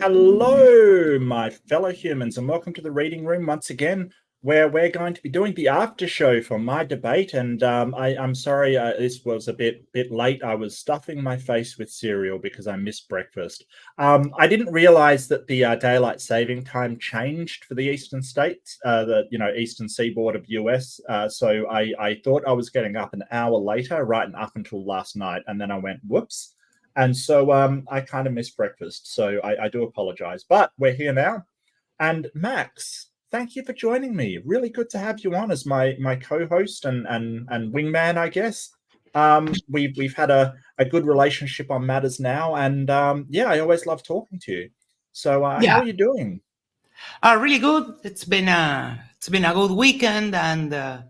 Hello, my fellow humans, and welcome to the reading room once again, where we're going to be doing the after show for my debate. And I'm sorry, this was a bit late. I was stuffing my face with cereal because I missed breakfast. I didn't realize that the daylight saving time changed for the eastern states, the eastern seaboard of US. So I thought I was getting up an hour later, right up until last night, and then I went whoops. And so I kind of missed breakfast, so I do apologize. But we're here now. And Max, thank you for joining me. Really good to have you on as my co-host and wingman, I guess. We've had a good relationship on matters now, and I always love talking to you. So how are you doing? Really good. It's been a good weekend, and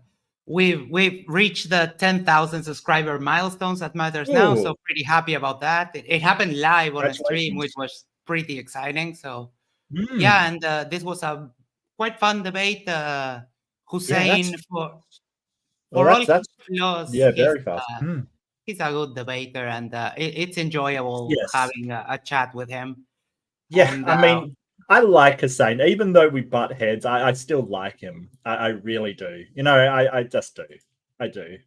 we've reached the 10,000 subscriber milestones at Matters now, so pretty happy about that. It happened live on a stream, which was pretty exciting. So and this was a quite fun debate. Hussein, for all his flaws, very fast. He's a good debater, and it's enjoyable having a chat with him. Yeah, and, I mean, I like Hussein, even though we butt heads. I still like him. I really do. I just do. I do.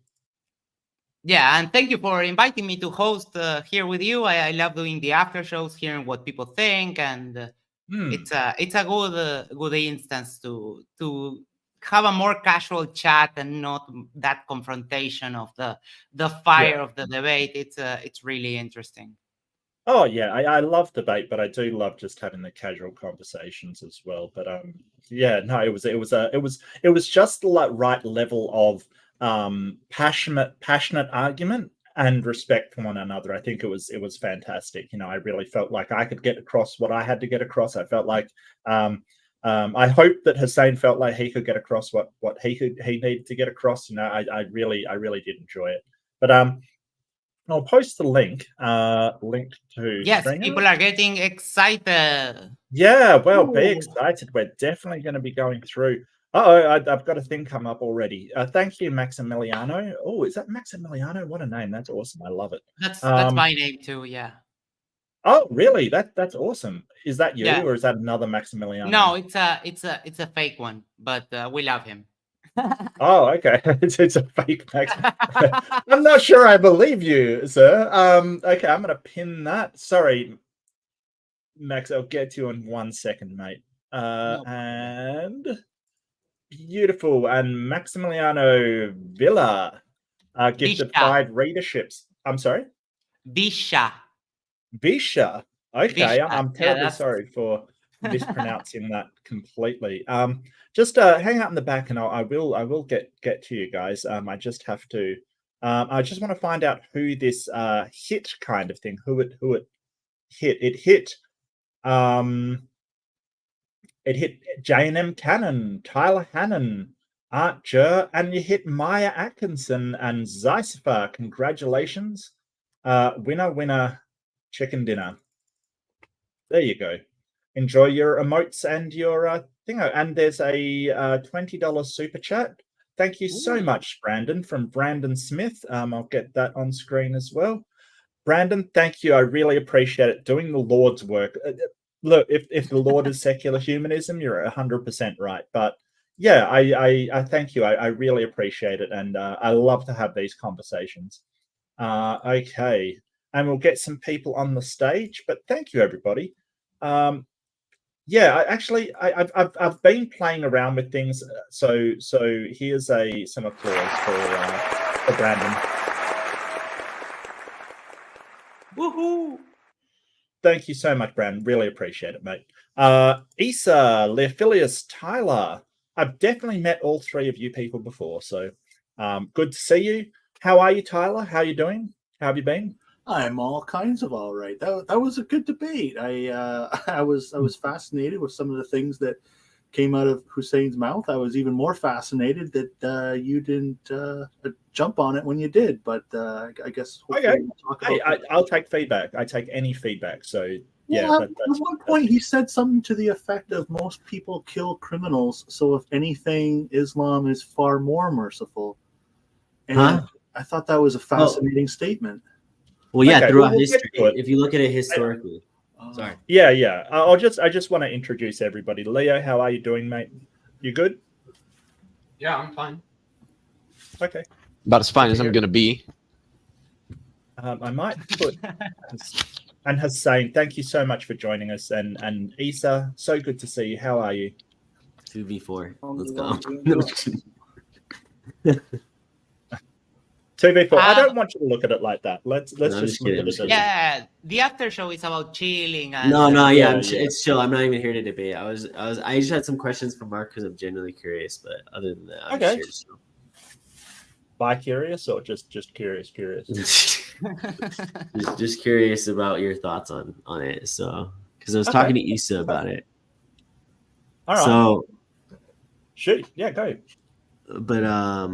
Yeah, and thank you for inviting me to host here with you. I love doing the after shows, hearing what people think, and it's a good instance to have a more casual chat and not that confrontation of the fire of the debate. It's really interesting. Oh yeah, I love debate, but I do love just having the casual conversations as well. But it was just the right level of passionate argument and respect for one another. I think it was fantastic. I really felt like I could get across what I had to get across. I felt like I hope that Hussein felt like he could get across what he needed to get across. I really did enjoy it. But I'll post the link to yes, Stringer. People are getting excited. Yeah, well, be excited. We're definitely going to be going through. I've got a thing come up already. Thank you, Maximiliano. Oh, is that Maximiliano? What a name. That's awesome. I love it. That's my name too, yeah. Oh, really? That's awesome. Is that you or is that another Maximiliano? No, it's a fake one, but we love him. Oh, okay. It's a fake Max. I'm not sure I believe you, sir. Okay, I'm gonna pin that. Sorry, Max, I'll get to you in 1 second, mate. And beautiful. And Maximiliano Villa gifted 5 readerships. I'm sorry? Visha. Okay, Visha. I'm terribly sorry for mispronouncing that completely. Just hang out in the back, and I will get to you guys. I just have to. I just want to find out who this hit kind of thing. Who it hit. It hit. It hit J&M Cannon, Tyler Hannon, Art Jer, and you hit Maya Atkinson and Zeisifer. Congratulations, winner, chicken dinner. There you go. Enjoy your emotes and your thingo. And there's a $20 super chat. Thank you so much, Brandon, from Brandon Smith. I'll get that on screen as well. Brandon, thank you. I really appreciate it. Doing the Lord's work. Look, if the Lord is secular humanism, you're 100% right. But yeah, I thank you. I really appreciate it. And I love to have these conversations. Okay. And we'll get some people on the stage. But thank you, everybody. I've been playing around with things. So here's some applause for Brandon. Woohoo! Thank you so much, Brandon. Really appreciate it, mate. Issa, Leophilius, Tyler. I've definitely met all 3 of you people before, so good to see you. How are you, Tyler? How are you doing? How have you been? I'm all kinds of all right. That was a good debate. I was fascinated with some of the things that came out of Hussein's mouth. I was even more fascinated that you didn't jump on it when you did. But I guess okay. We'll talk about I'll take feedback. I take any feedback. So yeah. At one point, he said something to the effect of most people kill criminals. So if anything, Islam is far more merciful. And I thought that was a fascinating statement. Well, yeah, throughout history, if you look at it historically. Sorry. Yeah. I just want to introduce everybody. Leo, how are you doing, mate? You good? Yeah, I'm fine. Okay. About as fine as I'm going to be. I might put and Hussein, thank you so much for joining us, and Isa, so good to see you. How are you? 2v4. Let's go. 2v4. I don't want you to look at it like that. Let's No, just look at it. Yeah, the after show is about chilling. And, It's chill. I'm not even here to debate. I just had some questions for Mark because I'm genuinely curious, but other than that, I'm Okay. just here Bi-curious or just curious? just curious about your thoughts on it. So, because I was talking to Issa about it. All right. So, shoot, yeah, go. But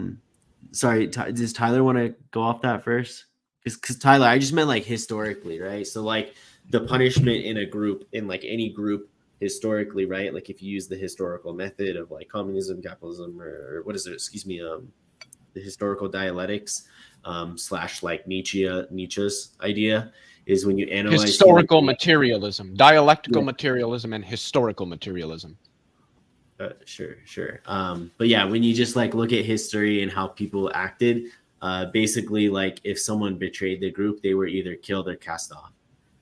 sorry, does Tyler want to go off that first? Because Tyler, I just meant like historically, right? So like the punishment in a group, in like any group historically, right? Like if you use the historical method of like communism, capitalism, or what is it? Excuse me, the historical dialectics / like Nietzsche's idea is when you analyze historical materialism, dialectical materialism, and historical materialism. Sure. But yeah, when you just like look at history and how people acted, basically like if someone betrayed the group, they were either killed or cast off.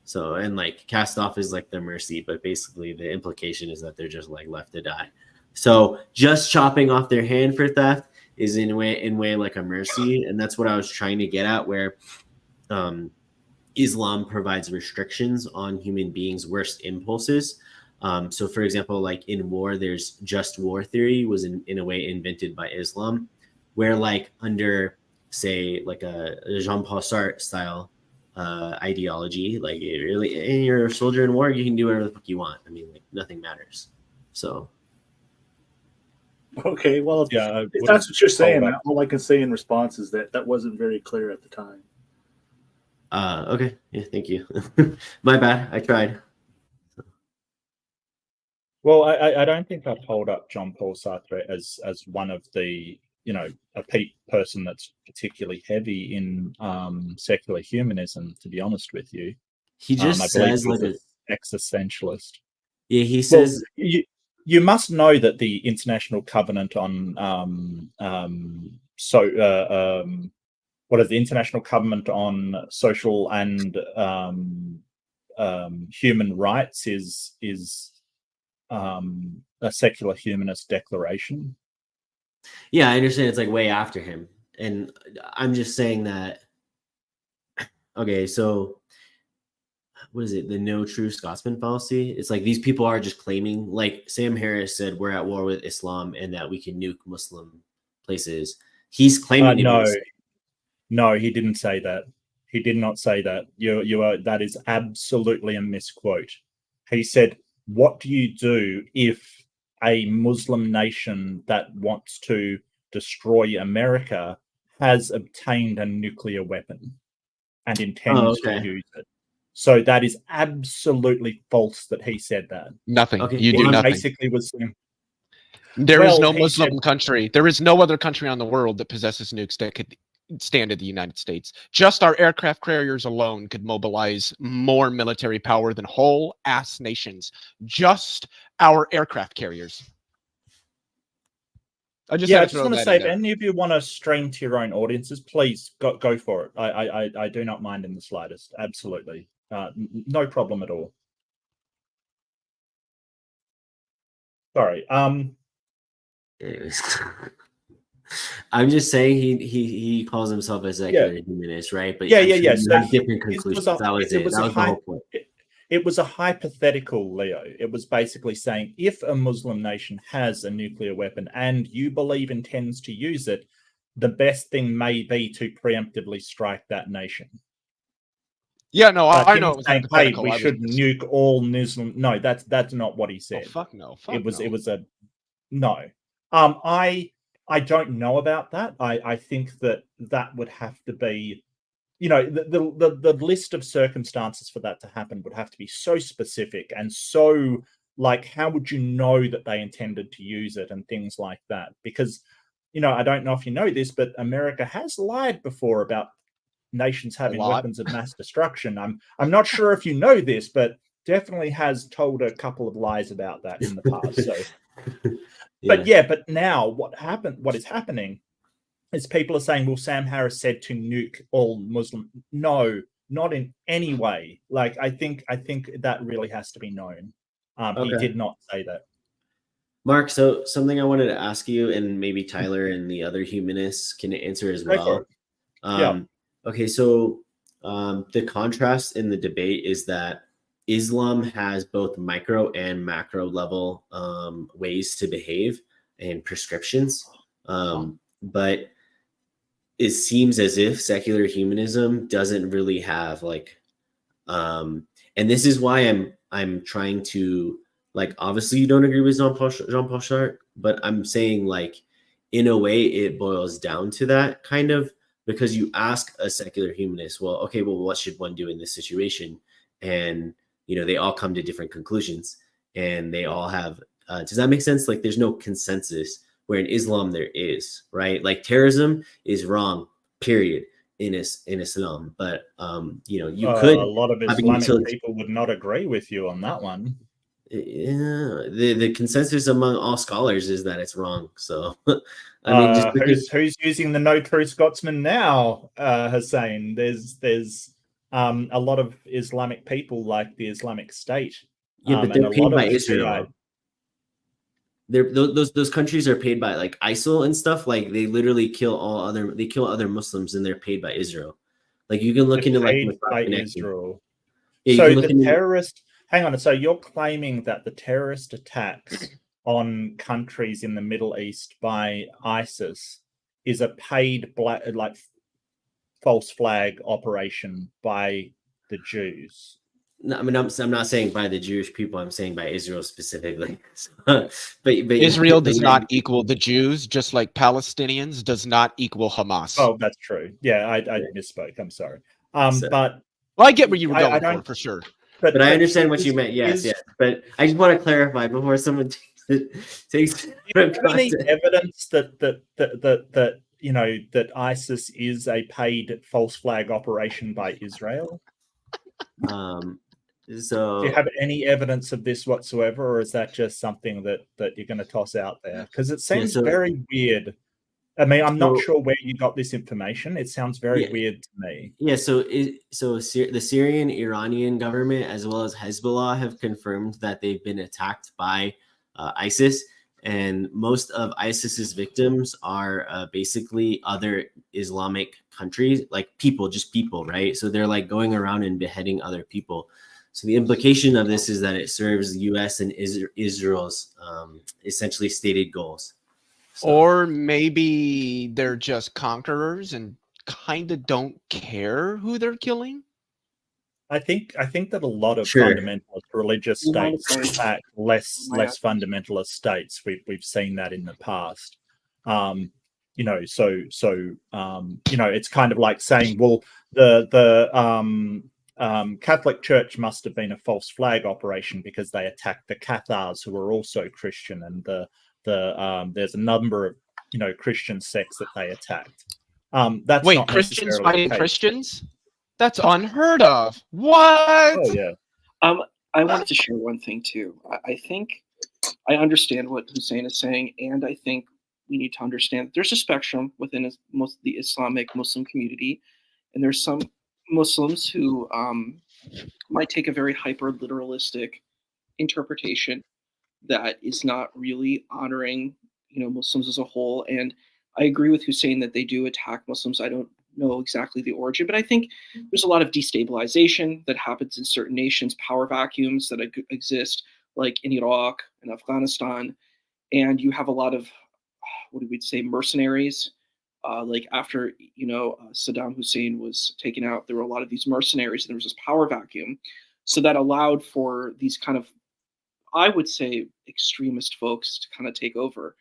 So, and like cast off is like the mercy, but basically the implication is that they're just like left to die. So just chopping off their hand for theft is in way like a mercy, and that's what I was trying to get at, where Islam provides restrictions on human beings' worst impulses. So for example, like in war, there's just war theory was in a way invented by Islam, where like under say like a Jean-Paul Sartre style ideology, like you're a soldier in war, you can do whatever the fuck you want. I mean, like nothing matters. So okay, well, yeah, if that's what you're saying, all I can say in response is that wasn't very clear at the time. Okay, yeah, thank you. My bad, I tried. Well, I don't think I've hold up Jean-Paul Sartre as one of the, a person that's particularly heavy in secular humanism, to be honest with you. He just says like an existentialist. Yeah, he says you must know that the International Covenant on what is the International Covenant on Social and Human Rights is a secular humanist declaration. Yeah, I understand it's like way after him. And I'm just saying that, okay, so what is it? The no true Scotsman fallacy. It's like these people are just claiming, like Sam Harris said, we're at war with Islam and that we can nuke Muslim places. He's claiming No, he didn't say that. He did not say that. That is absolutely a misquote. He said, what do you do if a Muslim nation that wants to destroy America has obtained a nuclear weapon and intends to use it? So that is absolutely false that he said that. Nothing. Okay. You do nothing. Basically was saying, there is no Muslim country. There is no other country on the world that possesses nukes that could stand in the United States. Just our aircraft carriers alone could mobilize more military power than whole ass nations. Just our aircraft carriers. I just want to say, if any of you want to stream to your own audiences, please go for it. I do not mind in the slightest. Absolutely. No problem at all. Sorry. I'm just saying he calls himself a secular humanist, right? But So different conclusions. That was it. That was the whole point. It was a hypothetical, Leo. It was basically saying if a Muslim nation has a nuclear weapon and you believe intends to use it, the best thing may be to preemptively strike that nation. Yeah, no, I know. Saying, hey, we should nuke all Muslim. No, that's not what he said. Oh, fuck no. It was a no. I don't know about that. I think that would have to be, the list of circumstances for that to happen would have to be so specific and so, like, how would you know that they intended to use it and things like that? Because, I don't know if you know this, but America has lied before about nations having weapons of mass destruction. I'm not sure if you know this, but definitely has told a couple of lies about that in the past. So, Yeah. but now what is happening is people are saying, well, Sam Harris said to nuke all Muslim. No, not in any way. Like, I think that really has to be known. He Okay. did not say that. Mark, so something I wanted to ask you, and maybe Tyler and the other humanists can answer as Go for well. it. Yeah. Okay, so the contrast in the debate is that Islam has both micro and macro level ways to behave and prescriptions. But it seems as if secular humanism doesn't really have like, and this is why I'm trying to, like, obviously you don't agree with Jean-Paul Sartre, but I'm saying, like, in a way it boils down to that kind of, because you ask a secular humanist, well, okay, well, what should one do in this situation? And, you know, they all come to different conclusions, and they all have, does that make sense? Like, there's no consensus, where in Islam there is, right? Like, terrorism is wrong, period, in Islam. But, you know, you could, a lot of Islamic people would not agree with you on that one. Yeah, the consensus among all scholars is that it's wrong. So, I mean, just because, who's using the no true Scotsman now, Hussein? There's a lot of Islamic people like the Islamic State. yeah, but and they're a paid lot by of Israel. Those countries are paid by, like, ISIL and stuff. Like, they literally kill other Muslims, and they're paid by Israel. Like, you can look into, like, by Israel. Yeah, so the terrorist. Hang on. So you're claiming that the terrorist attacks on countries in the Middle East by ISIS is a paid false flag operation by the Jews? No, I mean, I'm not saying by the Jewish people. I'm saying by Israel specifically. but Israel does not equal the Jews, just like Palestinians does not equal Hamas. Oh, that's true. Yeah, I misspoke. I'm sorry. But well, I get where you were going for sure. But I understand what you meant. Yes. But I just want to clarify before someone takes any evidence that you know that ISIS is a paid false flag operation by Israel. So do you have any evidence of this whatsoever, or is that just something that you're going to toss out there? Because it seems very weird. I mean, I'm not sure where you got this information. It sounds very weird to me. Yeah, so the Syrian Iranian government as well as Hezbollah have confirmed that they've been attacked by ISIS, and most of ISIS's victims are basically other Islamic countries, like just people, right? So they're like going around and beheading other people. So the implication of this is that it serves U.S. and Israel's essentially stated goals. So. Or maybe they're just conquerors and kind of don't care who they're killing. I think that a lot of fundamentalist religious states attack less fundamentalist states. We've seen that in the past. You know, you know, it's kind of like saying, well, the Catholic Church must have been a false flag operation because they attacked the Cathars, who were also Christian, and there's a number of, you know, Christian sects that they attacked. That's not Christians fighting Christians? That's unheard of. What? Oh yeah. I wanted to share one thing too. I think I understand what Hussein is saying, and I think we need to understand there's a spectrum within the Islamic Muslim community, and there's some Muslims who might take a very hyper literalistic interpretation that is not really honoring, you know, Muslims as a whole. And I agree with Hussein that they do attack Muslims. I don't know exactly the origin, but I think there's a lot of destabilization that happens in certain nations, power vacuums that exist, like in Iraq and Afghanistan. And you have a lot of, what do we say, mercenaries. Like after, you know, Saddam Hussein was taken out, there were a lot of these mercenaries, and there was this power vacuum. So that allowed for these kind of, I would say, extremist folks to kind of take over.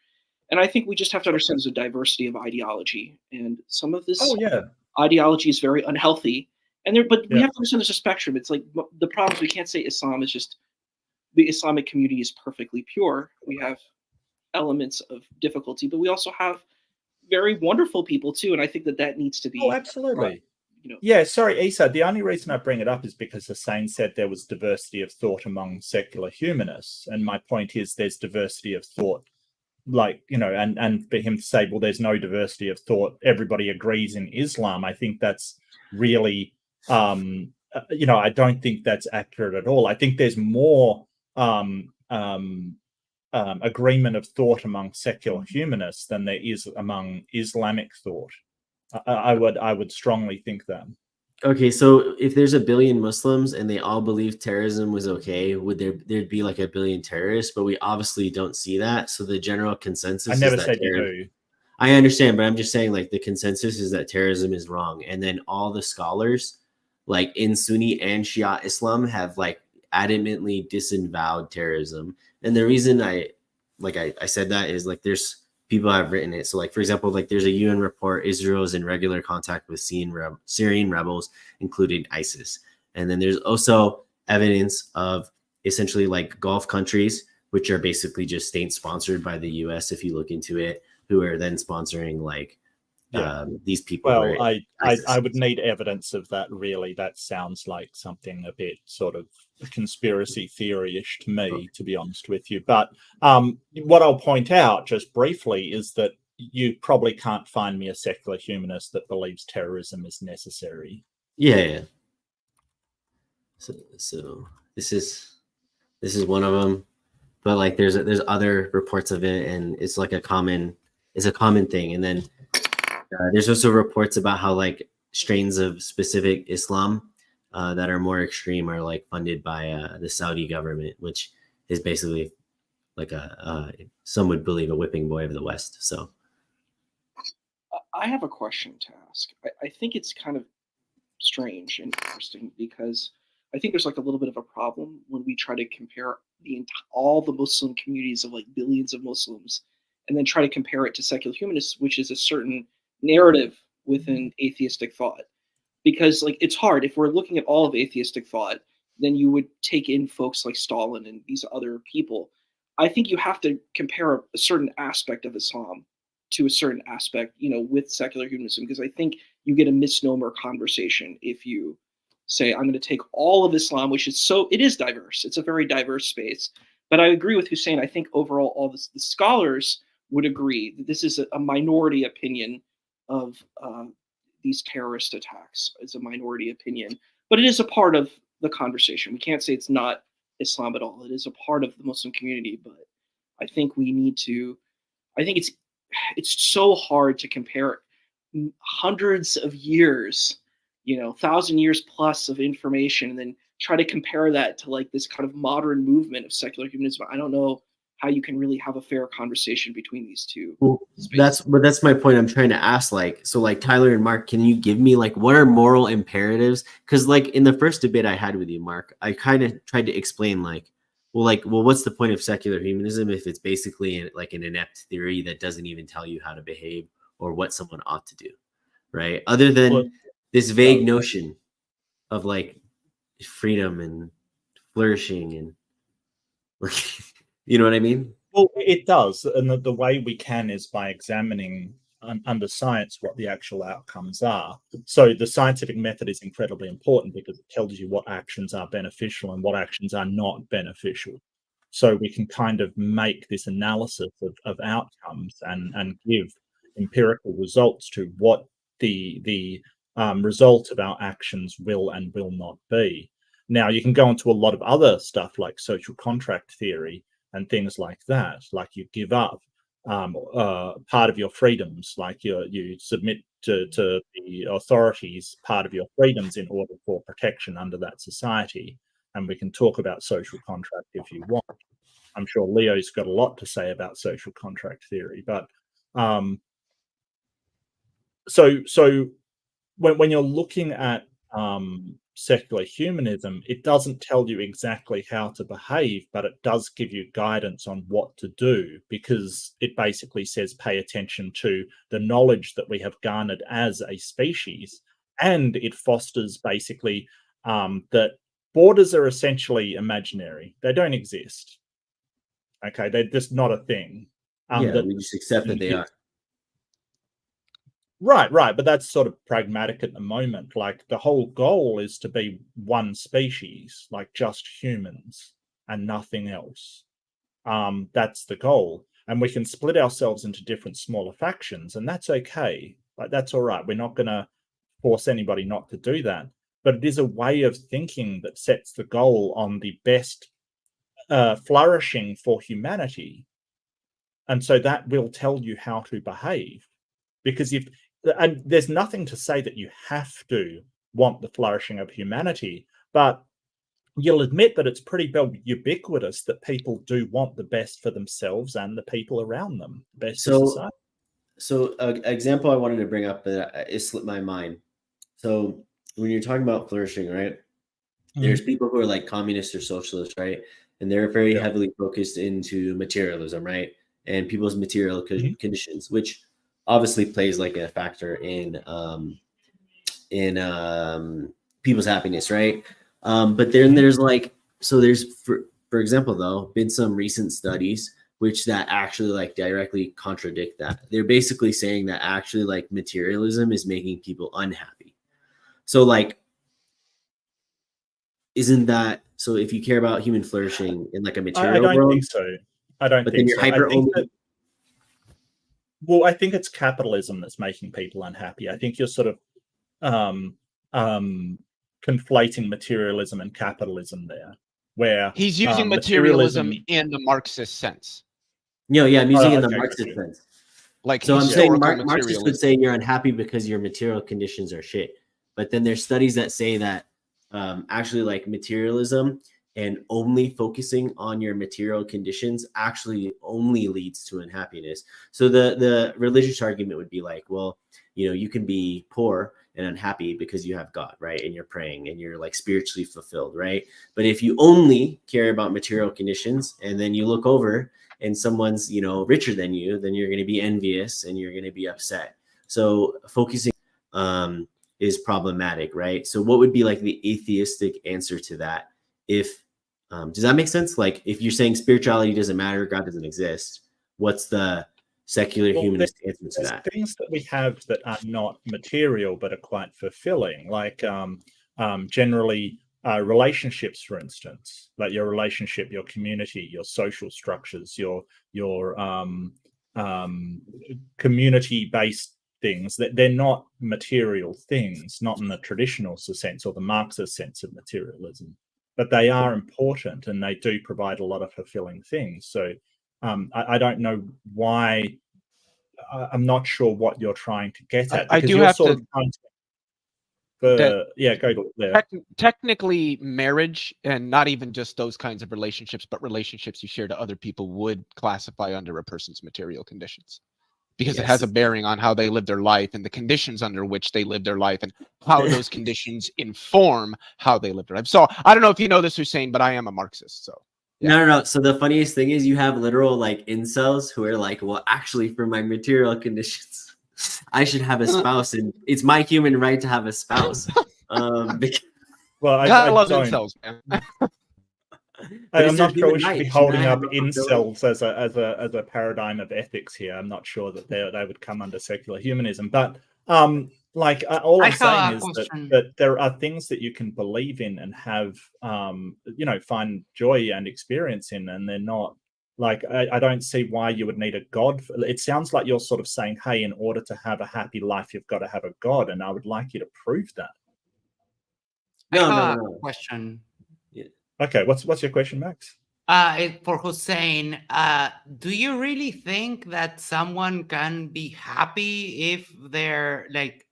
And I think we just have to understand there's a diversity of ideology, and some of this ideology is very unhealthy. And we have to understand there's a spectrum. It's like the problem is we can't say Islam is just, the Islamic community is perfectly pure. We have elements of difficulty, but we also have very wonderful people too. And I think that needs to be absolutely Yeah, sorry, Isa. The only reason I bring it up is because Hussein said there was diversity of thought among secular humanists, and my point is there's diversity of thought, and for him to say, well, there's no diversity of thought, everybody agrees in Islam. I think that's really, I don't think that's accurate at all. I think there's more agreement of thought among secular humanists than there is among Islamic thought. I would strongly think that. Okay, so if there's 1 billion Muslims and they all believe terrorism was okay, would there'd be like 1 billion terrorists? But we obviously don't see that. So the general consensus I never is that said you do. I understand, but I'm just saying like the consensus is that terrorism is wrong. And then all the scholars like in Sunni and Shia Islam have like adamantly disavowed terrorism. And the reason I said that is like there's people have written it. So like, for example, like there's a UN report, Israel is in regular contact with Syrian rebels, including ISIS. And then there's also evidence of essentially like Gulf countries, which are basically just states sponsored by the US, if you look into it, who are then sponsoring like these people. Well, I would need evidence of that, really. That sounds like something a bit sort of conspiracy theory-ish to me, to be honest with you. But what I'll point out just briefly is that you probably can't find me a secular humanist that believes terrorism is necessary. Yeah. So this is one of them, but like there's other reports of it, and it's like a common thing. And then there's also reports about how like strains of specific Islam that are more extreme are like funded by the Saudi government, which is basically like some would believe a whipping boy of the West. So I have a question to ask. I think it's kind of strange and interesting because I think there's like a little bit of a problem when we try to compare all the Muslim communities of like billions of Muslims and then try to compare it to secular humanists, which is a certain narrative within atheistic thought. Because like it's hard. If we're looking at all of atheistic thought, then you would take in folks like Stalin and these other people. I think you have to compare a certain aspect of Islam to a certain aspect, with secular humanism, because I think you get a misnomer conversation if you say, I'm going to take all of Islam, which is it is diverse. It's a very diverse space. But I agree with Hussein. I think overall, all the scholars would agree that this is a minority opinion of these terrorist attacks, is a minority opinion. But it is a part of the conversation. We can't say it's not Islam at all. It is a part of the Muslim community. But I think it's so hard to compare hundreds of years, 1,000 years plus of information, and then try to compare that to like this kind of modern movement of secular humanism. I don't know how you can really have a fair conversation between these two. Well, that's my point. I'm trying to ask, like, so like Tyler and Mark, can you give me like what are moral imperatives? Because like in the first debate I had with you, Mark, I kind of tried to explain well, what's the point of secular humanism if it's basically like an inept theory that doesn't even tell you how to behave or what someone ought to do, right? Other than this vague notion of like freedom and flourishing and like, you know what I mean? Well, it does. And the way we can is by examining under science what the actual outcomes are. So the scientific method is incredibly important because it tells you what actions are beneficial and what actions are not beneficial. So we can kind of make this analysis of outcomes and give empirical results to what the result of our actions will and will not be. Now, you can go into a lot of other stuff like social contract theory and things like that, like you give up part of your freedoms, like you submit to the authorities part of your freedoms in order for protection under that society. And we can talk about social contract if you want. I'm sure Leo's got a lot to say about social contract theory, but so when you're looking at secular humanism, it doesn't tell you exactly how to behave, but it does give you guidance on what to do, because it basically says pay attention to the knowledge that we have garnered as a species, and it fosters basically that borders are essentially imaginary. They don't exist. Okay, they're just not a thing. We just accept that they are. Right, but that's sort of pragmatic at the moment. Like the whole goal is to be one species, like just humans and nothing else. That's the goal. And we can split ourselves into different smaller factions, and that's okay. Like that's all right. We're not gonna force anybody not to do that. But it is a way of thinking that sets the goal on the best flourishing for humanity. And so that will tell you how to behave. Because and there's nothing to say that you have to want the flourishing of humanity, but you'll admit that it's pretty ubiquitous that people do want the best for themselves and the people around them, best for society. So an example I wanted to bring up that it slipped my mind. So when you're talking about flourishing, right? There's people who are like communists or socialists, right? And they're very heavily focused into materialism, right? And people's material conditions, which obviously plays like a factor in people's happiness, right? But then there's like, so there's for example though, been some recent studies which that actually like directly contradict that. They're basically saying that actually like materialism is making people unhappy. So like, isn't that so? If you care about human flourishing in like a material I don't world, think so. I don't but think then you're so. hyper Well, I think it's capitalism that's making people unhappy. I think you're sort of conflating materialism and capitalism there, where he's using materialism in the Marxist sense. No, yeah, I'm using it in the Marxist sense. Like, so I'm saying Marxists would say you're unhappy because your material conditions are shit. But then there's studies that say that actually like materialism and only focusing on your material conditions actually only leads to unhappiness. So the religious argument would be like, well, you know, you can be poor and unhappy because you have God, right? And you're praying and you're like spiritually fulfilled, right? But if you only care about material conditions and then you look over and someone's, you know, richer than you, then you're going to be envious and you're going to be upset. So focusing is problematic, right? So what would be like the atheistic answer to that? If does that make sense? Like if you're saying spirituality doesn't matter, God doesn't exist, what's the secular humanist answer to that? Things that we have that are not material but are quite fulfilling, like generally relationships, for instance, like your relationship, your community, your social structures, your community-based things, that they're not material things, not in the traditional sense or the Marxist sense of materialism, but they are important and they do provide a lot of fulfilling things. So I don't know why. I'm not sure what you're trying to get at. I do have to. Go there. Technically, marriage, and not even just those kinds of relationships, but relationships you share to other people, would classify under a person's material conditions, because it has a bearing on how they live their life and the conditions under which they live their life and how those conditions inform how they live their life. So I don't know if you know this, Hussein, but I am a Marxist. So yeah. No. So the funniest thing is you have literal like incels who are like, well, actually for my material conditions, I should have a spouse and it's my human right to have a spouse. Well, I love incels, man. I'm not sure we should be holding up incels as a paradigm of ethics here. I'm not sure that they would come under secular humanism, but like all I'm saying is that there are things that you can believe in and have you know, find joy and experience in, and they're not like I don't see why you would need a god. It sounds like you're sort of saying, hey, in order to have a happy life, you've got to have a god, and I would like you to prove that. No. Question. Okay, what's your question, Max? For Hussein, do you really think that someone can be happy if they're like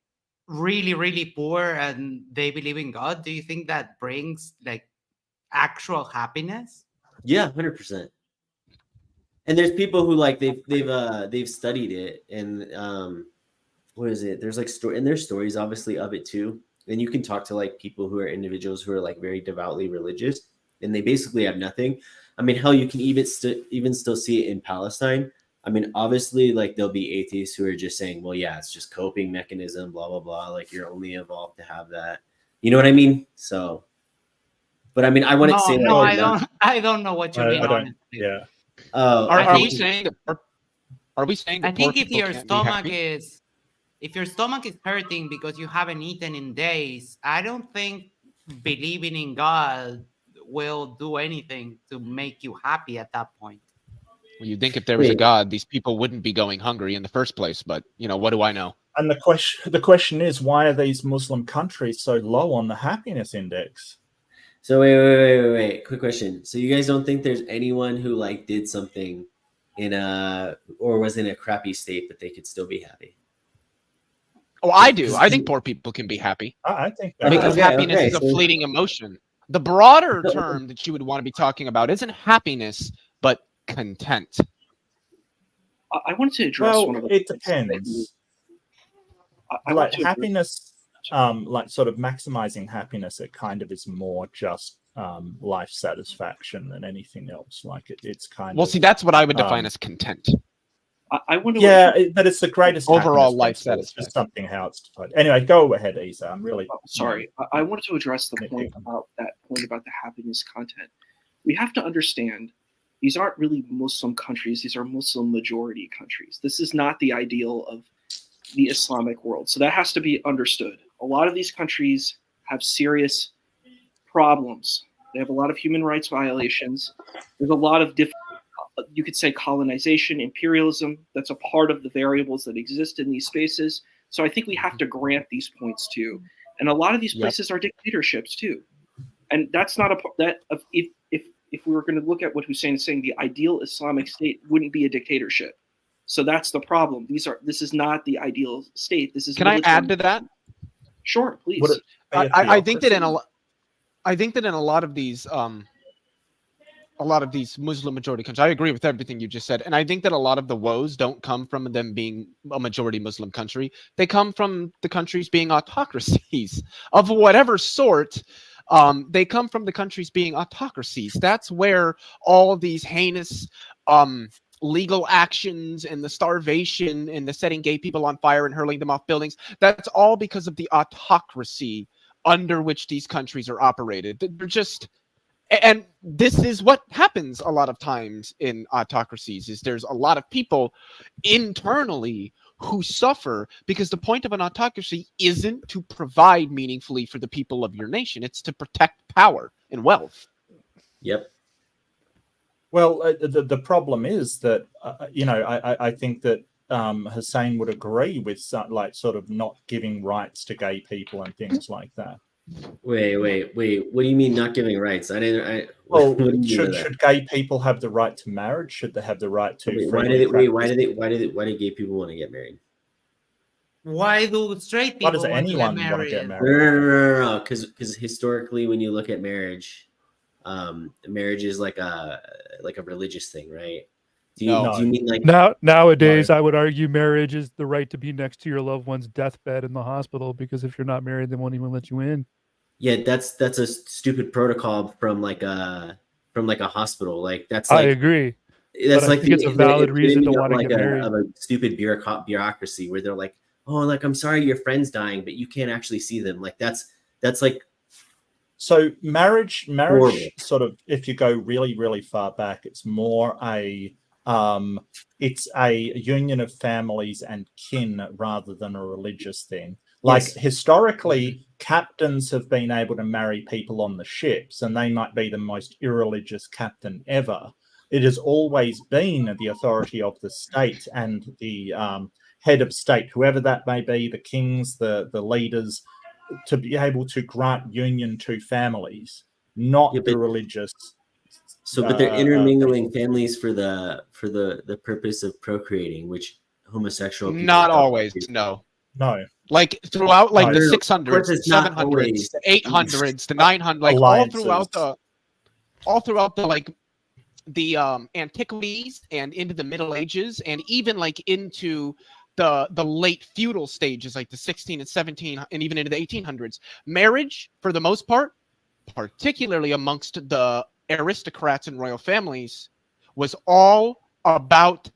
really, really poor and they believe in God? Do you think that brings like actual happiness? Yeah, 100%. And there's people who like they've studied it, and what is it? There's like and there's stories obviously of it too. And you can talk to like people who are individuals who are like very devoutly religious, and they basically have nothing. I mean, hell, you can even still see it in Palestine. I mean, obviously, like there'll be atheists who are just saying, well, yeah, it's just coping mechanism, blah, blah, blah. Like you're only evolved to have that. You know what I mean? So, but I mean, I wouldn't say no, I don't know what you mean. Honestly. Yeah. Are we saying that I think if your stomach is if your stomach is hurting because you haven't eaten in days, I don't think believing in God will do anything to make you happy at that point. Well, you'd think if there was a God, these people wouldn't be going hungry in the first place. But what do I know? And the question is, why are these Muslim countries so low on the happiness index? So wait. Quick question. So you guys don't think there's anyone who like did something or was in a crappy state, but they could still be happy? Oh, I do. I think poor people can be happy. I think because happiness is a fleeting emotion. The broader term that you would want to be talking about isn't happiness, but content. I wanted to address one of the it depends. Like happiness, like sort of maximizing happiness, it kind of is more just life satisfaction than anything else. Like it's kind of. Well, see, that's what I would define as content. I wonder. But it's the greatest overall life satisfaction. Just something how it's defined. Anyway, go ahead, Isa. I'm really sorry. I wanted to address the point about the happiness content. We have to understand these aren't really Muslim countries. These are Muslim majority countries. This is not the ideal of the Islamic world. So that has to be understood. A lot of these countries have serious problems. They have a lot of human rights violations. There's a lot of you could say colonization, imperialism. That's a part of the variables that exist in these spaces. So I think we have to grant these points too. And a lot of these places are dictatorships too. And that's not if we were going to look at what Hussein is saying, the ideal Islamic state wouldn't be a dictatorship. So that's the problem. This is not the ideal state. This is. Can I add to that? Sure, please. I think that in a lot of these Muslim majority countries, I agree with everything you just said, and I think that a lot of the woes don't come from them being a majority Muslim country. They come from the countries being autocracies of whatever sort. They come from the countries being autocracies. That's where all these heinous legal actions and the starvation and the setting gay people on fire and hurling them off buildings, that's all because of the autocracy under which these countries are operated. They're just, and this is what happens a lot of times in autocracies, is there's a lot of people internally who suffer because the point of an autocracy isn't to provide meaningfully for the people of your nation. It's to protect power and wealth. Yep. Well, the problem is that, I think that Hussein would agree with sort of not giving rights to gay people and things like that. Wait. What do you mean not giving rights? Should gay people have the right to marriage? Should they have the right to? Why did gay people want to get married? Why do straight people want to get married? No. Because historically, when you look at marriage, marriage is like a religious thing, right? Do you mean like nowadays? I would argue marriage is the right to be next to your loved one's deathbed in the hospital, because if you're not married, they won't even let you in. Yeah, that's a stupid protocol from like a hospital. Like that's. I agree. That's like it's a valid reason to want to get married. Of a stupid bureaucracy where they're like, oh, like I'm sorry your friend's dying, but you can't actually see them. Like that's like. So marriage horrible. Sort of, if you go really, really far back, it's more it's a union of families and kin rather than a religious thing. Like historically, captains have been able to marry people on the ships, and they might be the most irreligious captain ever. It has always been the authority of the state and the head of state, whoever that may be, the kings, the leaders, to be able to grant union to families, not the religious. So, but they're intermingling families for the purpose of procreating, which homosexual people not always. No. Like throughout, the 600s, 700s, the 800s, the 900s, all throughout the antiquities and into the Middle Ages, and even into the late feudal stages, like the 16 and 17, and even into the 1800s. Marriage, for the most part, particularly amongst the aristocrats and royal families, was all about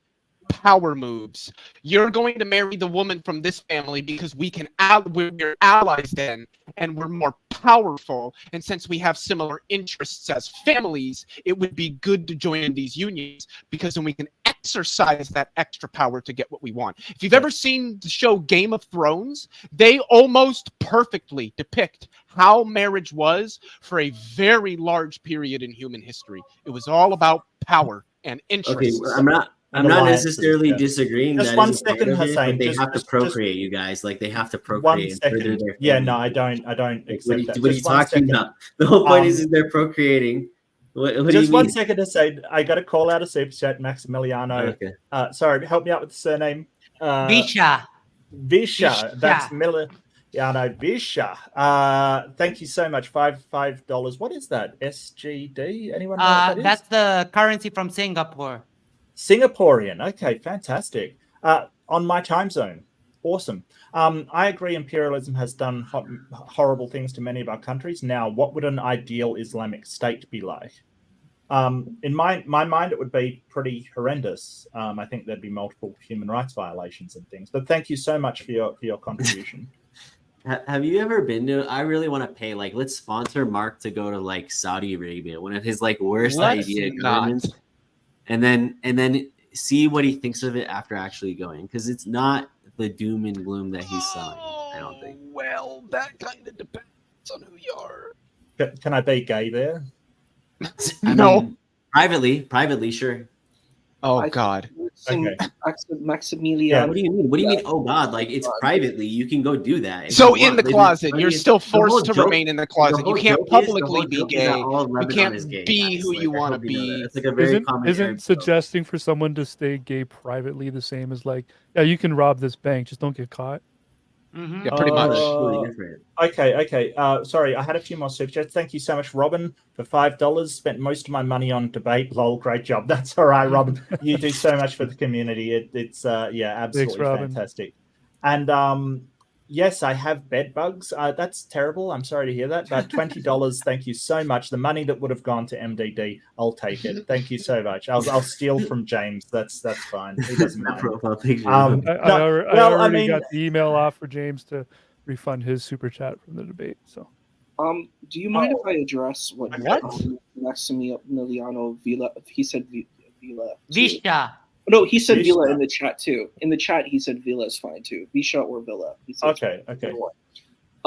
power moves. You're going to marry the woman from this family because we're allies then, and we're more powerful. And since we have similar interests as families, it would be good to join in these unions, because then we can exercise that extra power to get what we want. If you've ever seen the show Game of Thrones, they almost perfectly depict how marriage was for a very large period in human history. It was all about power and Okay, interests. I'm not alliances, necessarily yeah. disagreeing Just that one is a part second, of it, Hussein. but they have to Just procreate, you guys. Like they have to one procreate and further second. their Yeah, family. no, I don't accept that. What are you Just one talking second. about? The whole point is they're procreating. What do you Just one mean? second to say, I got to call out a super chat, Maximiliano. Okay. Sorry, help me out with the surname. Visha. Visha. That's Miliano Visha. Thank you so much. $5. What is that? SGD? Anyone know what that is? That's the currency from Singapore. Singaporean. Okay, fantastic. On my time zone. Awesome. I agree imperialism has done horrible things to many of our countries. Now, what would an ideal Islamic state be like? In my mind, it would be pretty horrendous. I think there'd be multiple human rights violations and things. But thank you so much for your contribution. Have you ever been to? I really want to pay. Like, let's sponsor Mark to go to like Saudi Arabia, one of his like worst idea governments, and then see what he thinks of it after actually going, because it's not the doom and gloom that he's selling. I don't think. Well, that kind of depends on who you are. Can I be gay there? No. Privately, sure. Oh God. Okay. Maximilian. Yeah. What do you mean? What do you mean? Oh God! Like it's privately, you can go do that. So in the closet, you're still forced to remain in the closet. You can't publicly be gay. You can't be who you want to be. It's like a very Isn't suggesting for someone to stay gay privately the same as like, yeah, you can rob this bank, just don't get caught? Yeah, pretty much. Okay. Sorry, I had a few more super chats. Thank you so much, Robin, for $5. Spent most of my money on debate. Lol, great job. That's all right, Robin. You do so much for the community. It's absolutely fantastic. And yes, I have bed bugs. That's terrible. I'm sorry to hear that. But $20, thank you so much. The money that would have gone to MDD, I'll take it. Thank you so much. I'll steal from James. That's fine. He doesn't mind. I already got the email off for James to refund his super chat from the debate. So, do you mind if I address what Maximiliano Villa? He said Villa. Visha. No, he said Villa in the chat too. In the chat, he said Villa is fine too. Visha or Villa. Okay.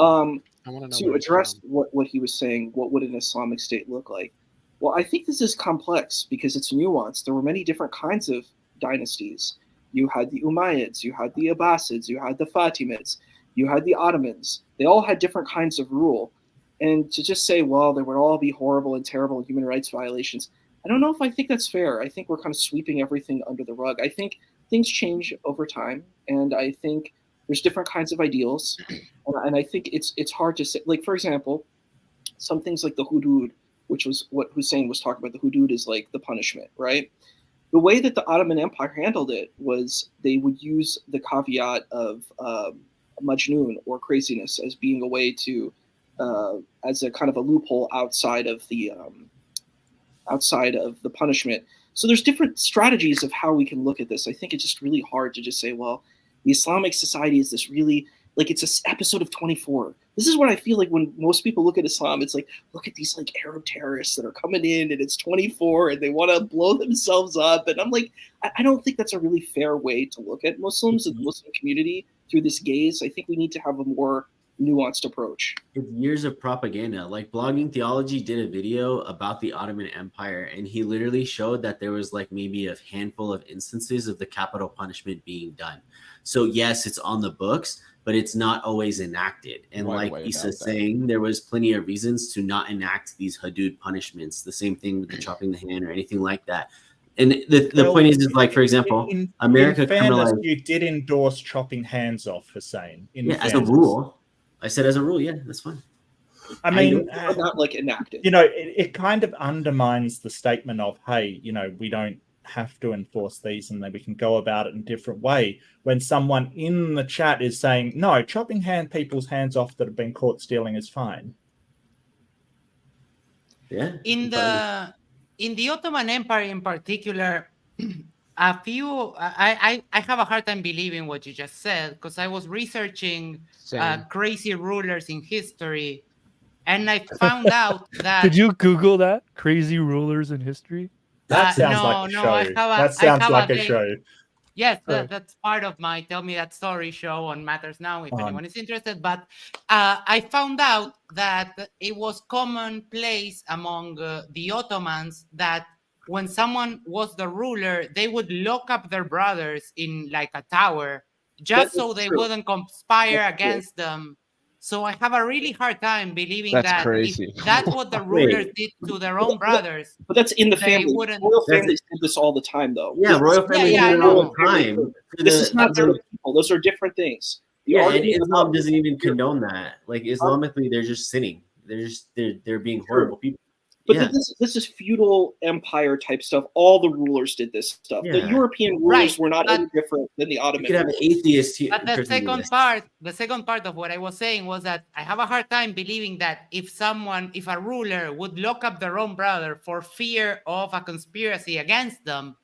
To address what he was saying, what would an Islamic state look like? Well, I think this is complex because it's nuanced. There were many different kinds of dynasties. You had the Umayyads, you had the Abbasids, you had the Fatimids, you had the Ottomans. They all had different kinds of rule. And to just say, well, they would all be horrible and terrible human rights violations, I don't know if I think that's fair. I think we're kind of sweeping everything under the rug. I think things change over time, and I think there's different kinds of ideals, and I think it's hard to say. Like, for example, some things like the hudud, which was what Hussein was talking about. The hudud is like the punishment, right? The way that the Ottoman Empire handled it was they would use the caveat of majnun or craziness as being a way to, as a kind of a loophole outside of the punishment. So there's different strategies of how we can look at this. I think it's just really hard to just say, well, the Islamic society is this really, like, it's an episode of 24. This is what I feel like when most people look at Islam. It's like, look at these like Arab terrorists that are coming in and it's 24 and they want to blow themselves up. And I'm like, I don't think that's a really fair way to look at Muslims and the Muslim community through this gaze. I think we need to have a more nuanced approach. It's years of propaganda. Like Blogging Theology did a video about the Ottoman Empire, and he literally showed that there was like maybe a handful of instances of the capital punishment being done. So yes, it's on the books, but it's not always enacted. And like Issa's saying, there was plenty of reasons to not enact these hudud punishments. The same thing with the chopping the hand or anything like that. And the point is like, for example, America criminalized. You did endorse chopping hands off, Hussein. As a rule. I said as a rule, yeah, that's fine. I mean, not like enacted. It kind of undermines the statement of, hey, we don't have to enforce these and then we can go about it in a different way. When someone in the chat is saying, no, chopping people's hands off that have been caught stealing is fine. Yeah. In the Ottoman Empire in particular, I have a hard time believing what you just said because I was researching crazy rulers in history, and I found out that. Did you Google that? Crazy rulers in history? That sounds no, like a no, show. That sounds like a show. Yes, Oh. that's part of my Tell Me That Story show on Matters Now, if On. anyone is interested. But I found out that it was commonplace among the Ottomans that when someone was the ruler, they would lock up their brothers in like a tower just so they wouldn't conspire against them. So I have a really hard time believing That's that crazy. if that's what the rulers did to their own brothers, But that's in the they family. wouldn't. Royal families did this all the time, though. Yeah, royal families yeah, I do it all know. the time. This is not their people. Those are different things. The Yeah, and argument Islam about- doesn't even condone that. Like Islamically, they're just sinning. They're being horrible people. But Yeah. this is feudal empire type stuff. All the rulers did this stuff. The Yeah. European rulers were not any different than the You Ottoman. could have an atheist here. But the second part of what I was saying was that I have a hard time believing that if a ruler would lock up their own brother for fear of a conspiracy against them,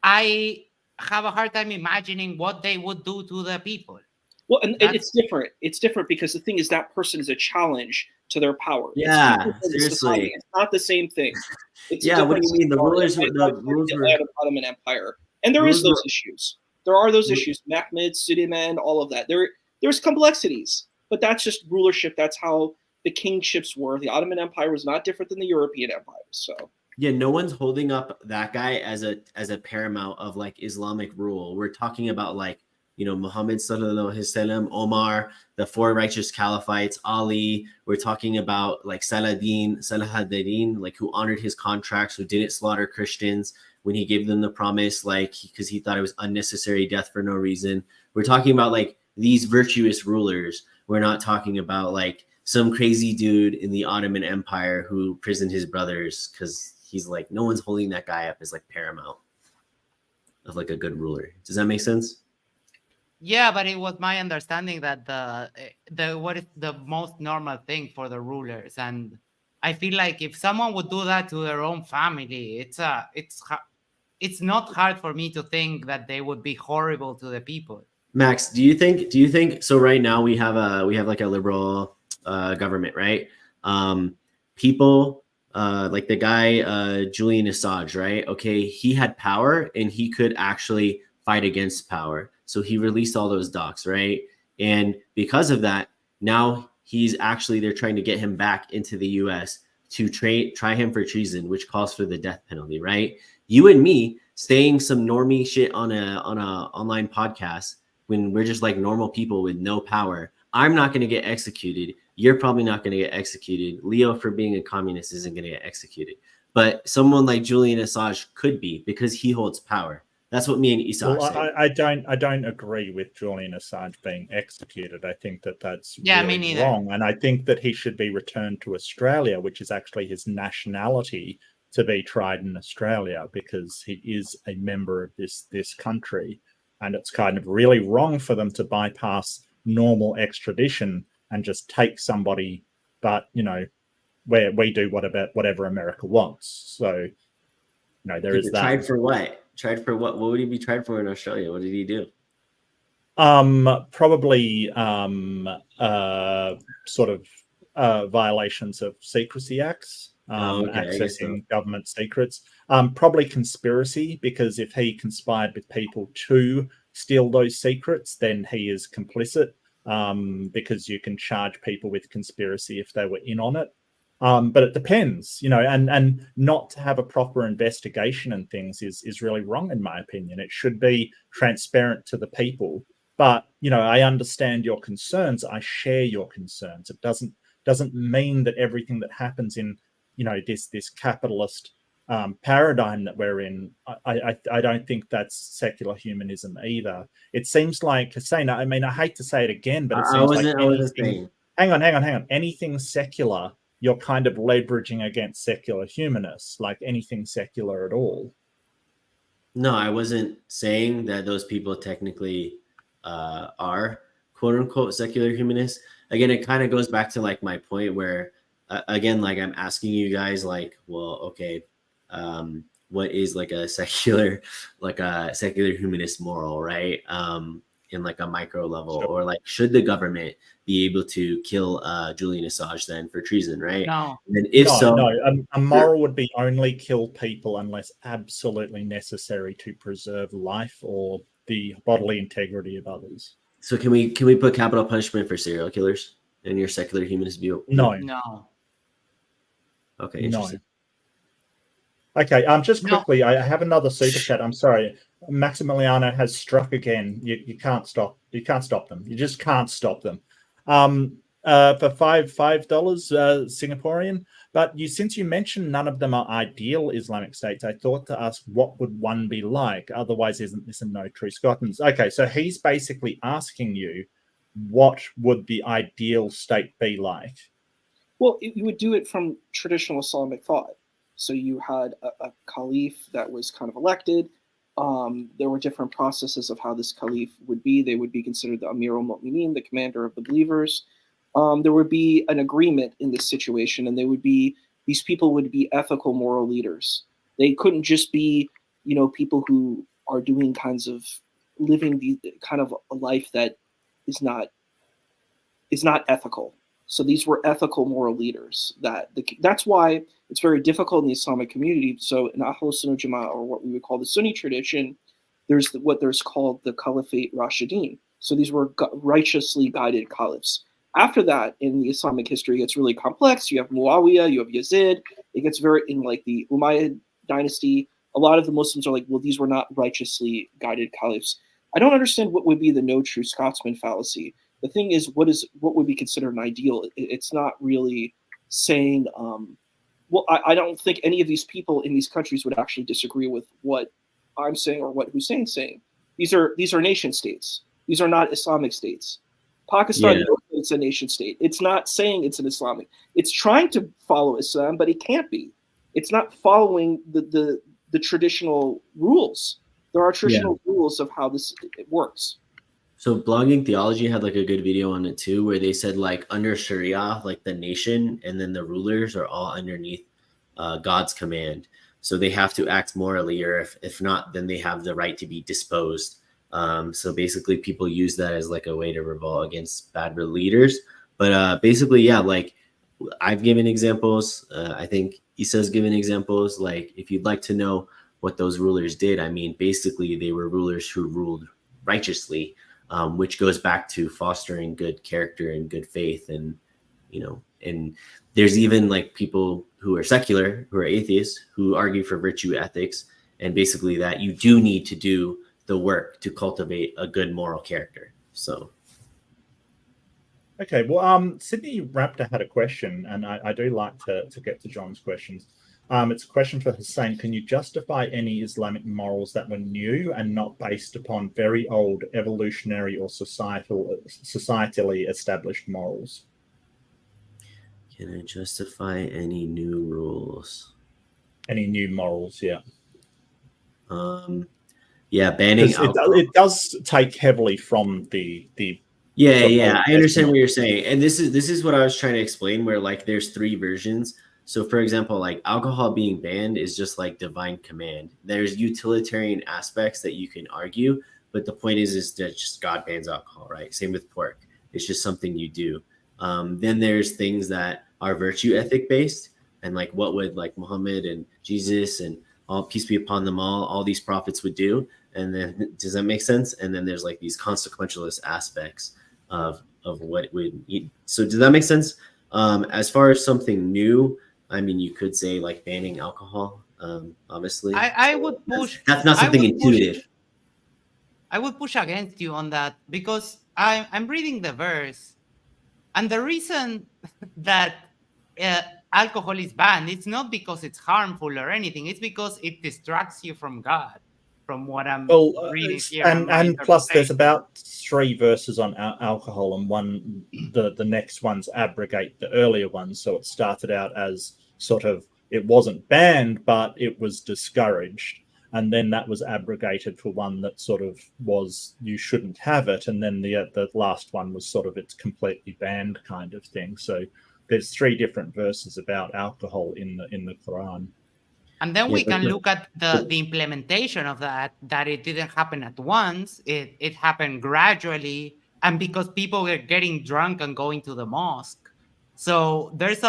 I have a hard time imagining what they would do to the people. Well, and it's different. It's different because the thing is that person is a challenge to their power. Yeah, it's seriously. It's not the same thing. It's Yeah, what do you mean? The rules were the Ottoman Empire, and there is those issues. There are those issues. Mehmed, Suleiman, all of that. There's complexities, but that's just rulership. That's how the kingships were. The Ottoman Empire was not different than the European empires. So yeah, no one's holding up that guy as a paramount of like Islamic rule. We're talking about like, you know, Muhammad sallallahu alaihi wasallam, Omar, the four righteous caliphites, Ali. We're talking about like Saladin, like who honored his contracts, who didn't slaughter Christians when he gave them the promise, like because he thought it was unnecessary death for no reason. We're talking about like these virtuous rulers. We're not talking about like some crazy dude in the Ottoman Empire who imprisoned his brothers because he's like, no one's holding that guy up as like paramount of like a good ruler. Does that make sense? Yeah, but it was my understanding that what is the most normal thing for the rulers, and I feel like if someone would do that to their own family, it's not hard for me to think that they would be horrible to the people. Max, do you think so? Right now we have like a liberal government, right? People like the guy Julian Assange, right? Okay, he had power and he could actually fight against power. So he released all those docs, right? And because of that, now they're trying to get him back into the US to try him for treason, which calls for the death penalty, right? You and me saying some normie shit on a online podcast when we're just like normal people with no power. I'm not going to get executed. You're probably not going to get executed. Leo, for being a communist, isn't going to get executed. But someone like Julian Assange could be because he holds power. That's what me and Isaac say. I don't agree with Julian Assange being executed. I think that's really wrong. And I think that he should be returned to Australia, which is actually his nationality, to be tried in Australia because he is a member of this country. And it's kind of really wrong for them to bypass normal extradition and just take somebody, but you know, where we do whatever America wants. So, you know, there is that. Tried for what? Tried for what? What would he be tried for in Australia? What did he do? Probably sort of violations of secrecy acts, accessing government secrets. Probably conspiracy, because if he conspired with people to steal those secrets, then he is complicit, because you can charge people with conspiracy if they were in on it. But it depends, you know, and not to have a proper investigation and things is really wrong, in my opinion. It should be transparent to the people. But, you know, I understand your concerns. I share your concerns. It doesn't mean that everything that happens in, you know, this capitalist paradigm that we're in, I don't think that's secular humanism either. It seems like, Hussein, I mean, I hate to say it again, but it seems hang on. Anything secular, you're kind of leveraging against secular humanists, like anything secular at all. No, I wasn't saying that those people technically are quote unquote secular humanists. Again, it kind of goes back to like my point where, again, like I'm asking you guys like, well, okay, what is like a secular humanist moral, right? in like a micro level, Sure. or like should the government be able to kill Julian Assange then for treason, right? No. And if no, a moral would be only kill people unless absolutely necessary to preserve life or the bodily integrity of others. So can we put capital punishment for serial killers in your secular humanist view? No. Okay, No. interesting. Okay, just No. quickly, I have another super chat. I'm sorry. Maximiliano has struck again. You can't stop. You can't stop them. You just can't stop them. For $5 Singaporean. But since you mentioned none of them are ideal Islamic states, I thought to ask what would one be like? Otherwise, isn't this a no true Scotsman's? Okay, so he's basically asking you, what would the ideal state be like? Well, you would do it from traditional Islamic thought. So you had a caliph that was kind of elected. There were different processes of how this caliph would be. They would be considered the Amir al-Mu'mineen, the commander of the believers. There would be an agreement in this situation, and these people would be ethical, moral leaders. They couldn't just be, people who are doing kinds of living the kind of a life that is not ethical. So these were ethical, moral leaders. That's why it's very difficult in the Islamic community. So in Ahlus Sunnah Jama'ah, or what we would call the Sunni tradition, there's there's called the Caliphate Rashidin. So these were righteously guided caliphs. After that, in the Islamic history, it's really complex. You have Muawiyah, you have Yazid. It gets in like the Umayyad dynasty. A lot of the Muslims are like, well, these were not righteously guided caliphs. I don't understand what would be the no true Scotsman fallacy. The thing is, what would be considered an ideal? It's not really saying, I don't think any of these people in these countries would actually disagree with what I'm saying or what Hussein's saying. These are nation states. These are not Islamic states. Pakistan knows that it's a nation state. It's not saying it's an Islamic. It's trying to follow Islam, but it can't be. It's not following the traditional rules. There are traditional rules of how it works. So Blogging Theology had like a good video on it too, where they said like under Sharia, like the nation and then the rulers are all underneath God's command. So they have to act morally, or if not, then they have the right to be disposed. So basically people use that as like a way to revolt against bad leaders. But basically, like I've given examples. I think Issa's given examples. Like if you'd like to know what those rulers did, I mean, basically they were rulers who ruled righteously. Which goes back to fostering good character and good faith. And, and there's even like people who are secular, who are atheists, who argue for virtue ethics. And basically that you do need to do the work to cultivate a good moral character. So. Okay, well, Sydney Raptor had a question, and I do like to get to John's questions. It's a question for Hussein. Can you justify any Islamic morals that were new and not based upon very old evolutionary or societally established morals? Can I justify any new rules? Any new morals, yeah. Banning alcohol. It does take heavily from the I understand what you're saying. And this is what I was trying to explain, where like there's three versions. So for example, like alcohol being banned is just like divine command. There's utilitarian aspects that you can argue, but the point is that just God bans alcohol, right? Same with pork. It's just something you do. Then there's things that are virtue ethic based, and like what would like Muhammad and Jesus and all peace be upon them all these prophets would do. And then does that make sense? And then there's like these consequentialist aspects of what would. So does that make sense? As far as something new, I mean, you could say like banning alcohol, obviously. I would push. That's not something intuitive. I would push against you on that, because I'm reading the verse, and the reason that alcohol is banned, it's not because it's harmful or anything. It's because it distracts you from God, from what I'm reading here. And plus there's about 3 verses on alcohol, and the next ones abrogate the earlier ones. So it started out as sort of, it wasn't banned, but it was discouraged. And then that was abrogated for one that sort of was, you shouldn't have it. And then the last one was sort of, it's completely banned kind of thing. So there's 3 different verses about alcohol in the Quran. And then Yeah, we but can the- look at the implementation of that it didn't happen at once. It happened gradually. And because people were getting drunk and going to the mosque. So there's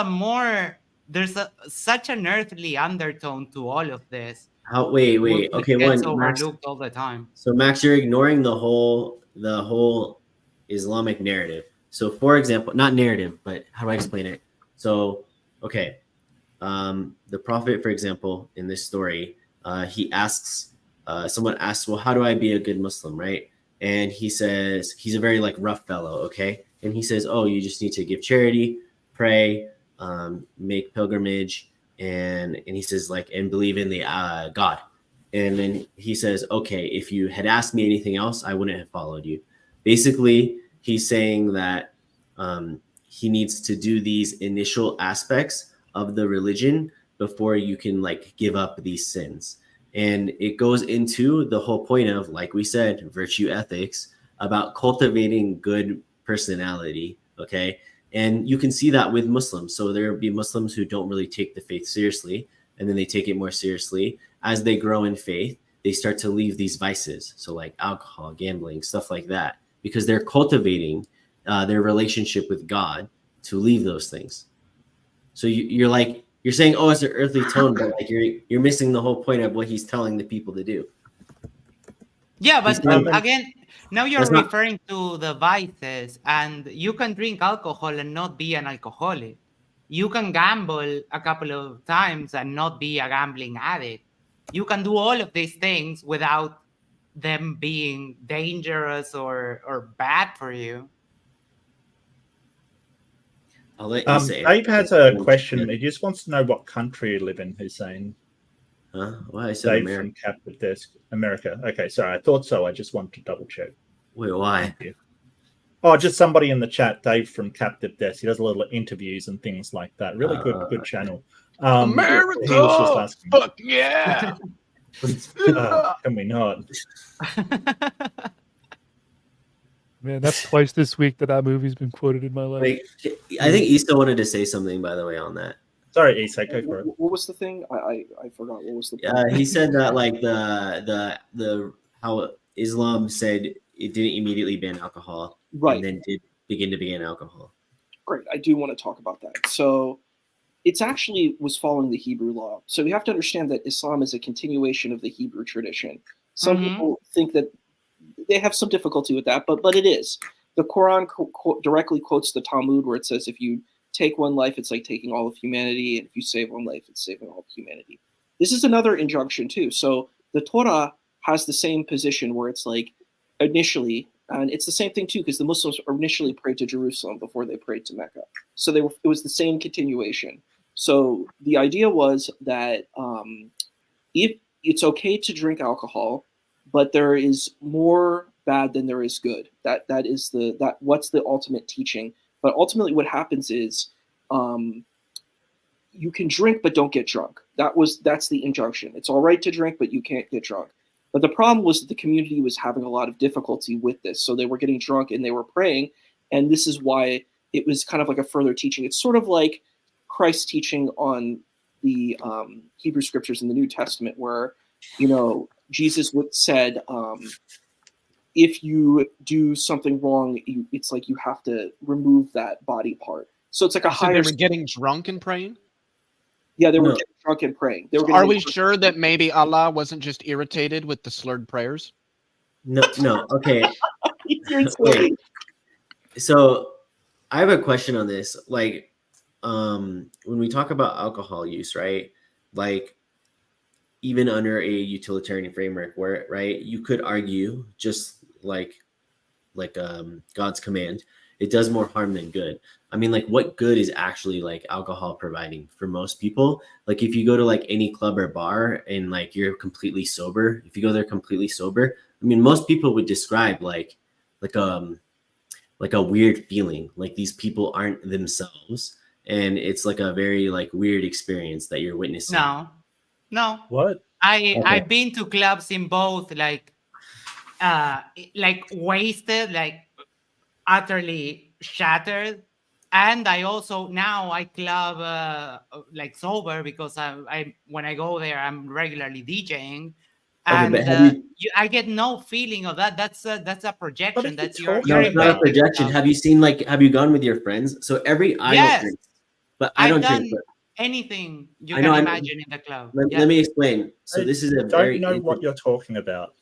such an earthly undertone to all of this. Wait. Which Okay, gets Max. overlooked all the time. So Max, you're ignoring the whole Islamic narrative. So for example, not narrative, but how do I explain it? So, okay. The prophet, for example, in this story, he asks, someone asks, well, how do I be a good Muslim, right? And he says, he's a very like rough fellow, okay? And he says, oh, you just need to give charity, pray, make pilgrimage, and he says like, and believe in the God. And then he says, okay, if you had asked me anything else, I wouldn't have followed you. Basically, he's saying that he needs to do these initial aspects of the religion before you can like give up these sins. And it goes into the whole point of, like we said, virtue ethics, about cultivating good personality, okay? And you can see that with Muslims. So there will be Muslims who don't really take the faith seriously, and then they take it more seriously. As they grow in faith, they start to leave these vices. So like alcohol, gambling, stuff like that, because they're cultivating their relationship with God to leave those things. So you're saying, oh, it's an earthly tone, but like you're missing the whole point of what he's telling the people to do. Yeah, but again, now you're That's not- referring to the vices, and you can drink alcohol and not be an alcoholic. You can gamble a couple of times and not be a gambling addict. You can do all of these things without them being dangerous or bad for you. I'll let you say Dave has a question. He just wants to know what country you live in, Hussein. Huh? Well, I said Dave America. from Captive Desk, America. Okay, sorry, I thought so. I just wanted to double check. Wait, why? Thank you. Oh, just somebody in the chat, Dave from Captive Desk. He does a little interviews and things like that. Really good channel. America! He was just asking. Fuck yeah! Can we not? Man, that's twice this week that movie's been quoted in my life. Wait, I think Issa wanted to say something, by the way, on that. Sorry, Issa, go for it. What was the thing? I forgot. What was the point? He said that like the how Islam said it didn't immediately ban alcohol, Right. and then did begin to ban alcohol. Great. I do want to talk about that. So it's actually was following the Hebrew law. So you have to understand that Islam is a continuation of the Hebrew tradition. Some people think that they have some difficulty with that, but it is. The Quran directly quotes the Talmud, where it says, if you take one life, it's like taking all of humanity, and if you save one life, it's saving all of humanity. This is another injunction too. So the Torah has the same position, where it's like initially, and it's the same thing too, because the Muslims initially prayed to Jerusalem before they prayed to Mecca. So it was the same continuation. So the idea was that if it's okay to drink alcohol, but there is more bad than there is good. That is what's the ultimate teaching. But ultimately, what happens is you can drink but don't get drunk. That's the injunction. It's all right to drink, but you can't get drunk. But the problem was that the community was having a lot of difficulty with this. So they were getting drunk and they were praying, and this is why it was kind of like a further teaching. It's sort of like Christ's teaching on the Hebrew scriptures in the New Testament, where Jesus said, if you do something wrong, it's like you have to remove that body part. So it's like a So higher. they were getting drunk and praying? Yeah, they were getting drunk and praying. They were Are we sure that maybe Allah wasn't just irritated with the slurred prayers? No. Okay. Wait. So I have a question on this. Like, when we talk about alcohol use, right? Like, even under a utilitarian framework, where right, you could argue just like God's command, it does more harm than good. I mean, like, what good is actually like alcohol providing for most people? Like, if you go to like any club or bar and like you're completely sober, if you go there completely sober, I mean, most people would describe like a weird feeling, like these people aren't themselves, and it's like a very like weird experience that you're witnessing. No. What? I've been to clubs in both like wasted, like utterly shattered, And I also now I club like sober because I when I go there I'm regularly DJing, Okay, but and have you? I get no feeling of that. That's a projection. if you That's you're talk No, you're it's not a inventing projection. stuff. Have you seen have you gone with your friends? So I don't Yes, drink, but I I've don't drink, done but anything you I know. can imagine in the club. Let Yeah. me explain. So I this is a don't very know what you're talking about.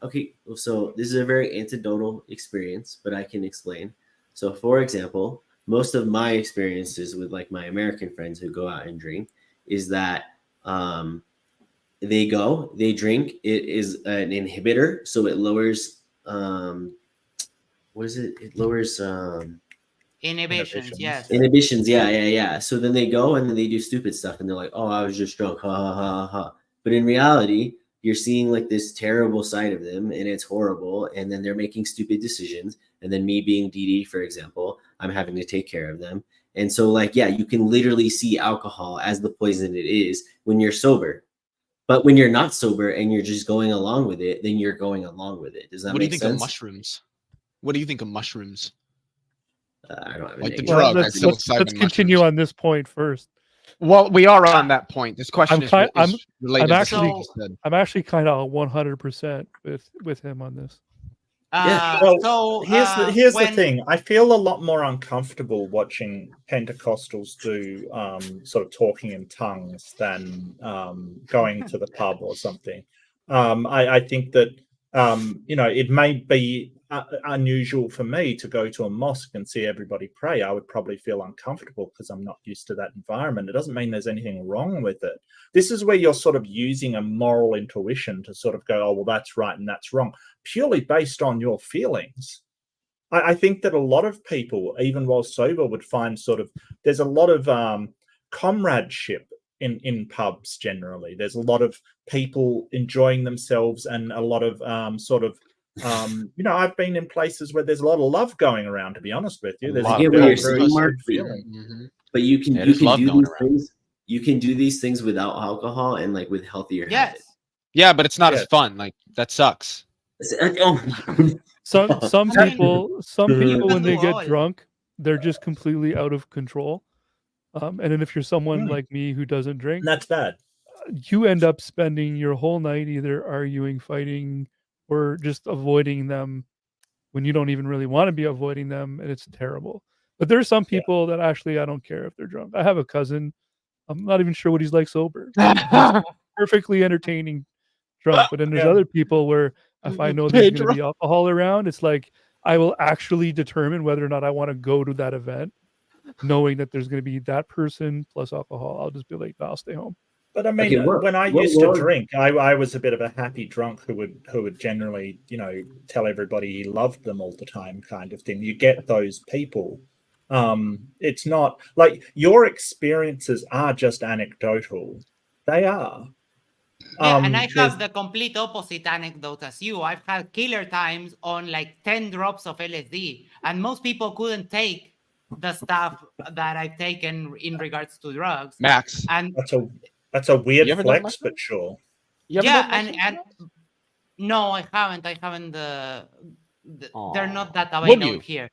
okay. So this is a very anecdotal experience, but I can explain. So, for example, most of my experiences with like my American friends who go out and drink is that um, they drink. It is an inhibitor, so it lowers what is it? It lowers Inhibitions. Inhibitions. Yes. Yeah. inhibitions. Yeah. So then they go and then they do stupid stuff, and they're like, "Oh, I was just drunk." Ha ha ha ha. But in reality, you're seeing like this terrible side of them, and it's horrible. And then they're making stupid decisions. And then me being DD, for example, I'm having to take care of them. And so, like, yeah, you can literally see alcohol as the poison it is when you're sober. But when you're not sober and you're just going along with it, then you're going along with it. Does that What do you make think of sense? mushrooms? What do you think of mushrooms? I don't have a Like the negative. drug, I let's feel let's, excited let's in continue mushrooms. on this point first. Well, we are on that point. This question is related to actually- what you said. I'm actually kind of 100% with him on this. Yeah. Well, So here's the when thing. I feel a lot more uncomfortable watching Pentecostals do sort of talking in tongues than going to the pub or something. I think that it may be unusual for me to go to a mosque and see everybody pray. I would probably feel uncomfortable because I'm not used to that environment. It doesn't mean there's anything wrong with it. This is where you're sort of using a moral intuition to sort of go, oh, well, that's right and that's wrong, purely based on your feelings. I think that a lot of people, even while sober, would find there's a lot of comradeship in pubs generally. There's a lot of people enjoying themselves and a lot of I've been in places where there's a lot of love going around, to be honest with you. There's I a get what very, you're very saying, good Mark, feeling. Mhm. but you can There's love do going these around. things. You can do these things without alcohol and like with healthier habits. yes, Yeah, but it's not Yeah. as fun. Like that sucks. Some I mean, people when they do get all. drunk, they're just completely out of control. And then if you're someone like me who doesn't drink, And that's bad. you end up spending your whole night either arguing, fighting, or just avoiding them when you don't even really want to be avoiding them, and it's terrible. But there's some Yeah. people that actually I don't care if they're drunk. I have a cousin. I'm not even sure what he's like sober. He's perfectly entertaining drunk. But then there's Yeah. other people where if I know there's going to Pedro. be alcohol around, it's like I will actually determine whether or not I want to go to that event, knowing that there's going to be that person plus alcohol. I'll just be like, no, I'll stay home. But I mean, Okay, when I used to drink, I was a bit of a happy drunk who would generally, tell everybody he loved them all the time, kind of thing. You get those people. It's not like your experiences are just anecdotal. They are. Yeah, and I There's- have the complete opposite anecdote as you. I've had killer times on like 10 drops of LSD, and most people couldn't take the stuff that I've taken in regards to drugs. Max, And that's a weird You ever done flex, but mushrooms? sure. you ever yeah, done and mushrooms, Max? no, I haven't. They're not that Would available you? here.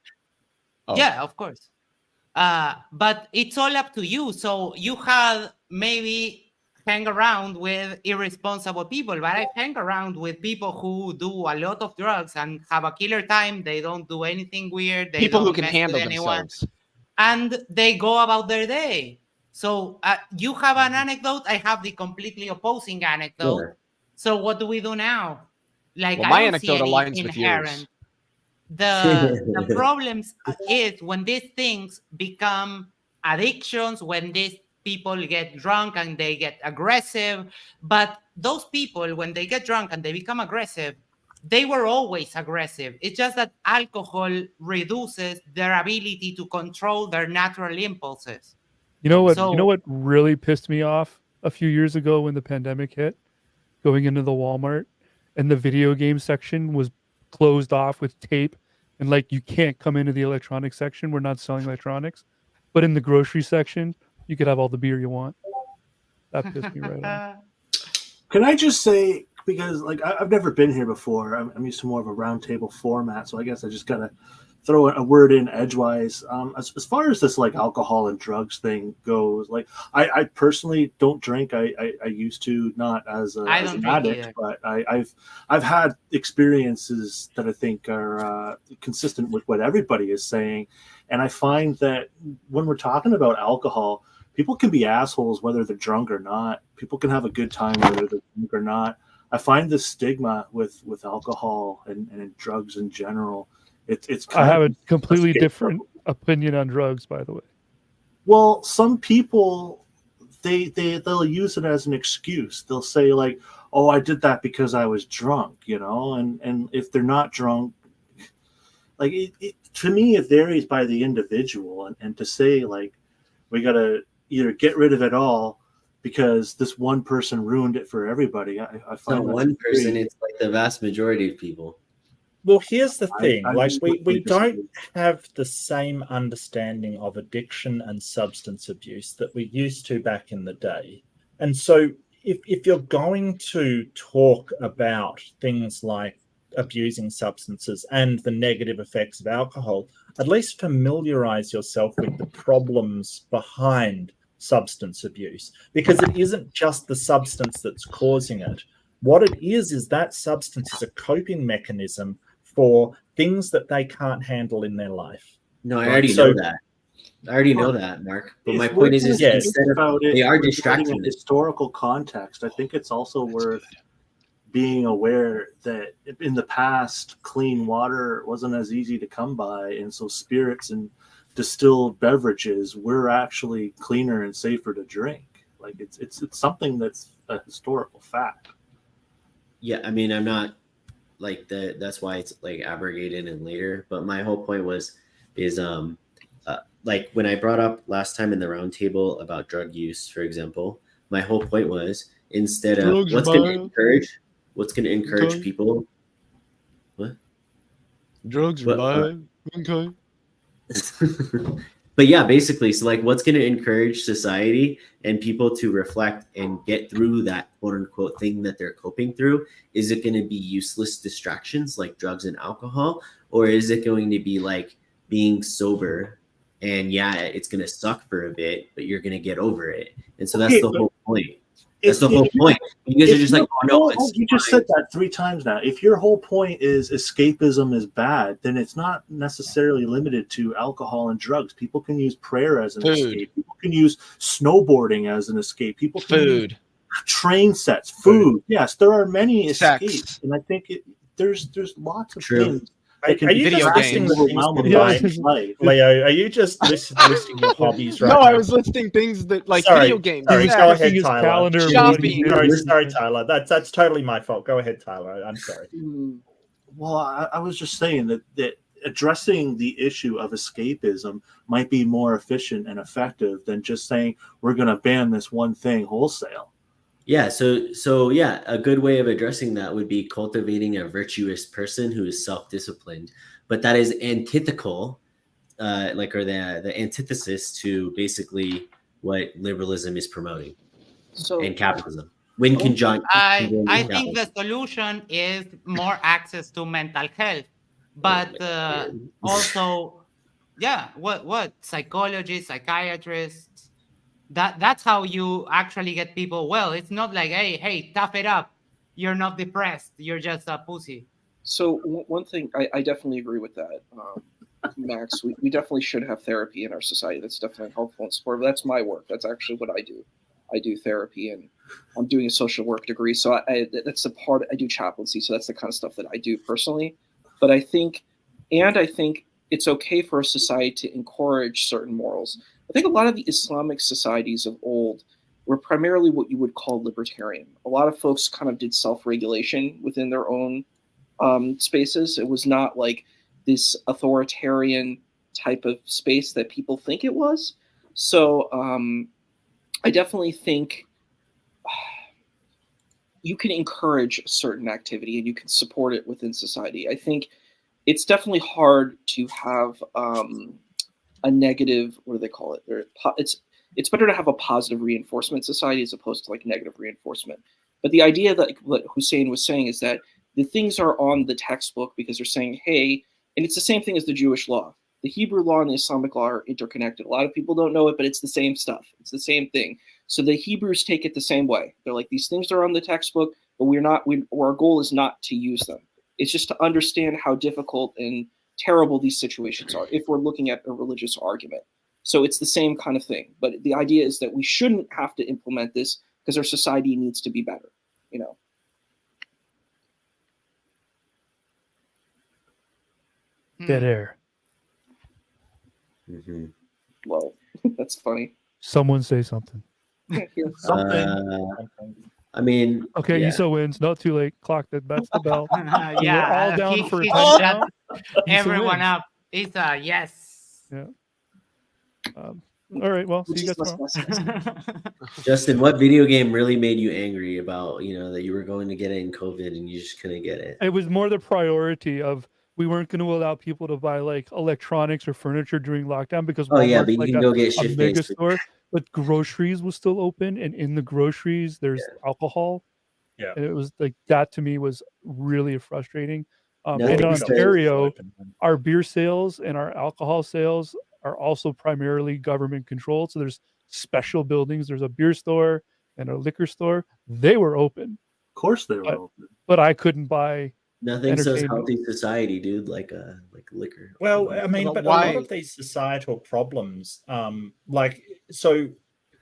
Oh. Yeah, of course. But it's all up to you. So you have maybe hang around with irresponsible people, but I hang around with people who do a lot of drugs and have a killer time. They don't do anything weird. They People who don't can mess with handle anyone, themselves. and they go about their day. So you have an anecdote. I have the completely opposing anecdote. Sure. So what do we do now? Like Well, I my don't see anecdote any aligns with yours. inherent. The problems is when these things become addictions, when these people get drunk and they get aggressive. But those people, when they get drunk and they become aggressive, they were always aggressive. It's just that alcohol reduces their ability to control their natural impulses. You know what? So- You know what really pissed me off a few years ago when the pandemic hit, going into the Walmart, and the video game section was closed off with tape, and like you can't come into the electronics section. We're not selling electronics, but in the grocery section, you could have all the beer you want. That pissed me right off. Can I just say, because like I've never been here before, I'm used to more of a round table format, so I guess I just gotta throw a word in edgewise. As far as this like alcohol and drugs thing goes, like I personally don't drink. I used to, not as an addict, either. But I've had experiences that I think are consistent with what everybody is saying, and I find that when we're talking about alcohol, people can be assholes whether they're drunk or not. People can have a good time whether they're drunk or not. I find the stigma with alcohol and drugs in general. It's I have a completely different opinion on drugs, by the way. Well, some people they'll use it as an excuse. They'll say like, "Oh, I did that because I was drunk," you know, and if they're not drunk, like to me, it varies by the individual. And to say like we gotta either get rid of it all because this one person ruined it for everybody, I find not one person; it's like the vast majority of people. Well, here's the thing. I like we don't have the same understanding of addiction and substance abuse that we used to back in the day. And so if you're going to talk about things like abusing substances and the negative effects of alcohol, at least familiarize yourself with the problems behind substance abuse, because it isn't just the substance that's causing it. What it is that substance is a coping mechanism for things that they can't handle in their life. No, I already know that. I already know that, Mark. But my point is instead of they are distracting historical context, I think it's also worth being aware that in the past, clean water wasn't as easy to come by, and so spirits and distilled beverages were actually cleaner and safer to drink. Like it's something that's a historical fact. Yeah, I mean, I'm not like that's why it's like abrogated and later. But my whole point is like when I brought up last time in the roundtable about drug use, for example, my whole point was instead of what's going to encourage people. What? Drugs are bad. Okay. But yeah, basically, so like what's going to encourage society and people to reflect and get through that quote unquote thing that they're coping through? Is it going to be useless distractions like drugs and alcohol? Or is it going to be like being sober? And yeah, it's going to suck for a bit, but you're going to get over it. And so that's the whole point. That's the whole point. You guys are just like, oh no, you just said that 3 times now. If your whole point is escapism is bad, then it's not necessarily limited to alcohol and drugs. People can use prayer as an escape. People can use snowboarding as an escape. People can use train sets, food. Yes, there are many escapes, and I think there's lots of things. Are you just listing the things that Leo, are you just listing your hobbies right now? No, I was listing things that like video games. Sorry, go ahead, Tyler. Shopping. Sorry, Tyler. That's totally my fault. Go ahead, Tyler. I'm sorry. Well, I was just saying that addressing the issue of escapism might be more efficient and effective than just saying we're going to ban this one thing wholesale. Yeah, so yeah, a good way of addressing that would be cultivating a virtuous person who is self-disciplined, but that is antithetical, or the antithesis to basically what liberalism is promoting and capitalism. When conjunct, I think the solution is more access to mental health, but also, yeah, what psychologists, psychiatrists. That's how you actually get people well. It's not like, hey, tough it up. You're not depressed. You're just a pussy. So one thing, I definitely agree with that, Max. We definitely should have therapy in our society. That's definitely helpful and supportive. That's my work. That's actually what I do. I do therapy, and I'm doing a social work degree. So that's the part. I do chaplaincy. So that's the kind of stuff that I do personally. But I think it's okay for a society to encourage certain morals. I think a lot of the Islamic societies of old were primarily what you would call libertarian. A lot of folks kind of did self-regulation within their own spaces. It was not like this authoritarian type of space that people think it was. So I definitely think you can encourage certain activity and you can support it within society. I think it's definitely hard to have a negative, what do they call it? It's better to have a positive reinforcement society as opposed to like negative reinforcement. But the idea that what Hussein was saying is that the things are on the textbook because they're saying, hey, And it's the same thing as the Jewish law. The Hebrew law and the Islamic law are interconnected. A lot of people don't know it, but it's the same stuff. It's the same thing. So the Hebrews take it the same way. They're like, these things are on the textbook, but our goal is not to use them. It's just to understand how difficult and terrible these situations are if we're looking at a religious argument. So it's the same kind of thing. But the idea is that we shouldn't have to implement this because our society needs to be better, you know. Dead air. Mm-hmm. Well, that's funny. Someone say something. I mean, okay, yeah. Issa wins. Not too late. Clock that. That's the bell. Yeah, we're all down for a he 10 shut count. everyone up. It's a yes. Yeah. All right. Well, see you guys tomorrow. Justin, what video game really made you angry about, that you were going to get it in COVID and you just couldn't get it? It was more the priority of we weren't going to allow people to buy like electronics or furniture during lockdown because Walmart's but you can go get a mega store, but groceries was still open, and in the groceries there's alcohol. Yeah, and it was like that to me was really frustrating. In Nothing Ontario, our beer sales and our alcohol sales are also primarily government controlled. So there's special buildings. There's a beer store and a liquor store. They were open. Of course they were open. But I couldn't buy nothing says healthy society, dude, like liquor. Well, I mean, but why? a lot of these societal problems, so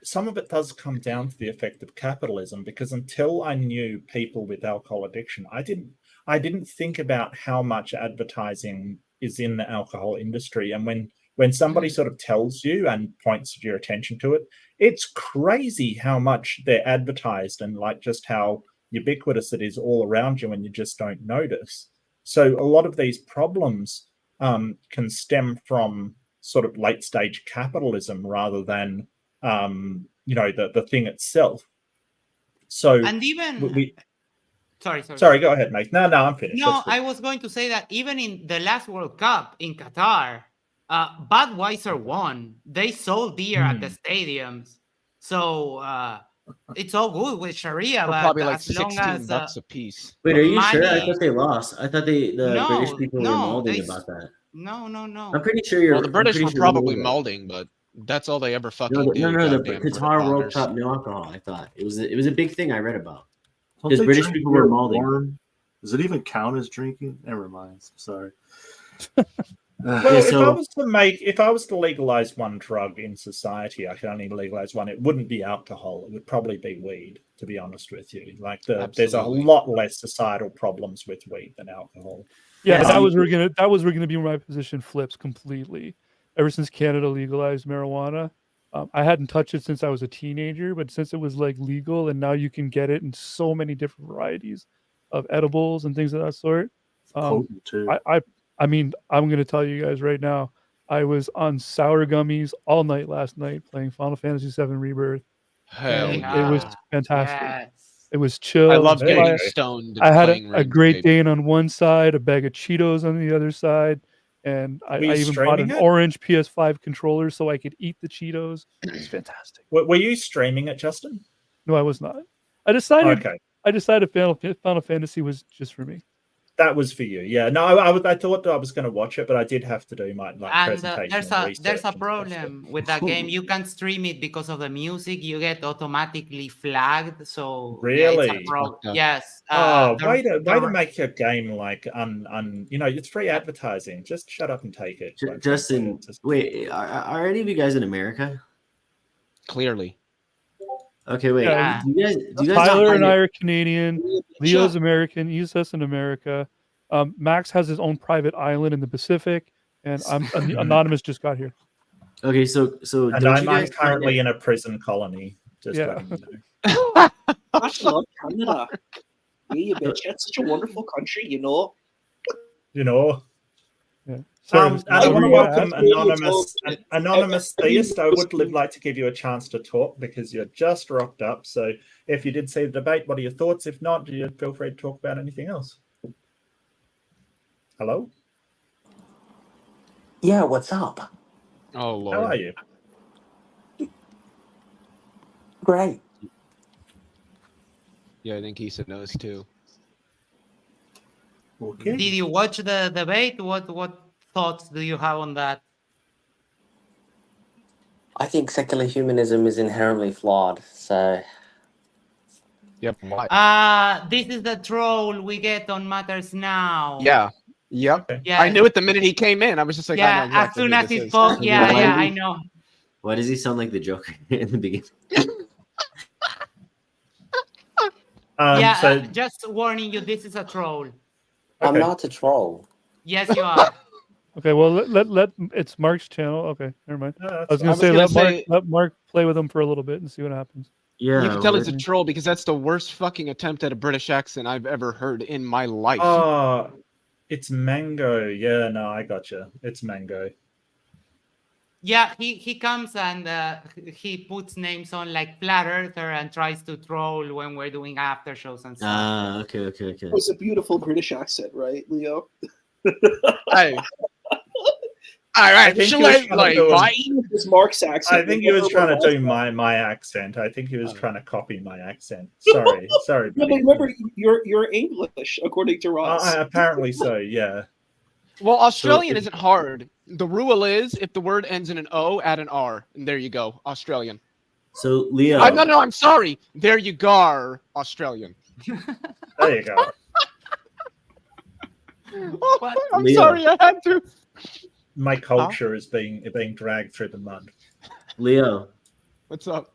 some of it does come down to the effect of capitalism, because until I knew people with alcohol addiction, I didn't think about how much advertising is in the alcohol industry. And when somebody sort of tells you and points your attention to it, it's crazy how much they're advertised and like just how ubiquitous it is all around you and you just don't notice. So a lot of these problems can stem from sort of late stage capitalism rather than the thing itself. So and even sorry, go ahead, mate. No, I'm finished. No, I was going to say that even in the last World Cup in Qatar, Budweiser won. They sold beer at the stadiums, so it's all good with Sharia. But probably like as long as $16 a piece. Wait, are you sure? I money- thought they lost. I thought the British people were malding about that. No. I'm pretty sure you're. Well, the British I'm were pretty sure probably malding, but that's all they ever fucking do. No, the goddamn Qatar World bloggers. Cup, no alcohol. I thought it was a big thing I read about. Don't Because they British drink people were beer malding. warm? Does it even count as drinking? Never mind. Sorry. Well, if I was to legalize one drug in society, I could only legalize one. It wouldn't be alcohol. It would probably be weed, to be honest with you. Like there's a lot less societal problems with weed than alcohol. Yeah, that was where gonna be my position flips completely. Ever since Canada legalized marijuana, I hadn't touched it since I was a teenager, but since it was like legal and now you can get it in so many different varieties of edibles and things of that sort. Potent too. I mean, I'm going to tell you guys right now, I was on sour gummies all night last night playing Final Fantasy VII Rebirth. Hell It was fantastic. Yes. It was chill. I love getting stoned. I had playing a great RuneScape. Dane on one side, a bag of Cheetos on the other side, and I even bought an orange PS5 controller so I could eat the Cheetos. It's fantastic. Were you streaming it, Justin? No, I was not. I decided Final Fantasy was just for me. That was for you, yeah. No, I thought I was going to watch it, but I did have to do my presentation. There's a problem with that game. You can't stream it because of the music. You get automatically flagged. So really, yes. Way to make your game like it's free advertising. Just shut up and take it. Justin, wait, are any of you guys in America? Clearly. Okay, wait. Yeah. Do you guys Tyler and I are Canadian. Leo's American. Isa's in America. Max has his own private island in the Pacific, and I'm anonymous. Just got here. Okay, so and I'm currently in a prison colony. Just letting you know. I love Canada. Yeah, you betcha. It's such a wonderful country, you know. Yeah. I want to welcome anonymous theist. I would like to give you a chance to talk because you're just rocked up. So if you did see the debate, what are your thoughts? If not, do you feel free to talk about anything else? Hello? Yeah, what's up? Oh, Lord. How are you? Great. Yeah, I think Issa knows too. Okay. Did you watch the debate? What thoughts do you have on that? I think secular humanism is inherently flawed. So Yep. Why? This is the troll we get on Matters Now. Yeah. Yep. Okay. Yeah. I knew it the minute he came in. I was just like, I know Yeah, exactly as soon who as this he is. spoke, yeah, Why yeah, do I you- know. Why does he sound like the Joker in the beginning? Yeah, So just warning you, this is a troll. I'm Okay. not a troll. Yes, you are. Okay, well let it's Mark's channel. Okay, never mind. no, I that's was fine. gonna say was gonna say- let Mark play with him for a little bit and see what happens. Yeah. You can tell what- it's a troll because that's the worst fucking attempt at a British accent I've ever heard in my life. Oh, it's Mango. Yeah, no, I gotcha. It's Mango. Yeah, he comes and he puts names on like Flat Earther and tries to troll when we're doing after shows and stuff. Okay. It was a beautiful British accent, right, Leo? Hey. All I right, think he was trying to like, do a- why? It's Mark's accent. I think he was trying to do my accent. I think he was trying to copy my accent. Sorry, No, but buddy. remember, you're English, according to Ross. Apparently so. Yeah. Well, Australian So- isn't hard. The rule is if the word ends in an O, add an R, and there you go, Australian. So Leo, No, I'm sorry. There you go, Australian. There you go. What? I'm Leo. sorry, I had to. My culture is being dragged through the mud. Leo. What's up?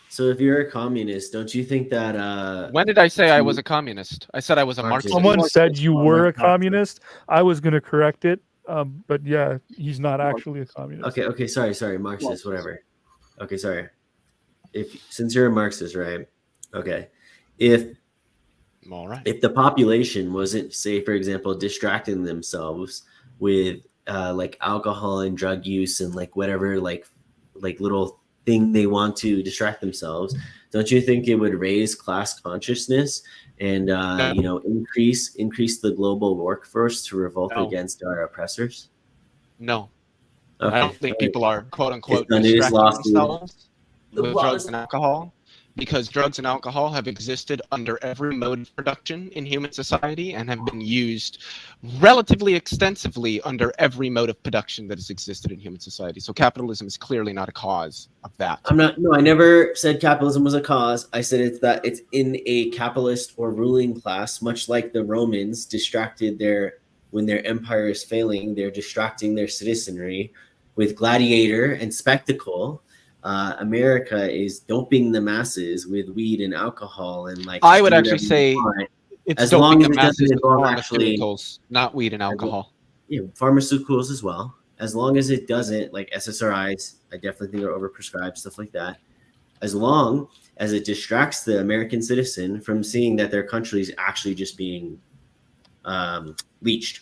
So if you're a communist, don't you think that When did I say I was a communist? I said I was a Marxist. Marxist. Someone said you were a Marxist. communist. I was gonna correct it, but yeah, he's not actually a communist. Okay, sorry, Marxist, whatever. Okay, sorry. Since you're a Marxist, right? Okay. All right. If the population wasn't, say, for example, distracting themselves with like alcohol and drug use and like whatever like little thing they want to distract themselves, don't you think it would raise class consciousness and increase the global workforce to revolt No. against our oppressors? No, Okay. I don't think people are quote unquote It's done, it is distracting lost, dude. themselves with drugs and alcohol because drugs and alcohol have existed under every mode of production in human society and have been used relatively extensively under every mode of production that has existed in human society. So capitalism is clearly not a cause of that. I never said capitalism was a cause. I said it's in a capitalist or ruling class, much like the Romans when their empire is failing, they're distracting their citizenry with gladiator and spectacle. America is doping the masses with weed and alcohol and like. I would actually say it's as long doping as the it masses doesn't with involve actually pharmaceuticals, not weed and alcohol. pharmaceuticals as well. As long as it doesn't, like SSRIs, I definitely think are overprescribed, stuff like that. As long as it distracts the American citizen from seeing that their country is actually just being leached.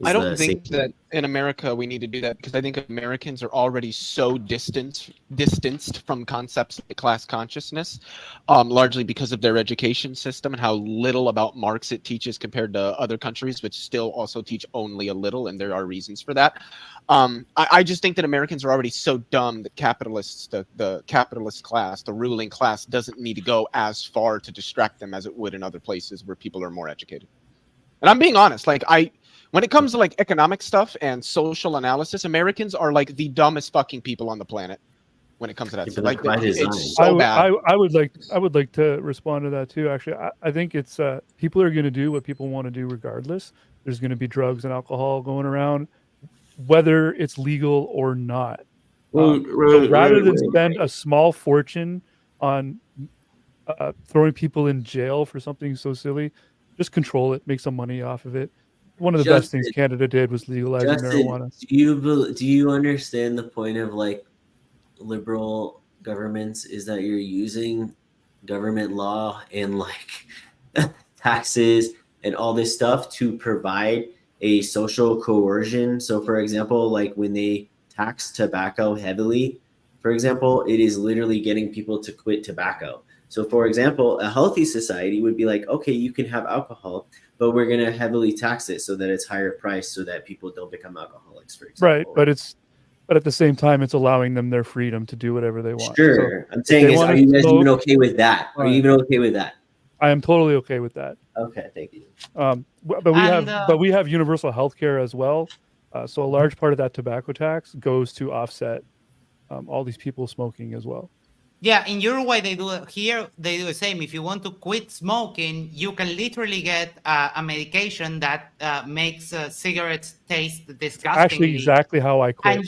I don't think that in America we need to do that because I think Americans are already so distanced from concepts like class consciousness, largely because of their education system and how little about Marx it teaches compared to other countries, which still also teach only a little, and there are reasons for that. I just think that Americans are already so dumb that capitalists, the capitalist class, the ruling class, doesn't need to go as far to distract them as it would in other places where people are more educated. And I'm being honest, when it comes to like economic stuff and social analysis, Americans are like the dumbest fucking people on the planet when it comes to that stuff. Like it's so bad. I would like to respond to that too. Actually, I think it's people are going to do what people want to do regardless. There's going to be drugs and alcohol going around, whether it's legal or not. So rather than spend a small fortune on throwing people in jail for something so silly, just control it, make some money off of it. One of the best things Canada did was legalizing marijuana. Do you understand the point of like liberal governments is that you're using government law and like taxes and all this stuff to provide a social coercion? So for example, like when they tax tobacco heavily, for example, it is literally getting people to quit tobacco. So for example, a healthy society would be like, okay, you can have alcohol, but we're going to heavily tax it so that it's higher price so that people don't become alcoholics, for example. Right, but at the same time, it's allowing them their freedom to do whatever they want. Sure. So I'm saying, are you guys even okay with that? Are you even okay with that? I am totally okay with that. Okay, thank you. But we have universal health care as well. So a large part of that tobacco tax goes to offset all these people smoking as well. Yeah, in Uruguay they do it. Here they do the same. If you want to quit smoking, you can literally get a medication that makes cigarettes taste disgustingly. Actually, exactly how I quit. And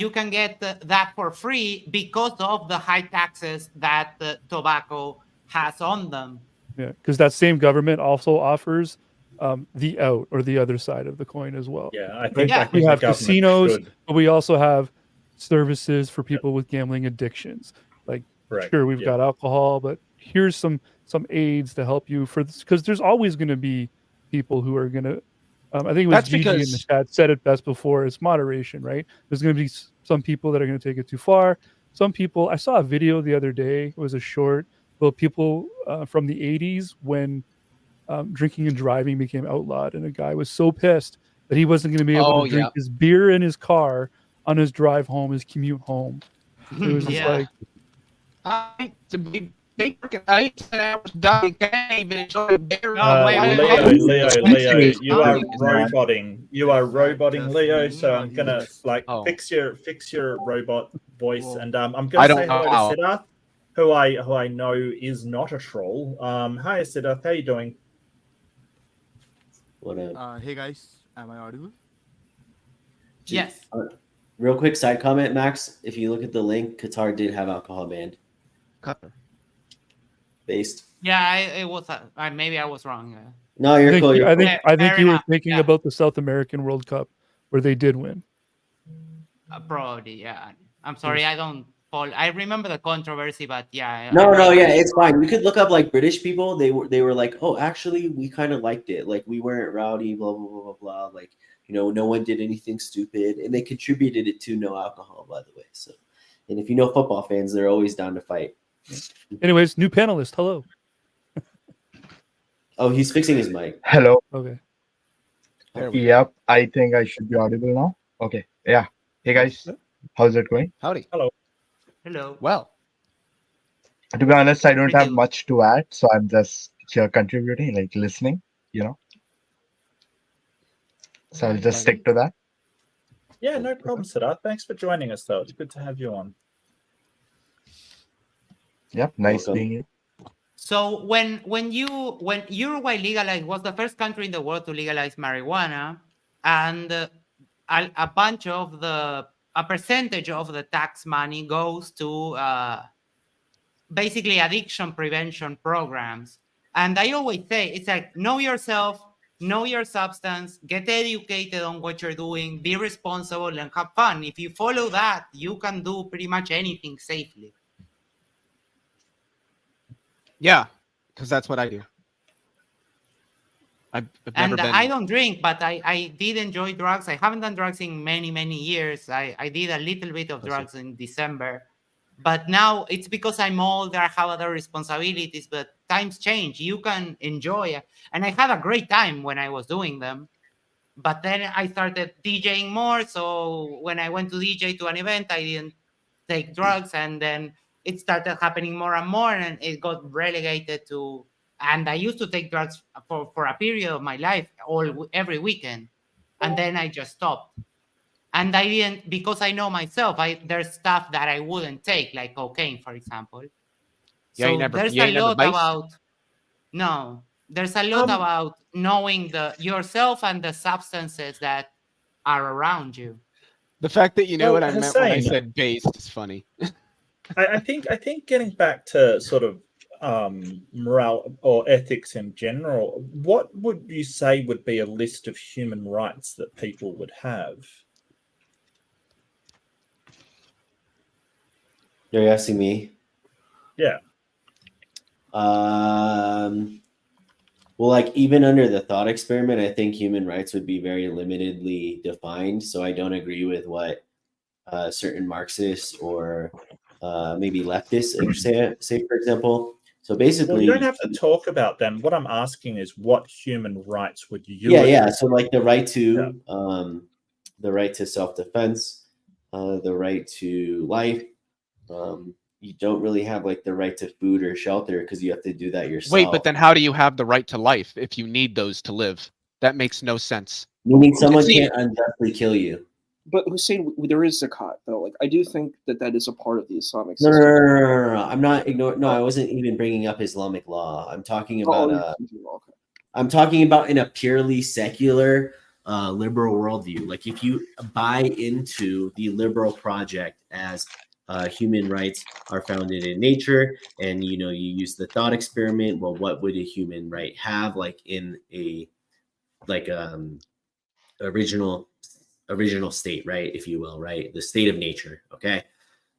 you can get that for free because of the high taxes that tobacco has on them. Yeah, because that same government also offers the out or the other side of the coin as well. Yeah, I think we have casinos, but we also have services for people with gambling addictions. Like, sure, we've got alcohol, but here's some aids to help you for this, because there's always going to be people who are going to. I think it was Gigi in the chat said it best before. It's moderation, right? There's going to be some people that are going to take it too far. Some people. I saw a video the other day. It was a short about people from the 80s when drinking and driving became outlawed, and a guy was so pissed that he wasn't going to be able to drink his beer in his car on his drive home, his commute home. It was just like, I to be I was dying. Can't even enjoy beer. Leo, you are roboting. You are roboting, Leo. So I'm gonna fix your robot voice, and I'm gonna say hello to Siddharth, who I know is not a troll. Hi Siddharth, how you doing? What up? Hey guys, am I audible? Yes. Real quick side comment, Max. If you look at the link, Qatar did have alcohol banned. Qatar. Based. Yeah, it was. Maybe I was wrong. No, you're cool. I think you were thinking about the South American World Cup where they did win. Probably, yeah. I'm sorry, I don't. I remember the controversy, but yeah. No, yeah, it's fine. You could look up like British people. They were like, oh, actually, we kind of liked it. Like we weren't rowdy, blah blah blah blah blah. Like, you know, no one did anything stupid, and they contributed it to no alcohol, by the way. So, and if you know football fans, they're always down to fight. Anyways, new panelist. Hello. Oh, he's fixing his mic. Hello. Okay. Yep, I think I should be audible now. Okay. Yeah. Hey guys, how's it going? Howdy. Hello. Hello. Well, to be honest, I don't have much to add, so I'm just here contributing, like listening, you know. So I'll just stick to that. Yeah, no problem, Siddharth. Thanks for joining us, though. It's good to have you on. Yep, nice being here. So when Uruguay legalized, was the first country in the world to legalize marijuana, and a percentage of the tax money goes to basically addiction prevention programs. And I always say, it's like, know yourself, know your substance, get educated on what you're doing, be responsible, and have fun. If you follow that, you can do pretty much anything safely. Yeah, because that's what I do. I've never been... I don't drink, but I did enjoy drugs. I haven't done drugs in many, many years. I did a little bit of drugs in December. But now it's because I'm older, I have other responsibilities, but times change. You can enjoy. And I had a great time when I was doing them. But then I started DJing more. So when I went to DJ to an event, I didn't take drugs. And then it started happening more and more. And it got relegated to... And I used to take drugs for a period of my life, every weekend. And then I just stopped. And I didn't, because I know myself, there's stuff that I wouldn't take, like cocaine, for example. Yeah, so there's a lot about, there's a lot about knowing yourself and the substances that are around you. The fact that you know what I meant when I said based is funny. I think getting back to sort of morale or ethics in general, what would you say would be a list of human rights that people would have? You're asking me? Yeah. Well, like even under the thought experiment, I think human rights would be very limitedly defined. So I don't agree with what certain Marxists or maybe leftists say, for example. So basically, well, you don't have to talk about them. What I'm asking is, what human rights would you? Yeah. So like the right to self-defense, the right to life, you don't really have like the right to food or shelter because you have to do that yourself. Wait, but then how do you have the right to life if you need those to live? That makes no sense. Meaning someone can't unjustly kill you. But Hussein, there is zakat though. Like I do think that is a part of the Islamic No, system. no. I'm not ignoring. No, I wasn't even bringing up Islamic law. I'm talking about. I'm talking about in a purely secular, liberal worldview. Like if you buy into the liberal project as human rights are founded in nature, and you use the thought experiment. Well, what would a human right have, like in a original state, right, if you will, right, the state of nature. Okay,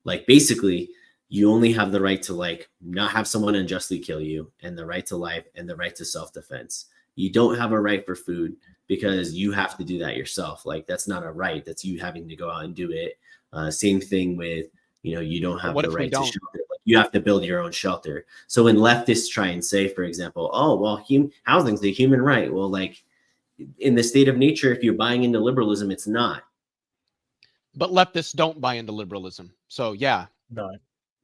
like basically you only have the right to like not have someone unjustly kill you, and the right to life, and the right to self-defense. You don't have a right for food because you have to do that yourself. Like that's not a right, that's you having to go out and do it. Same thing with you don't have the right to shelter. Like you have to build your own shelter. So when leftists try and say, for example, oh well, housing's a human right, well, like in the state of nature, if you're buying into liberalism, it's not. But leftists don't buy into liberalism. So yeah.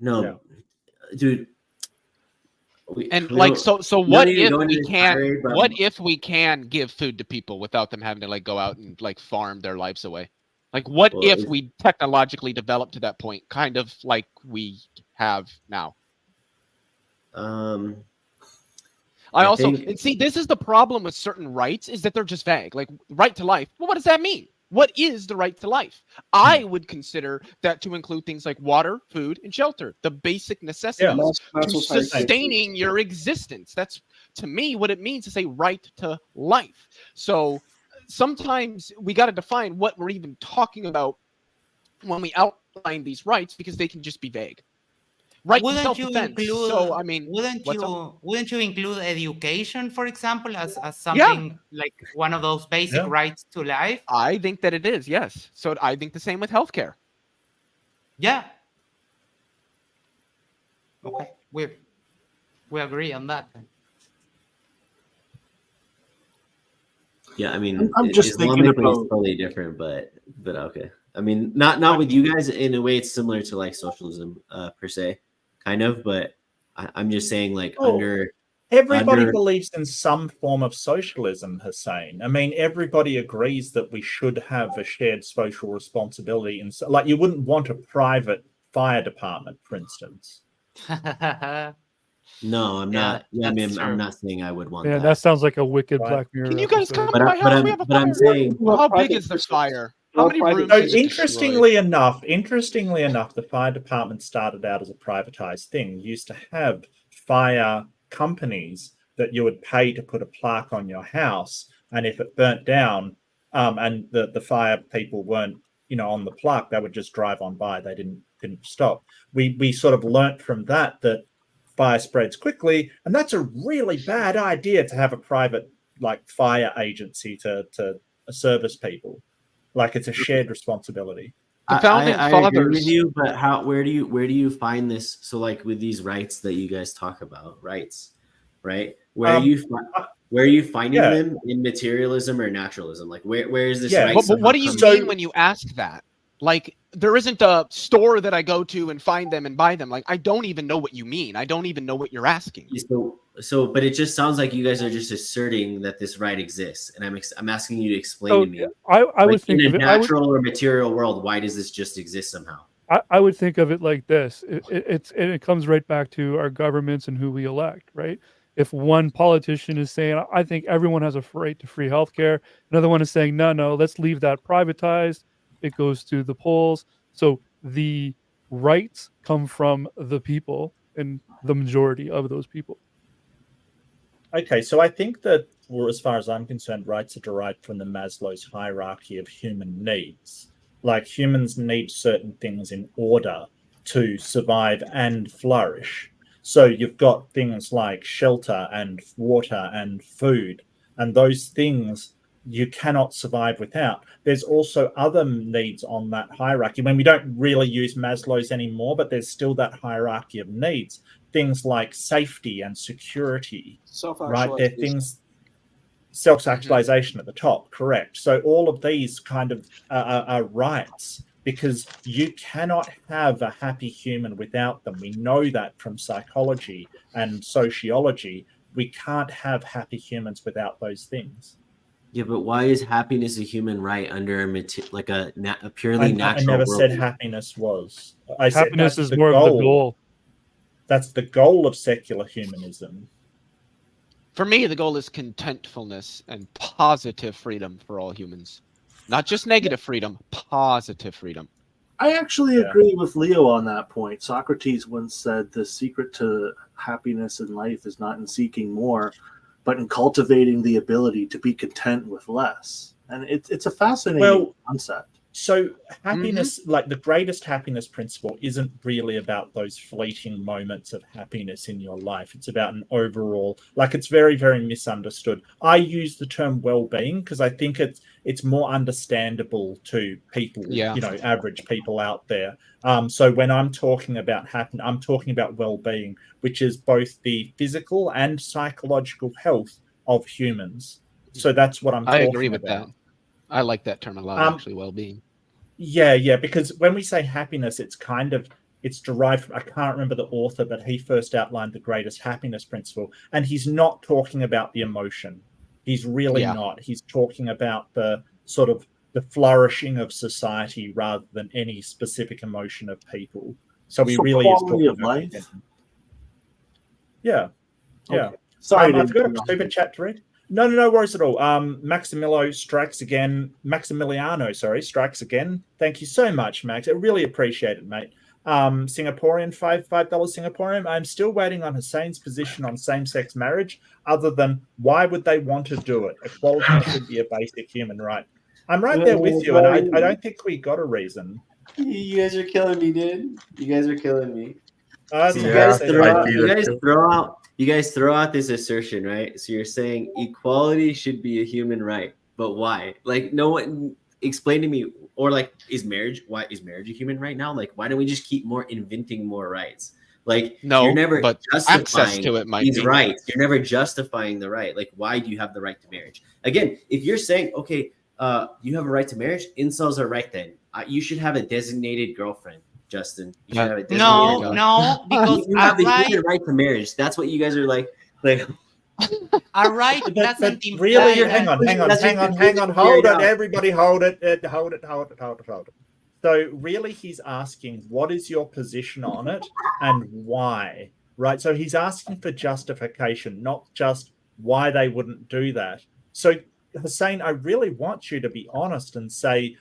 No, dude. So what if we can give food to people without them having to like go out and like farm their lives away? Like what if we technologically develop to that point, kind of like we have now? I also see this is the problem with certain rights, is that they're just vague. Like right to life. Well, what does that mean? What is the right to life? I would consider that to include things like water, food, and shelter, the basic necessities to sustaining your existence. That's, to me, what it means to say right to life. So sometimes we got to define what we're even talking about when we outline these rights, because they can just be vague. Right to self-defense. So I mean, wouldn't you include education, for example, as something like one of those basic rights to life? I think that it is, yes. So I think the same with healthcare. Yeah. Okay, we agree on that. Yeah, I mean, I'm just thinking about it's totally different, but okay. I mean, not with you guys. In a way, it's similar to like socialism, per se. Kind of, but I'm just saying, like, everybody believes in some form of socialism, Hussein. I mean, everybody agrees that we should have a shared social responsibility. And so, like, you wouldn't want a private fire department, for instance. No, I'm not. Yeah, I mean, I'm not saying I would want that. That sounds like a wicked Black Mirror. Can you guys come to my house? We have a fire. I'm saying, how big is the fire? How many rooms? So interestingly enough, the fire department started out as a privatized thing. You used to have fire companies that you would pay to put a plaque on your house, and if it burnt down, and the fire people weren't, on the plaque, they would just drive on by. They didn't stop. We sort of learnt from that fire spreads quickly, and that's a really bad idea to have a private like fire agency to service people. Like it's a shared responsibility. The founding fathers. I agree with you, but where do you find this? So like with these rights that you guys talk about, rights, right? Where are you finding them in materialism or naturalism? Like where is this? Right but what do you mean when you ask that? Like there isn't a store that I go to and find them and buy them. Like I don't even know what you mean. I don't even know what you're asking. So, but it just sounds like you guys are just asserting that this right exists, and I'm asking you to explain to me. I would think in a natural or material world, why does this just exist somehow? I would think of it like this. It comes right back to our governments and who we elect, right? If one politician is saying, I think everyone has a right to free healthcare, another one is saying, no, let's leave that privatized. It goes to the polls. So the rights come from the people and the majority of those people. Okay, so I think that, or as far as I'm concerned, rights are derived from the Maslow's hierarchy of human needs. Like humans need certain things in order to survive and flourish. So you've got things like shelter and water and food, and those things you cannot survive without. There's also other needs on that hierarchy. When we don't really use Maslow's anymore, but there's still that hierarchy of needs. Things like safety and security, right? They're things, self-actualization at the top, correct. So all of these kind of are rights because you cannot have a happy human without them. We know that from psychology and sociology. We can't have happy humans without those things. Yeah, but why is happiness a human right under a purely natural? I never world? said happiness was. I said Happiness that's is more of the goal. That's the goal of secular humanism. For me, the goal is contentfulness and positive freedom for all humans. Not just negative freedom, positive freedom. I actually agree with Leo on that point. Socrates once said the secret to happiness in life is not in seeking more, but in cultivating the ability to be content with less. And it's a fascinating concept. So happiness, like the greatest happiness principle, isn't really about those fleeting moments of happiness in your life. It's about an overall, like it's very, very misunderstood. I use the term well-being because I think it's more understandable to people, average people out there. So when I'm talking about happiness, I'm talking about well-being, which is both the physical and psychological health of humans. So that's what I'm talking about. I agree with that. I like that term a lot, actually, well-being. Yeah, because when we say happiness, it's derived from, I can't remember the author, but he first outlined the greatest happiness principle. And he's not talking about the emotion. He's really not. He's talking about the sort of the flourishing of society rather than any specific emotion of people. So he really is talking about life. Yeah. Okay. Sorry, I've got a super chat to read. No worries at all. Maximiliano strikes again. Thank you so much, Max. I really appreciate it, mate. Singaporean, $5 Singaporean. I'm still waiting on Hussein's position on same-sex marriage, other than why would they want to do it? Equality should be a basic human right. I'm right there with you, and I don't think we got a reason. You guys are killing me, dude. You guys are killing me. You guys throw out this assertion, right? So you're saying equality should be a human right, but why? Like, no one explain to me, or like, why is marriage a human right now? Like, why don't we just keep inventing more rights? Like, you're never justifying access to it might these be rights. You're never justifying the right. Like, why do you have the right to marriage? Again, if you're saying, okay, you have a right to marriage, incels are right then. You should have a designated girlfriend. Justin, you should have a designated no, because you have the human right to marriage. That's what you guys are like. All right, doesn't really. Hang on. Hold it, everybody. Hold it. Hold it. So really, he's asking, what is your position on it and why? Right. So he's asking for justification, not just why they wouldn't do that. So Hussein, I really want you to be honest and say,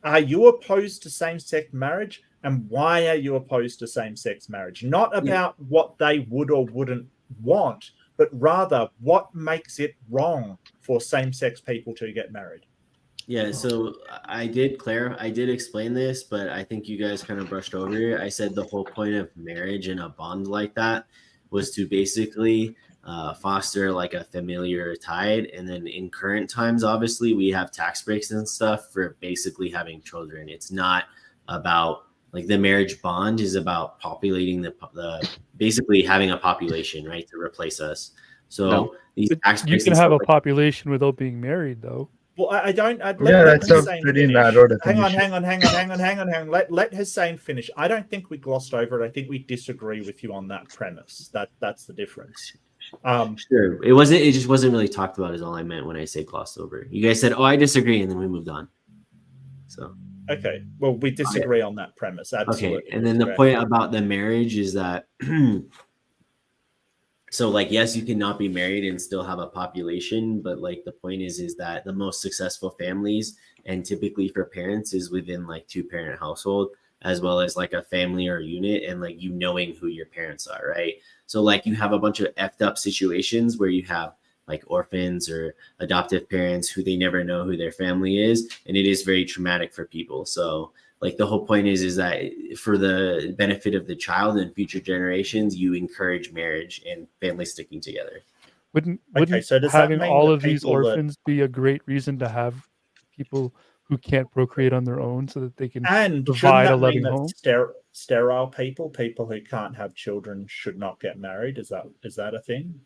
are you opposed to same-sex marriage? And why are you opposed to same-sex marriage? Not about what they would or wouldn't want, but rather what makes it wrong for same-sex people to get married. Yeah, so I did explain this, but I think you guys kind of brushed over it. I said the whole point of marriage and a bond like that was to basically foster like a familiar tide. And then in current times, obviously, we have tax breaks and stuff for basically having children. It's not about like the marriage bond is about populating the basically having a population, right, to replace us. So these tax breaks, you can have a population without being married, though. Well, I don't. That's a pretty narrow definition. Hang on. Let Hussein finish. I don't think we glossed over it. I think we disagree with you on that premise. That's the difference. Sure. It just wasn't really talked about is all I meant when I say glossed over. You guys said, "Oh, I disagree," and then we moved on. So okay. Well, we disagree on that premise. Absolutely. Okay. And then the point about the marriage is that so like, yes, you cannot be married and still have a population, but like the point is that the most successful families and typically for parents is within like 2-parent household, as well as like a family or unit and like you knowing who your parents are, right? So like you have a bunch of effed up situations where you have like orphans or adoptive parents who they never know who their family is, and it is very traumatic for people. So like the whole point is that for the benefit of the child and future generations, you encourage marriage and families sticking together. Wouldn't so does having that mean all that of these people orphans be a great reason to have people who can't procreate on their own so that they can provide a loving home? Sterile people who can't have children should not get married. Is that a thing?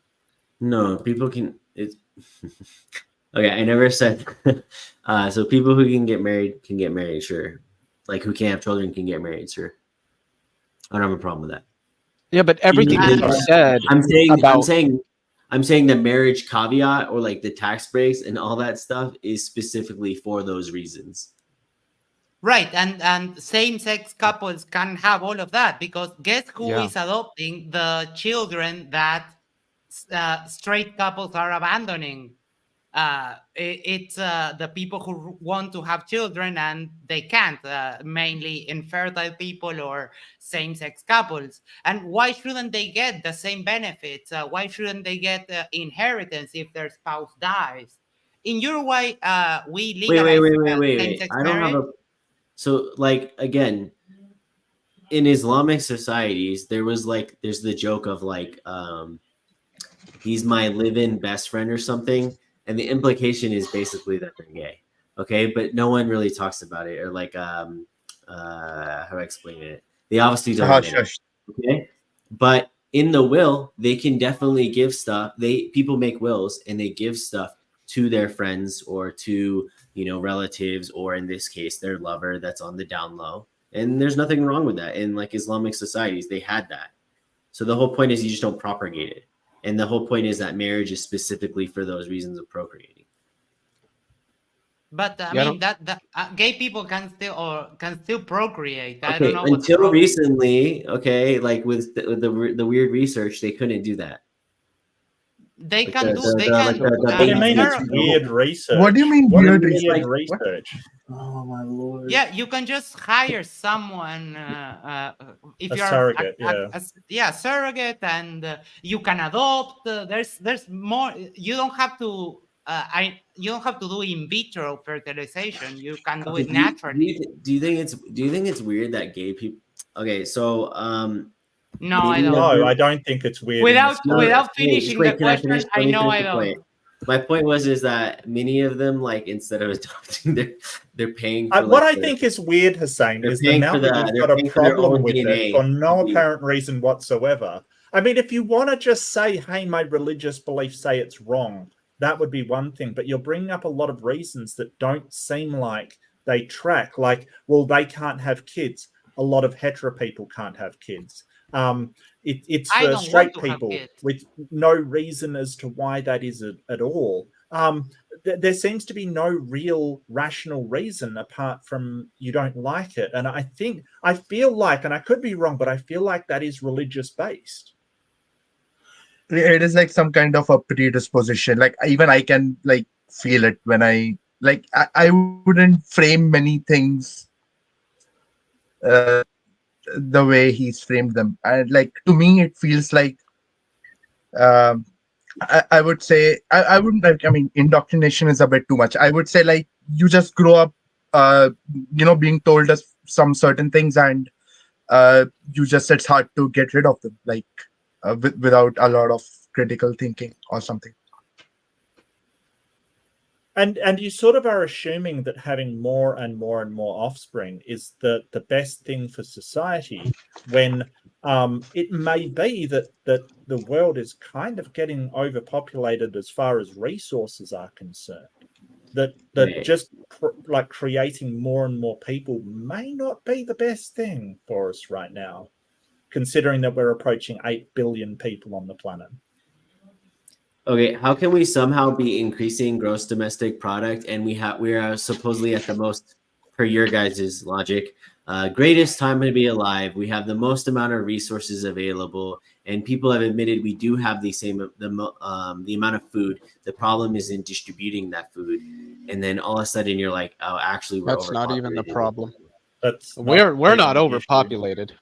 No, people can. Okay, I never said. So people who can get married, sure. like who can't have children can get married, sir. I don't have a problem with that. Yeah, but everything that you said I'm about saying the marriage caveat or like the tax breaks and all that stuff is specifically for those reasons. Right, and same-sex couples can have all of that, because guess who is adopting the children that straight couples are abandoning? It's the people who want to have children and they can't, mainly infertile people or same-sex couples. And why shouldn't they get the same benefits? Why shouldn't they get inheritance if their spouse dies? In Uruguay, we legalize Wait. same-sex I don't marriage. have a. So, like, again, in Islamic societies, there's the joke of like, he's my live-in best friend or something, and the implication is basically that they're gay. Okay, but no one really talks about it, or like, how do I explain it? They obviously don't. Okay, but in the will, they can definitely give stuff. People make wills and they give stuff to their friends or to relatives, or in this case, their lover that's on the down low. And there's nothing wrong with that. In like Islamic societies, they had that. So the whole point is you just don't propagate it. And the whole point is that marriage is specifically for those reasons of procreating. But I mean that gay people can still procreate. Okay, I don't know until recently, like with the weird research, they couldn't do that. They Like can do. They What can. do you mean it's weird research? What do you mean weird research? research? Oh my lord! Yeah, you can just hire someone if A you're surrogate, surrogate, and you can adopt. There's more. You don't have to. You don't have to do in vitro fertilization. You can do it naturally. Do you think it's weird that gay people? Okay, so no, I don't. No, I don't think it's weird. Without finishing the question, I know I don't. Point. My point is that many of them, like, instead of adopting, they're paying for what I think is weird, Hussein, is the amount that you've got a problem with it for no apparent reason whatsoever. I mean, if you want to just say, hey, my religious beliefs say it's wrong, that would be one thing. But you're bringing up a lot of reasons that don't seem like they track. Like, well, they can't have kids. A lot of hetero people can't have kids. It's for straight people with no reason as to why that is at all. There seems to be no real rational reason apart from you don't like it. And I feel like, and I could be wrong, but I feel like that is religious based. It is like some kind of a predisposition. Like even I can like feel it when I wouldn't frame many things the way he's framed them, and like to me it feels like I would say I wouldn't like, I mean, indoctrination is a bit too much. I would say like you just grow up being told us some certain things, and it's hard to get rid of them, like without a lot of critical thinking or something. And you sort of are assuming that having more and more and more offspring is the best thing for society, when it may be that the world is kind of getting overpopulated as far as resources are concerned. That just like creating more and more people may not be the best thing for us right now, considering that we're approaching 8 billion people on the planet. Okay, how can we somehow be increasing gross domestic product and we are supposedly at the most, per your guys' logic, greatest time to be alive? We have the most amount of resources available, and people have admitted we do have the amount of food. The problem is in distributing that food, and then all of a sudden you're like, oh, actually, that's not even the problem. We're not overpopulated.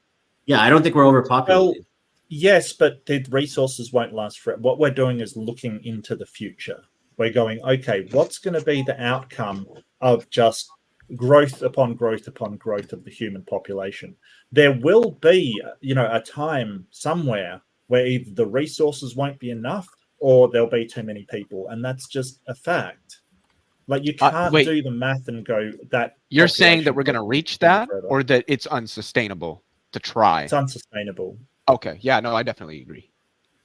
Yeah, I don't think we're overpopulated. Well, yes, but the resources won't last forever. What we're doing is looking into the future. We're going, okay, what's going to be the outcome of just growth upon growth upon growth of the human population? There will be, a time somewhere where either the resources won't be enough or there'll be too many people, and that's just a fact. Like, you can't do the math and go that. You're saying that we're going to reach that, or that it's unsustainable to try? It's unsustainable. Okay, yeah, no, I definitely agree.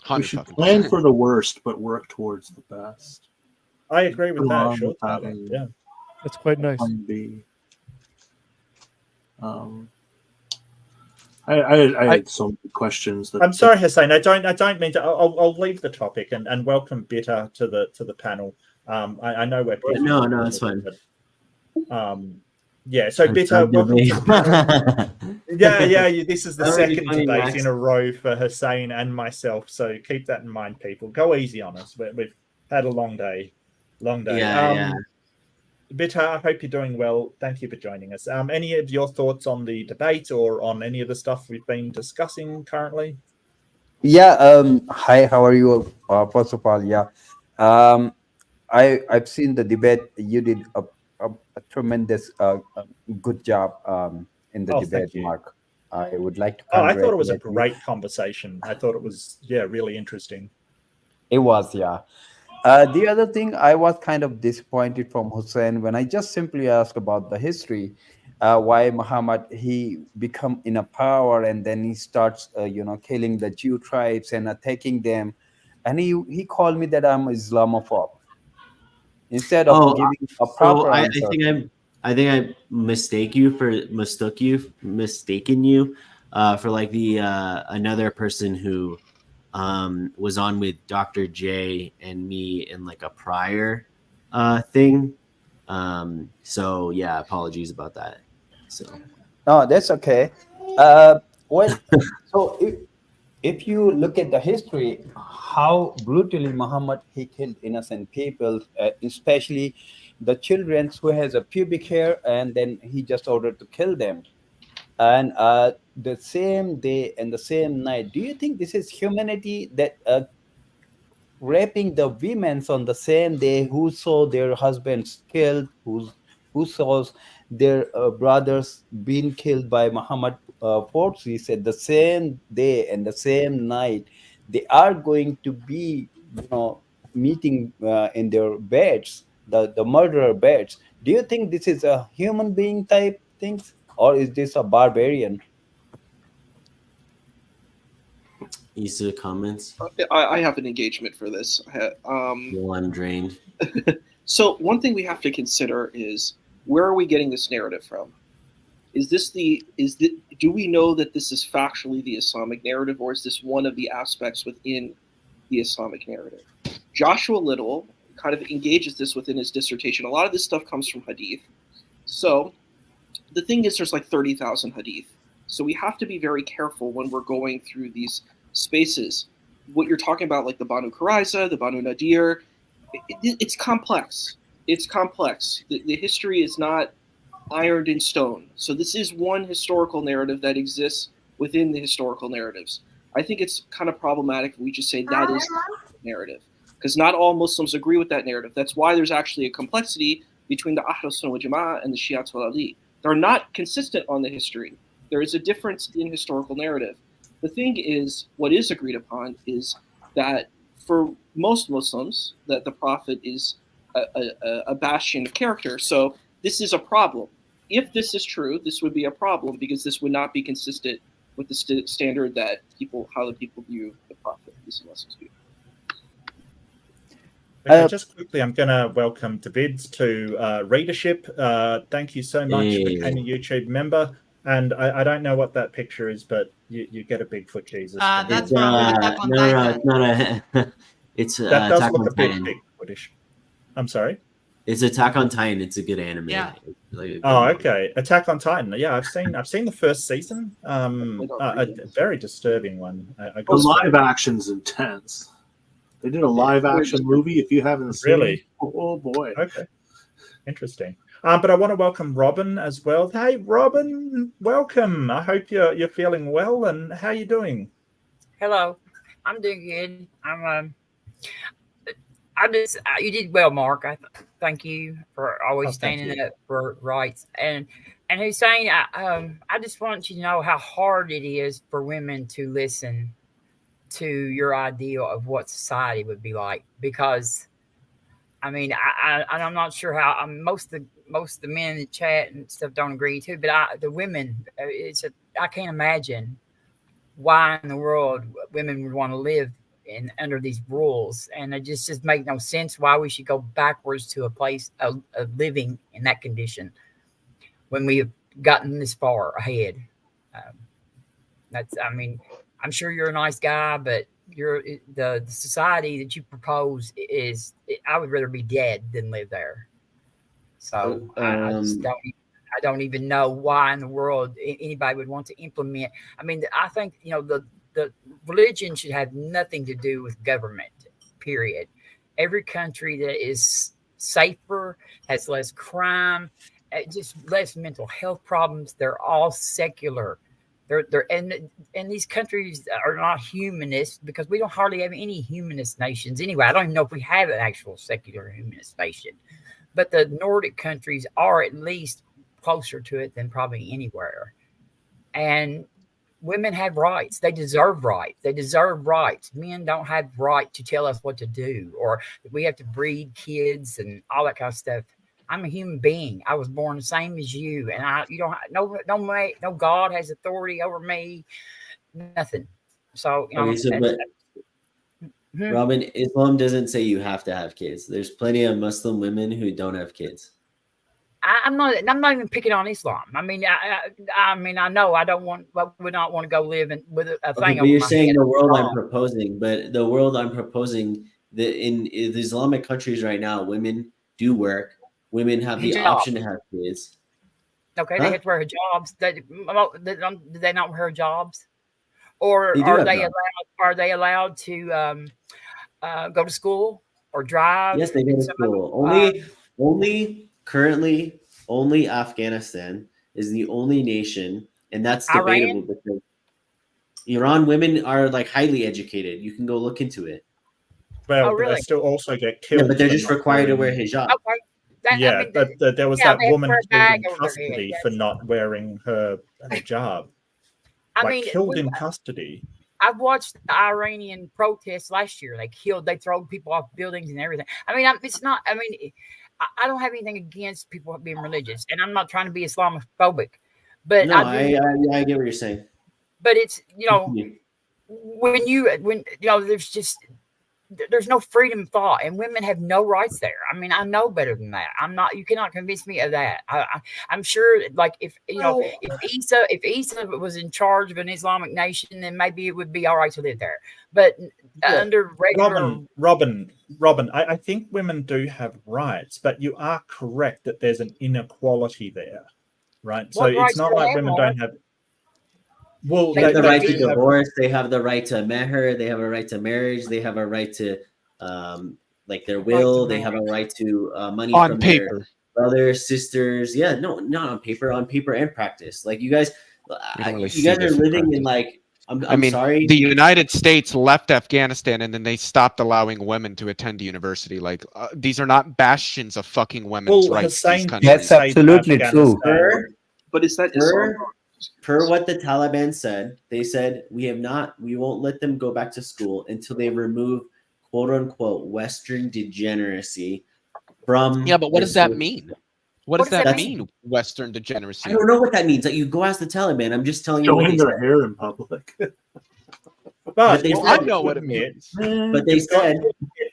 We should plan for the worst, but work towards the best. I agree with that. Sure, yeah, that's quite nice. I had so many questions. I'm sorry, Hussein. I don't mean to. I'll leave the topic and welcome Bitter to the panel. I know we're no, it's fine. But, yeah. So Bitter, welcome to the panel. Yeah. This is the second debate in a row for Hussein and myself. So keep that in mind, people. Go easy on us. We've had a long day. Yeah. Bitter, I hope you're doing well. Thank you for joining us. Any of your thoughts on the debate or on any of the stuff we've been discussing currently? Yeah. Hi. How are you? First of all, yeah. I've seen the debate. You did a tremendous good job in the debate, Mark. I would like to I thought it was a congratulate you. great conversation. I thought it was really interesting. It was, yeah. The other thing, I was kind of disappointed from Hussein when I just simply asked about the history, why Muhammad he become in a power and then he starts, killing the Jew tribes and attacking them, and he called me that I'm Islamophobe instead of giving a proper answer. I think I mistaken you for like the another person who was on with Dr. J and me in like a prior thing. So yeah, apologies about that. So no, that's okay. So if you look at the history, how brutally Muhammad he killed innocent people, especially the children who has a pubic hair, and then he just ordered to kill them. And the same day and the same night, do you think this is humanity that raping the women on the same day who saw their husbands killed, who saw their brothers being killed by Muhammad forces at the same day and the same night? They are going to be, meeting in their beds, the murderer beds. Do you think this is a human being type things, or is this a barbarian? Issa, comments? I have an engagement for this. Well, I'm drained. So one thing we have to consider is, where are we getting this narrative from? Do we know that this is factually the Islamic narrative, or is this one of the aspects within the Islamic narrative? Joshua Little kind of engages this within his dissertation. A lot of this stuff comes from hadith. So the thing is, there's like 30,000 hadith. So we have to be very careful when we're going through these spaces. What you're talking about, like the Banu Qurayza, the Banu Nadir, it's complex. It's complex. The history is not ironed in stone. So this is one historical narrative that exists within the historical narratives. I think it's kind of problematic if we just say that is the narrative, because not all Muslims agree with that narrative. That's why there's actually a complexity between the Ahlus Sunnah wal Jama'ah and the Shi'at wal Ali. They're not consistent on the history. There is a difference in historical narrative. The thing is, what is agreed upon is that for most Muslims, that the Prophet is a bastion of character. So this is a problem. If this is true, this would be a problem, because this would not be consistent with the standard that how the people view the Prophet. Muslims view. Okay, just quickly, I'm going to welcome David to readership. Thank you so much for becoming a YouTube member. And I don't know what that picture is, but you get a Bigfoot Jesus. That's from Attack on Titan. It's that does look a bit Bigfootish. I'm sorry. It's Attack on Titan. It's a good anime. Yeah. Okay. Attack on Titan. Yeah, I've seen the first season. A very disturbing one. The live action's intense. They did a live action movie. If you haven't seen it, oh boy. Okay. Interesting. But I want to welcome Robin as well. Hey, Robin, welcome. I hope you're feeling well. And how are you doing? Hello, I'm doing good. You did well, Mark. Thank you for always standing up for rights. And Hussein, I just want you to know how hard it is for women to listen to your ideal of what society would be like, because I'm not sure how most of the men in the chat and stuff don't agree too, but the women, I can't imagine why in the world women would want to live under these rules, and it just make no sense why we should go backwards to a place of living in that condition when we have gotten this far ahead. I mean, I'm sure you're a nice guy, but the society that you propose is, I would rather be dead than live there. So I just don't even know why in the world anybody would want to implement. I mean, I think, the religion should have nothing to do with government, period. Every country that is safer, has less crime, just less mental health problems, they're all secular. And these countries are not humanist, because we don't hardly have any humanist nations anyway. I don't even know if we have an actual secular humanist nation, but the Nordic countries are at least closer to it than probably anywhere. And women have rights. They deserve rights. They deserve rights. Men don't have right to tell us what to do, or we have to breed kids and all that kind of stuff. I'm a human being. I was born the same as you, and no God has authority over me. Nothing. So, Robin, Islam doesn't say you have to have kids. There's plenty of Muslim women who don't have kids. I'm not even picking on Islam. I mean, I know I would not want to go live with a thing. But you're saying the world I'm proposing, but the world I'm proposing, in the Islamic countries right now, women do work. Women have the option to have kids. Okay, they have to wear hijabs. Do they not wear hijabs? Or are they allowed to go to school or drive? Yes, they go to school. Only Afghanistan is the only nation, and that's debatable because Iran women are like highly educated. You can go look into it. Well, really? They still also get killed. Yeah, but they're just required to wear hijab. Okay. But there was that woman killed in custody for not wearing her hijab. Killed in custody. I've watched the Iranian protests last year. They throw people off buildings and everything. I mean, I don't have anything against people being religious, and I'm not trying to be Islamophobic. But no, I get what you're saying. But it's there's no freedom of thought, and women have no rights there. I mean, I know better than that. You cannot convince me of that. I'm sure, if Isa was in charge of an Islamic nation, then maybe it would be all right to live there. But under regular Robin, I think women do have rights, but you are correct that there's an inequality there, right? So it's not like women don't have. Well, they have the right to divorce. They have the right to meher. They have a right to marriage. They have a right to, their will. They have a right to money on from paper. Their brothers, sisters. Yeah, no, not on paper. On paper and practice. You guys are living in I'm sorry. The United States left Afghanistan and then they stopped allowing women to attend university. These are not bastions of fucking women's rights. That's absolutely true. But is that Per what the Taliban said, they said we won't let them go back to school until they remove quote unquote Western degeneracy from. Yeah, but what does that mean? What does that mean? Western degeneracy. I don't know what that means. You go ask the Taliban. I'm just telling you. Showing their hair in public. But I know what it means. But they said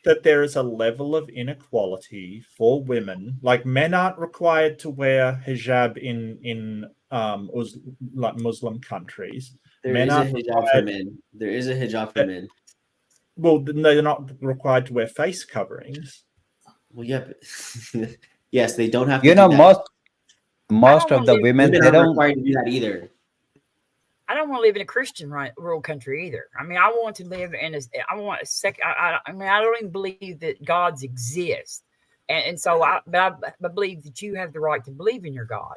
that there is a level of inequality for women. Men aren't required to wear hijab in Muslim countries. There is a hijab for men. There is a hijab for men. Well, they're not required to wear face coverings. Well, yeah, but yes, they don't have to. Most of the women they don't required to do that either. I don't want to live in a Christian rural country either. I mean, I want to live in I don't even believe that gods exist, and so I believe that you have the right to believe in your God.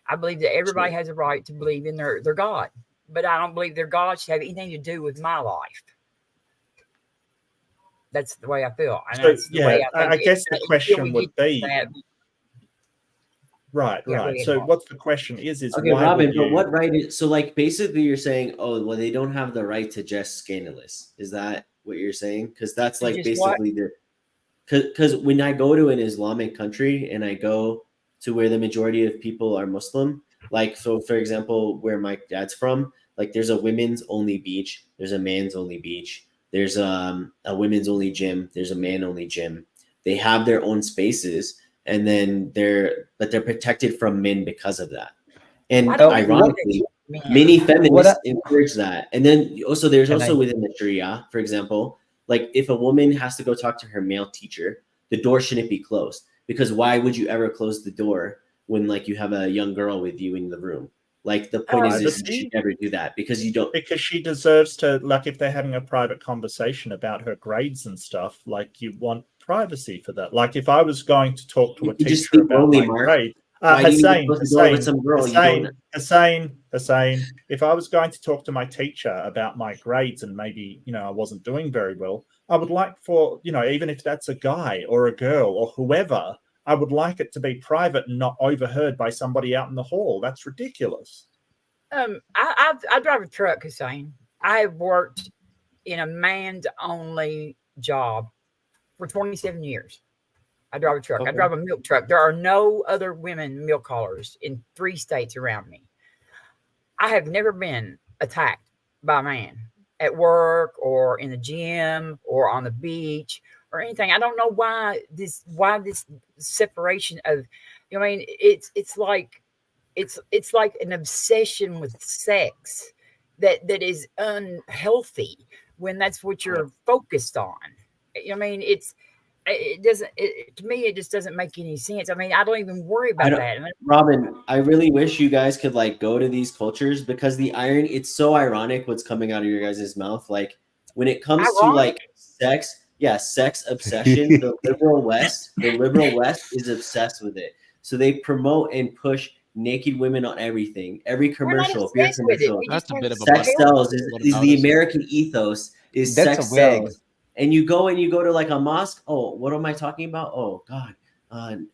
I believe that everybody has a right to believe in their God, but I don't believe their God should have anything to do with my life. That's the way I feel. And I guess the question would be. Right. So what's the question is okay, why Robin, but what right is basically you're saying, they don't have the right to dress scandalous. Is that what you're saying? Because that's basically because when I go to an Islamic country and I go to where the majority of people are Muslim, for example, where my dad's from, there's a women's only beach, there's a man's only beach, there's a women's only gym, there's a man only gym. They have their own spaces, and then they're protected from men because of that. And ironically, many feminists encourage that. And then also there's also within the Sharia, for example, like if a woman has to go talk to her male teacher, the door shouldn't be closed, because why would you ever close the door when like you have a young girl with you in the room? Like the point is you should never do that, because you don't, because she deserves to, like if they're having a private conversation about her grades and stuff, like you want privacy for that. Like if I was going to talk to a teacher about my grade, Hussein, if I was going to talk to my teacher about my grades and maybe, you know, I wasn't doing very well, I would like for, you know, even if that's a guy or a girl or whoever, I would like it to be private and not overheard by somebody out in the hall. That's ridiculous. I drive a truck, Hussein. I have worked in a man's only job for 27 years. I drive a truck. I drive a milk truck. There are no other women milk haulers in 3 states around me. I have never been attacked by a man at work or in the gym or on the beach or anything. I don't know why this separation of, I mean, it's like an obsession with sex that is unhealthy when that's what you're focused on. I mean, to me, it just doesn't make any sense. I mean, I don't even worry about that. Robin, I really wish you guys could like go to these cultures, because it's so ironic what's coming out of your guys' mouth. Like when it comes to like sex, sex obsession, the liberal West is obsessed with it. So they promote and push naked women on everything. Every commercial, beer commercial, that's a bit of a sex sells is the American ethos is sex sells. And you go to like a mosque. Oh, what am I talking about? Oh God,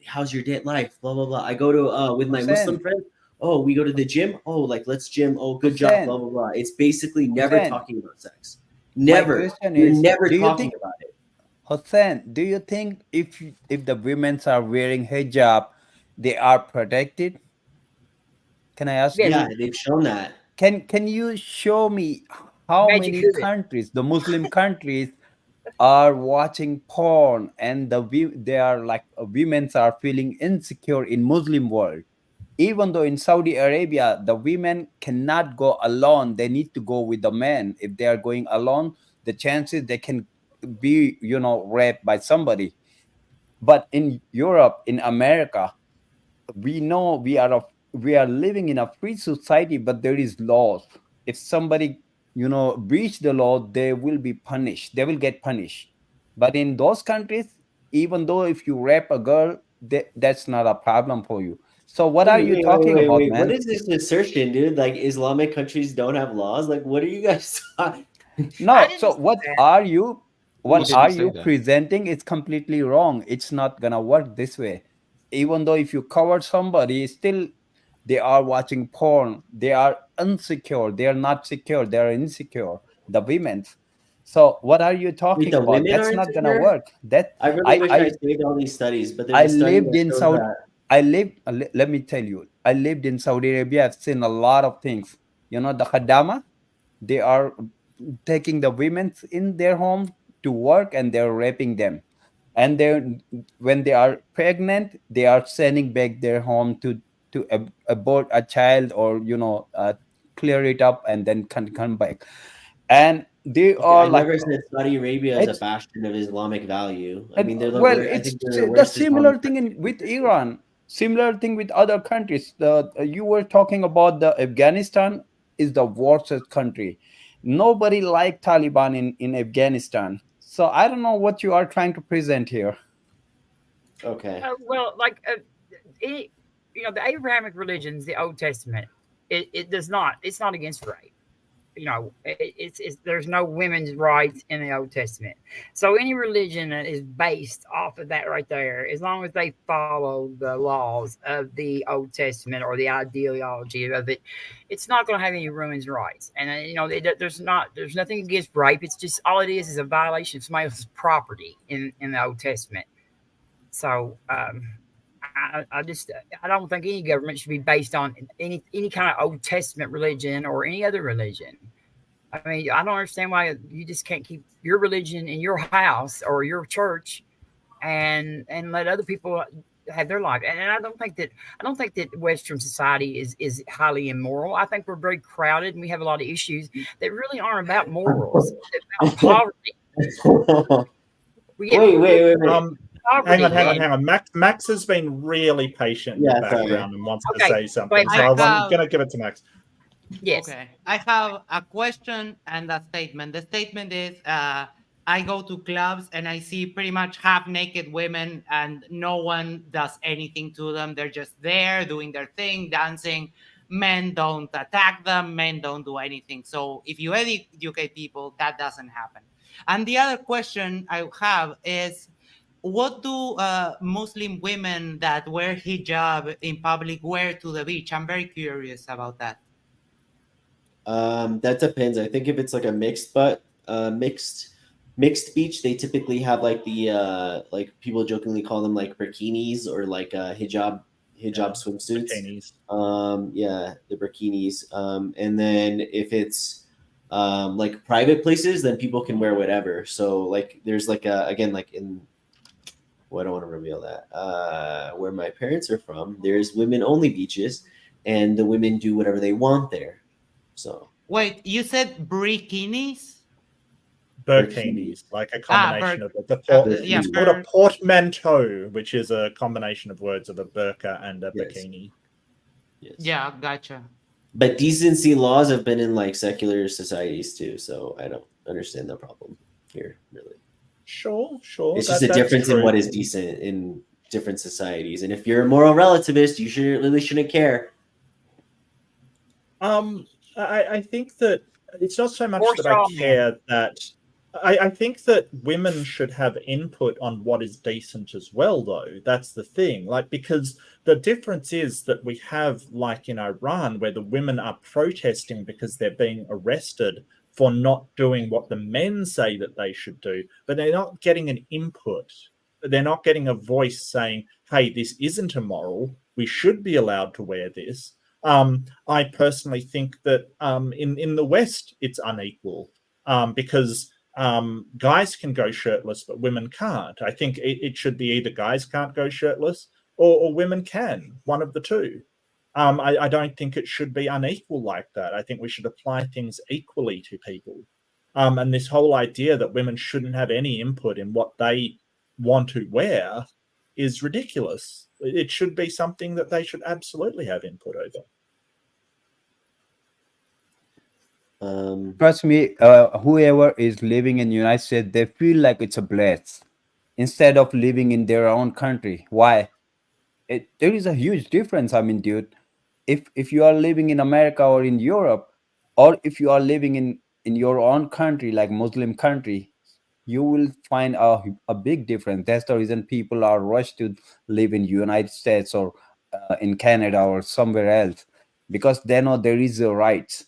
how's your date life? Blah blah blah. I go to with my Muslim friends. Oh, we go to the gym. Oh, like let's gym. Oh, good job. Blah blah blah. It's basically never talking about sex. Never. You're never talking about it. Hussein, do you think if the women are wearing hijab, they are protected? Can I ask you? Yeah, they've shown that. Can you show me how many countries, the Muslim countries, are watching porn and they are like women are feeling insecure in Muslim world? Even though in Saudi Arabia the women cannot go alone, they need to go with the men. If they are going alone, the chances they can be raped by somebody. But in Europe, in America, we know we are living in a free society, but there is laws. If somebody breach the law, they will be punished, they will get punished. But in those countries, even though if you rape a girl, that's not a problem for you. So what are you talking about, man? What is this assertion, dude? Like Islamic countries don't have laws? Like what are you guys talking? No, so what are you presenting? It's completely wrong. It's not gonna work this way. Even though if you cover somebody, still they are watching porn, they are insecure, they are not secure, they are insecure, the women. So what are you talking about? That's not gonna work. I really wish I saved all these studies, but there's a study that shows that. Let me tell you, I lived in Saudi Arabia. I've seen a lot of things. The Khaddama, they are taking the women in their home to work and they're raping them. And when they are pregnant, they are sending back their home to abort a child or clear it up and then come back. And they are I never said Saudi Arabia is a bastion of Islamic value. I mean, they're the similar thing with Iran. Similar thing with other countries. You were talking about the Afghanistan is the worst country. Nobody liked Taliban in Afghanistan. So I don't know what you are trying to present here. Okay. The Abrahamic religions, the Old Testament, it does not. It's not against rape. There's no women's rights in the Old Testament. So any religion that is based off of that right there, as long as they follow the laws of the Old Testament or the ideology of it, it's not going to have any women's rights. And there's nothing against rape. It's just all it is a violation of somebody else's property in the Old Testament. So I don't think any government should be based on any kind of Old Testament religion or any other religion. I mean, I don't understand why you just can't keep your religion in your house or your church and let other people have their life. And I don't think that Western society is highly immoral. I think we're very crowded and we have a lot of issues that really aren't about morals, about poverty. Wait. Hang on. Max has been really patient in the background and wants to say something. So I'm going to give it to Max. Yes. Okay. I have a question and a statement. The statement is, I go to clubs and I see pretty much half naked women and no one does anything to them. They're just there doing their thing, dancing. Men don't attack them. Men don't do anything. So if you educate people, that doesn't happen. And the other question I have is, what do Muslim women that wear hijab in public wear to the beach? I'm very curious about that. That depends. I think if it's like a mixed beach, they typically have like the like people jokingly call them like bikinis or like hijab swimsuits. Bikinis. The bikinis. And then if it's like private places, then people can wear whatever. So like there's like again like in I don't want to reveal that. Where my parents are from, there's women only beaches, and the women do whatever they want there. So wait, you said bikinis? Bikinis, like a combination of it's called a portmanteau, which is a combination of words of a burqa and a bikini. Yes. Yeah, gotcha. But decency laws have been in like secular societies too, so I don't understand the problem here, really. Sure. It's just a difference in what is decent in different societies, and if you're a moral relativist, you shouldn't care. I think that it's not so much that I care that I think that women should have input on what is decent as well, though. That's the thing. Like, because the difference is that we have, like in Iran, where the women are protesting because they're being arrested for not doing what the men say that they should do, but they're not getting an input. They're not getting a voice saying, hey, this isn't immoral. We should be allowed to wear this. I personally think that in the West, it's unequal because guys can go shirtless, but women can't. I think it should be either guys can't go shirtless or women can, one of the two. I don't think it should be unequal like that. I think we should apply things equally to people. And this whole idea that women shouldn't have any input in what they want to wear is ridiculous. It should be something that they should absolutely have input over. Trust me, whoever is living in the United States, they feel like it's a bless instead of living in their own country. Why? There is a huge difference. I mean, dude, if you are living in America or in Europe, or if you are living in your own country, like Muslim country, you will find a big difference. That's the reason people are rushed to live in United States or in Canada or somewhere else, because they know there is a rights.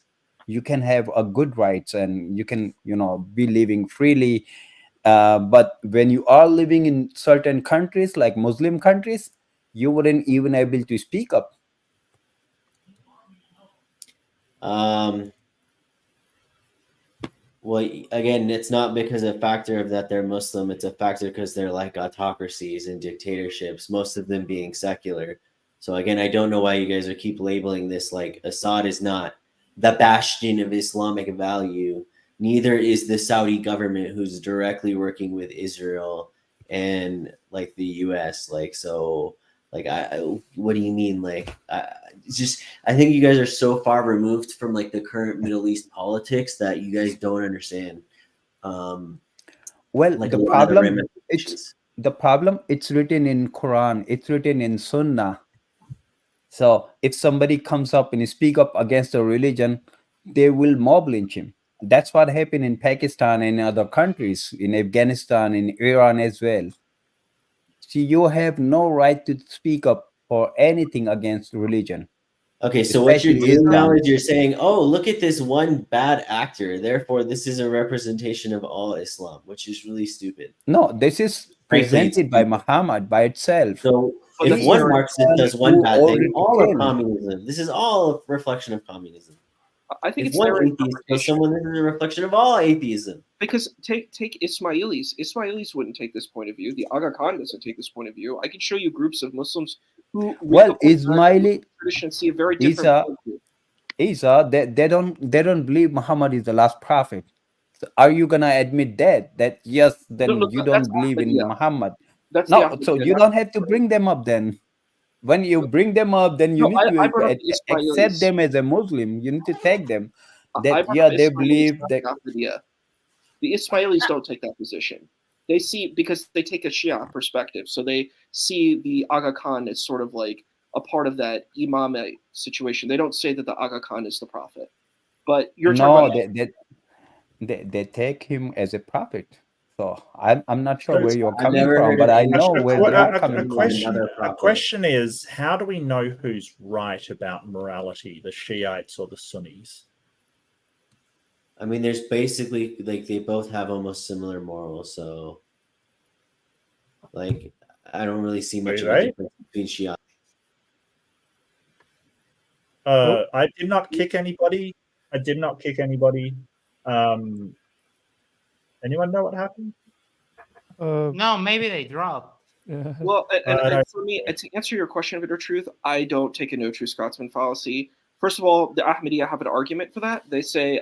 You can have a good rights and you can, be living freely. But when you are living in certain countries, like Muslim countries, you wouldn't even able to speak up. Well, again, it's not because a factor of that they're Muslim. It's a factor because they're like autocracies and dictatorships, most of them being secular. So again, I don't know why you guys are keep labeling this like Assad is not the bastion of Islamic value. Neither is the Saudi government, who's directly working with Israel and like the US. Like, so like, what do you mean? Like, it's just, I think you guys are so far removed from like the current Middle East politics that you guys don't understand. Well, like the problem, it's written in Quran, it's written in Sunnah. So if somebody comes up and speak up against a religion, they will mob lynch him. That's what happened in Pakistan and other countries, in Afghanistan, in Iran as well. See, you have no right to speak up for anything against religion. Okay, so what you're doing now is you're saying, oh, look at this one bad actor, therefore this is a representation of all Islam, which is really stupid. No, this is presented by Muhammad by itself. So if one Marxist does one bad thing, all of communism, this is all a reflection of communism. I think If it's one their atheist kills interpretation. someone, this is a reflection of all atheism. Because take Ismailis. Ismailis wouldn't take this point of view. The Aga Khan doesn't take this point of view. I can show you groups of Muslims who read Well, the Ismaili tradition see a very different point of view. Isa, they don't believe Muhammad is the last prophet. So are you gonna admit that yes, then No, you that's don't believe in Ahmadiyya. Muhammad? That's No, the so Ahmadiyya. you don't have to bring them up then. When you bring them up, then you No, need to I brought up the accept Ismailis. them as a Muslim. You need to take them I that brought yeah, up they Ismailis, believe not that. the Ahmadiyya. The Ismailis don't take that position. They see, because they take a Shia perspective, so they see the Aga Khan as sort of like a part of that imamate situation. They don't say that the Aga Khan is the prophet. But you're No, talking about they take him as a prophet. So I'm not sure So where you're I've coming never from, heard but of I any know where they are a coming from. question. Another A prophet. question is, how do we know who's right about morality, the Shiites or the Sunnis? I mean, there's basically like they both have almost similar morals, so like I don't really see much of a difference between Shia. I did not kick anybody. I did not kick anybody. Anyone know what happened? No, maybe they dropped. Yeah. Well, and for me, to answer your question, Bitter Truth, I don't take a no true Scotsman fallacy. First of all, the Ahmadiyya have an argument for that. They say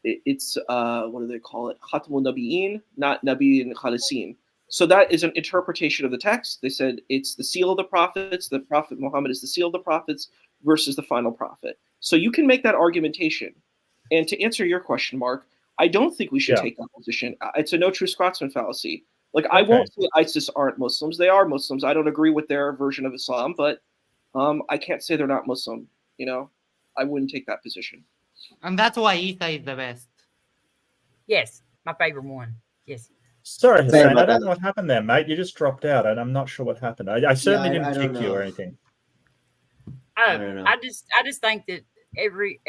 it's what do they call it? Khatmul Nabiyin, not Nabiyin Khalisin. So that is an interpretation of the text. They said it's the seal of the prophets. The Prophet Muhammad is the seal of the prophets versus the final prophet. So you can make that argumentation. And to answer your question, Mark, I don't think we should take that position. It's a no true Scotsman fallacy. Like, I won't say ISIS aren't Muslims. They are Muslims. I don't agree with their version of Islam, but I can't say they're not Muslim. You know, I wouldn't take that position. And that's why Isa is the best. Yes, my favorite one. Yes. Sorry, Hussein, I don't know what happened there, mate. You just dropped out, and I'm not sure what happened. I certainly didn't kick you or anything. I don't know. I just think that every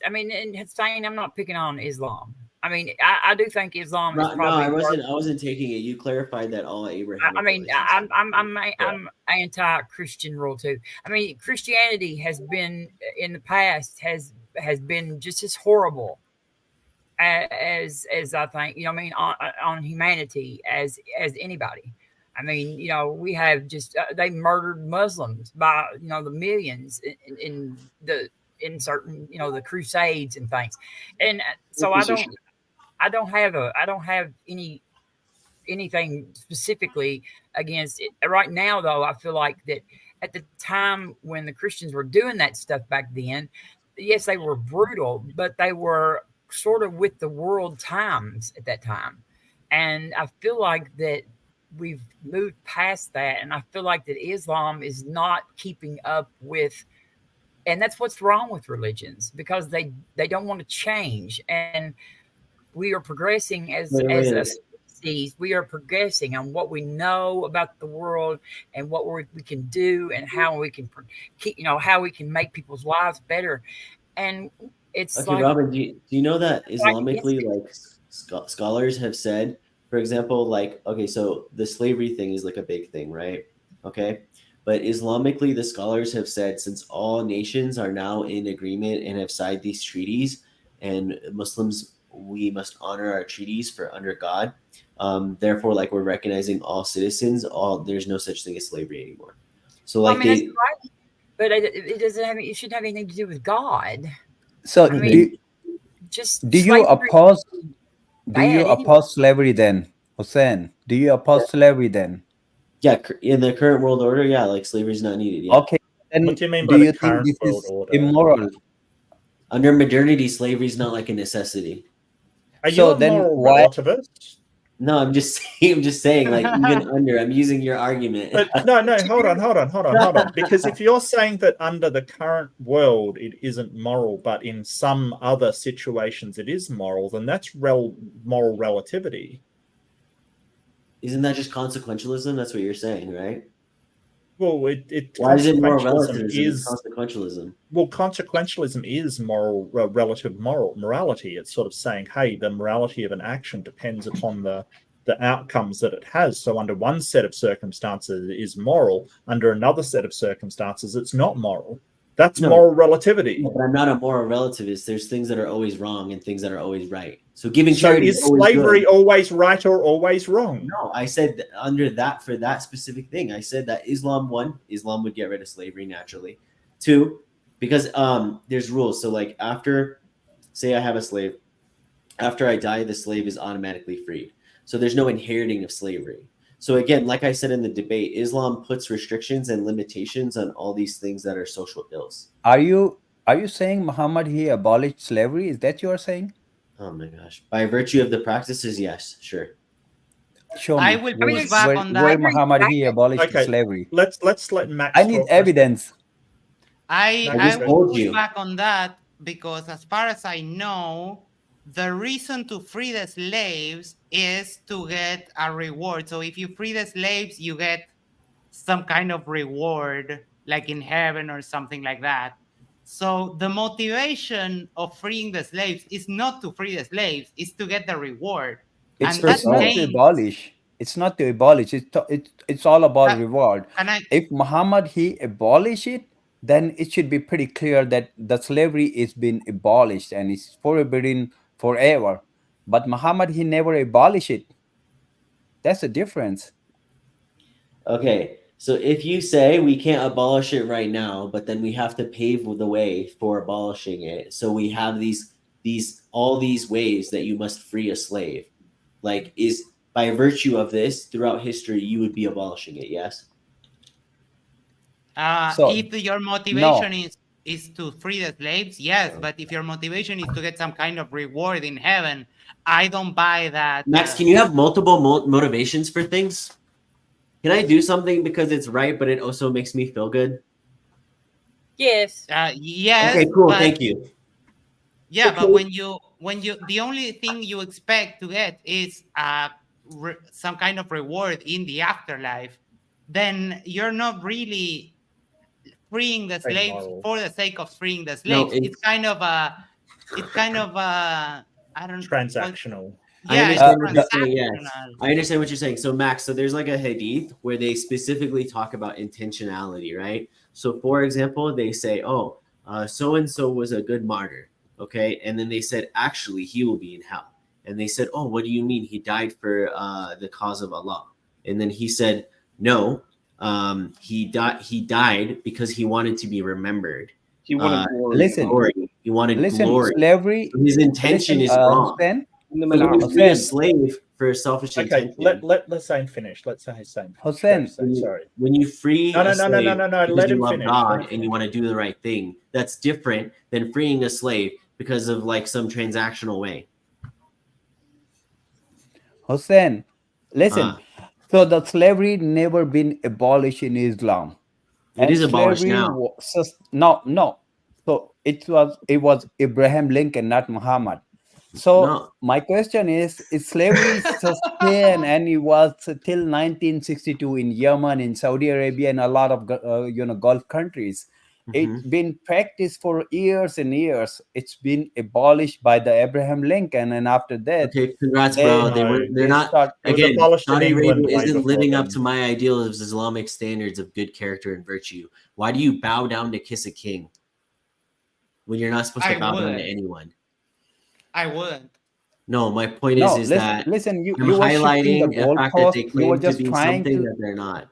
I mean, and saying I'm not picking on Islam. I mean, I do think Islam is probably. No, I wasn't taking it. You clarified that all Abraham. I mean, I'm anti-Christian rule too. I mean, Christianity has been in the past has been just as horrible as I think, you know, I mean, on humanity as anybody. I mean, you know, we have just they murdered Muslims by, you know, the millions in certain, you know, the Crusades and things, and so I don't have anything specifically against it right now. Though I feel like that at the time when the Christians were doing that stuff back then, yes, they were brutal, but they were sort of with the world times at that time, and I feel like that we've moved past that, and I feel like that Islam is not keeping up with. And that's what's wrong with religions, because they don't want to change, and we are progressing as a species. We are progressing on what we know about the world and what we can do and how we can keep, you know, how we can make people's lives better. And it's okay, like, Robin, do you know that Islamically, like scholars have said, for example, like, okay, so the slavery thing is like a big thing, right? Okay. But Islamically, the scholars have said, since all nations are now in agreement and have signed these treaties, and Muslims, we must honor our treaties for under God. Therefore, like, we're recognizing all citizens. There's no such thing as slavery anymore. So, like, I mean, that's right, but it doesn't have. It shouldn't have anything to do with God. So, I mean, do you oppose? Do you oppose slavery then, Hussein? Do you oppose slavery then? Yeah, in the current world order, yeah, like slavery is not needed. Yeah. Okay. Then what do you mean by the current world order? Immoral? Under modernity, slavery is not like a necessity. Are you a moral relativist? No, I'm just saying, like, even under, I'm using your argument. But no, hold on. Because if you're saying that under the current world it isn't moral, but in some other situations it is moral, then that's moral relativity. Isn't that just consequentialism? That's what you're saying, right? Well, why is it moral relativism? It's consequentialism. Well, consequentialism is relative morality. It's sort of saying, hey, the morality of an action depends upon the outcomes that it has. So under one set of circumstances it is moral, under another set of circumstances it's not moral. That's No. moral relativity. No, but I'm not a moral relativist. There's things that are always wrong and things that are always right. So giving So charity is always slavery good. always right or always wrong? No, I said under that, for that specific thing, I said that Islam would get rid of slavery naturally. 2, because there's rules. So like after, say I have a slave, after I die, the slave is automatically freed. So there's no inheriting of slavery. So again, like I said in the debate, Islam puts restrictions and limitations on all these things that are social ills. Are you saying Muhammad he abolished slavery? Is that you are saying? Oh my gosh. By virtue of the practices, yes, sure. Show I me. will I mean, push it's back Where, on where that. Muhammad he abolished Okay, slavery. let's let Max I need talk for a second. evidence. I just will told push you. back on that because, as far as I know, the reason to free the slaves is to get a reward. So if you free the slaves, you get some kind of reward, like in heaven or something like that. So the motivation of freeing the slaves is not to free the slaves, it's to get the reward. And that It's not to changed. abolish. It's not to abolish. It's all about reward. And I, If Muhammad he abolish it, then it should be pretty clear that the slavery is being abolished and it's forbidden forever. But Muhammad he never abolished it. That's the difference. Okay, so if you say we can't abolish it right now, but then we have to pave the way for abolishing it, so we have all these ways that you must free a slave, like, is by virtue of this throughout history you would be abolishing it, yes? So if your no, motivation is to free the slaves, yes. But if your motivation is to get some kind of reward in heaven, I don't buy that. Max, can you have multiple motivations for things? Can I do something because it's right, but it also makes me feel good? Yes. Yes. Okay, cool. But, thank you. Yeah, Okay. but when you the only thing you expect to get is some kind of reward in the afterlife, then you're not really freeing the slaves for the sake of freeing the slaves. No, it's kind of a I don't transactional. Yeah, I it's understand what you're saying. Yes, transactional. I understand what you're saying. So, Max, so there's like a hadith where they specifically talk about intentionality, right? So, for example, they say, "Oh, so and so was a good martyr," okay, and then they said, "Actually, he will be in hell." And they said, "Oh, what do you mean? He died for the cause of Allah?" And then he said, "No, he died because he wanted to be remembered. He wanted glory. listen, Glory. He wanted glory. slavery. So his intention is wrong." Hussein, In the So when you Middle free a Hussein, slave for selfish Okay, intention, let Zane finish. Let Zane finish. Hussein, Sorry. when you free No, a slave no. because Let you him love finish. God and you want to do the right thing, that's different than freeing a slave because of like some transactional way. Hussein, listen. So the slavery never been abolished in Islam. It is abolished slavery now. no. So it was Abraham Lincoln, not Muhammad. So No. my question is slavery sustained and it was till 1962 in Yemen, in Saudi Arabia, and a lot of Gulf countries. It's been practiced for years and years. It's been abolished by the Abraham Lincoln, and after that, Okay, congrats, bro. They're not. Again, Saudi Arabia isn't living up to my ideal of Islamic standards of good character and virtue. Why do you bow down to kiss a king when you're not supposed to bow down to anyone? I wouldn't. No, my point is that listen, you I'm were shifting the highlighting a fact that they goalpost. You were claim to just be trying something to. that they're not.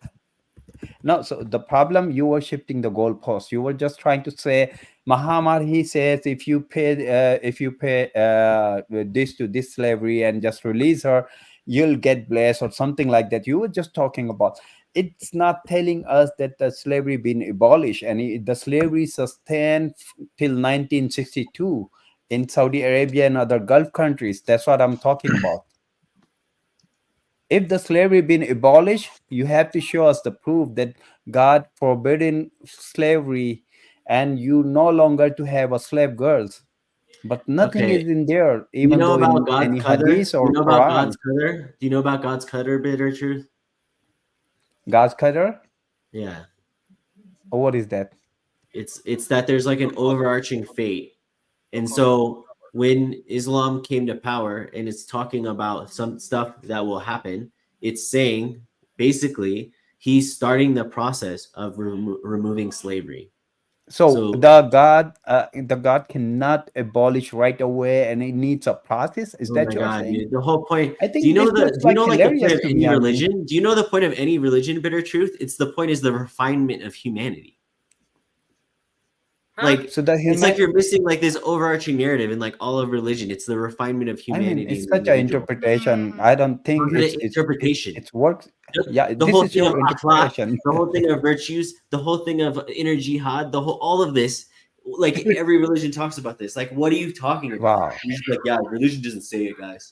No, so the problem, you were shifting the goalpost. You were just trying to say Muhammad. He says if you pay this to this slavery and just release her, you'll get blessed or something like that. You were just talking about. It's not telling us that the slavery been abolished, and the slavery sustained till 1962 in Saudi Arabia and other Gulf countries. That's what I'm talking about. If the slavery been abolished, you have to show us the proof that God forbidden slavery and you no longer to have a slave girls. But nothing is in there, even you know though about in God's any qadr? hadith or You know about Quran. God's qadr? Do you know about God's qadr, bit or truth? God's qadr? Yeah. What is that? It's that there's like an overarching fate. And so when Islam came to power and it's talking about some stuff that will happen, it's saying basically he's starting the process of removing slavery. So the God cannot abolish right away, and it needs a process. Is Oh that my you're God, saying? dude. The whole point. I Do think you know this the looks do you like know like the point hilarious of to any me. I mean, religion? Do you know the point of any religion, Bitter Truth? It's the point is the refinement of humanity. Like so the it's like human. you're missing like this overarching narrative in like all of religion. It's the refinement of I mean, humanity it's and the such an individual. interpretation. I don't think Not an interpretation. it's works. Yeah, The this whole is thing of your akhlaq, interpretation. the whole thing of virtues, the whole thing of inner jihad, the whole all of this. Like every religion talks about this. Like, what are you talking about? Wow. You're just like, yeah, religion doesn't say it, guys.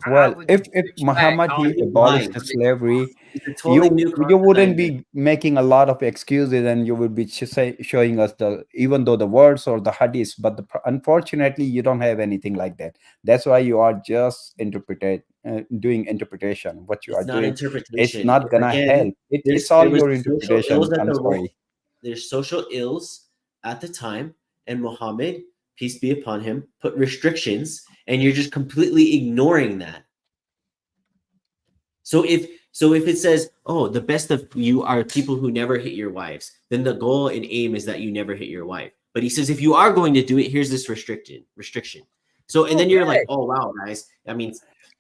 Well, if Muhammad he You're abolished lying. the slavery, It's a totally new you wouldn't concept. be making a lot of excuses, and you would be showing us even though the words or the hadiths, but unfortunately you don't have anything like that. That's why you are just doing interpretation. What you It's are not doing, interpretation. it's not gonna Again, help. It's all there was your social ills interpretation. at I'm the sorry. there's social ills at the time, and Muhammad, peace be upon him, put restrictions, and you're just completely ignoring that. So if it says, oh, the best of you are people who never hit your wives, then the goal and aim is that you never hit your wife. But he says, if you are going to do it, here's this restriction. So, and then you're like, oh wow, guys. I mean,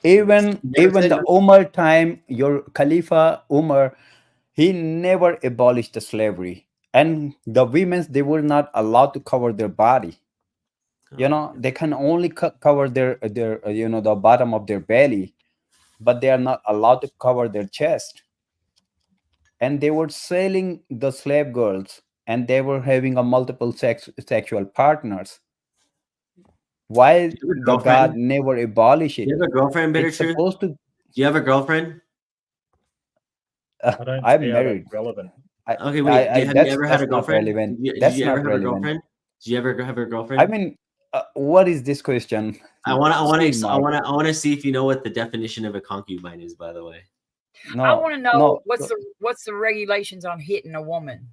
Even the Umar time, your Khalifa Umar, he never abolished the slavery, and the women, they were not allowed to cover their body. They can only cover their the bottom of their belly, but they are not allowed to cover their chest. And they were selling the slave girls, and they were having a multiple sexual partners. Why the God never abolished it? Do you have a girlfriend, Bitter It's Truth? supposed to. Do you have a girlright? I don't I'm see how married. that's relevant. Okay, wait. Have you ever had a not girlfriend? relevant. Did That's you ever not have a relevant. girlfriend? Did you ever have a girlfriend? I mean, what is this question? I want Mark. to see if you know what the definition of a concubine is. By the way, I want to know what's the regulations on hitting a woman.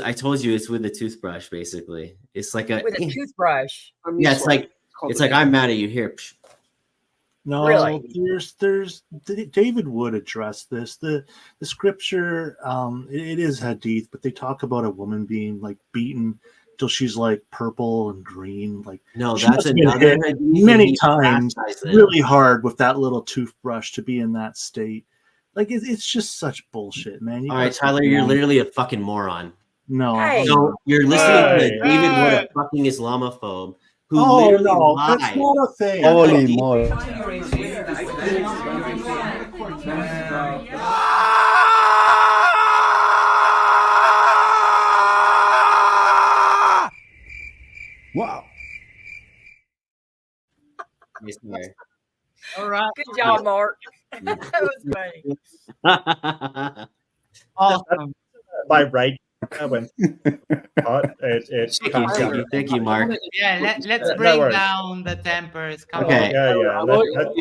I told you it's with a toothbrush. Basically, it's like with a toothbrush. Yeah, it's like I'm mad at you here. No, really? There's David would address this. The scripture, it is hadith, but they talk about a woman being like beaten till she's like purple and green. Like no, she that's must have been another hit many times, really hard with that little toothbrush to be in that state. Like it's just such bullshit, man. All right, Tyler, you're literally a fucking moron. No, so you're listening to David Wood, a fucking Islamophobe. Who literally lied. That's not a thing. Holy moly. Wow. All right. Good job, Mark. That was funny. Awesome. By rate, when thank you, Mark. Yeah, let's bring down the tempers. Come Okay. on.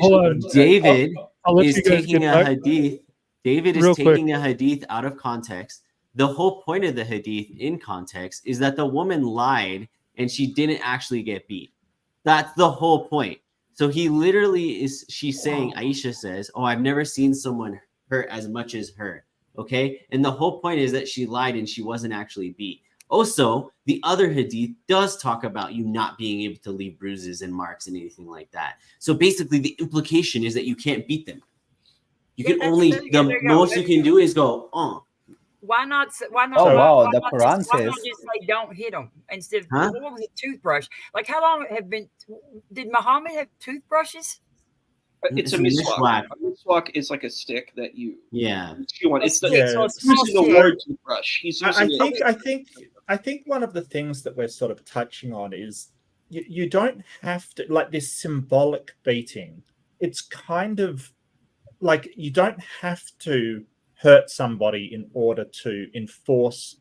Hold on. David I'll let is you guys taking get a back. hadith. David is Real taking quick. a hadith out of context. The whole point of the hadith in context is that the woman lied and she didn't actually get beat. That's the whole point. So he literally she's saying, Aisha says, oh, I've never seen someone hurt as much as her. Okay. And the whole point is that she lied and she wasn't actually beat. Also, the other hadith does talk about you not being able to leave bruises and marks and anything like that. So basically the implication is that you can't beat them. You can only, the most you can do is go, Why not? Oh, wow, Why the not Quran just, why says. not just say don't hit them instead of Huh? what was it? Toothbrush? Like how long did Muhammad have toothbrushes? It's a miswak. A miswak is like a stick that you chew on. It's the word toothbrush. He's using I think one of the things that we're sort of touching on is you don't have to, like this symbolic beating. It's kind of like you don't have to hurt somebody in order to enforce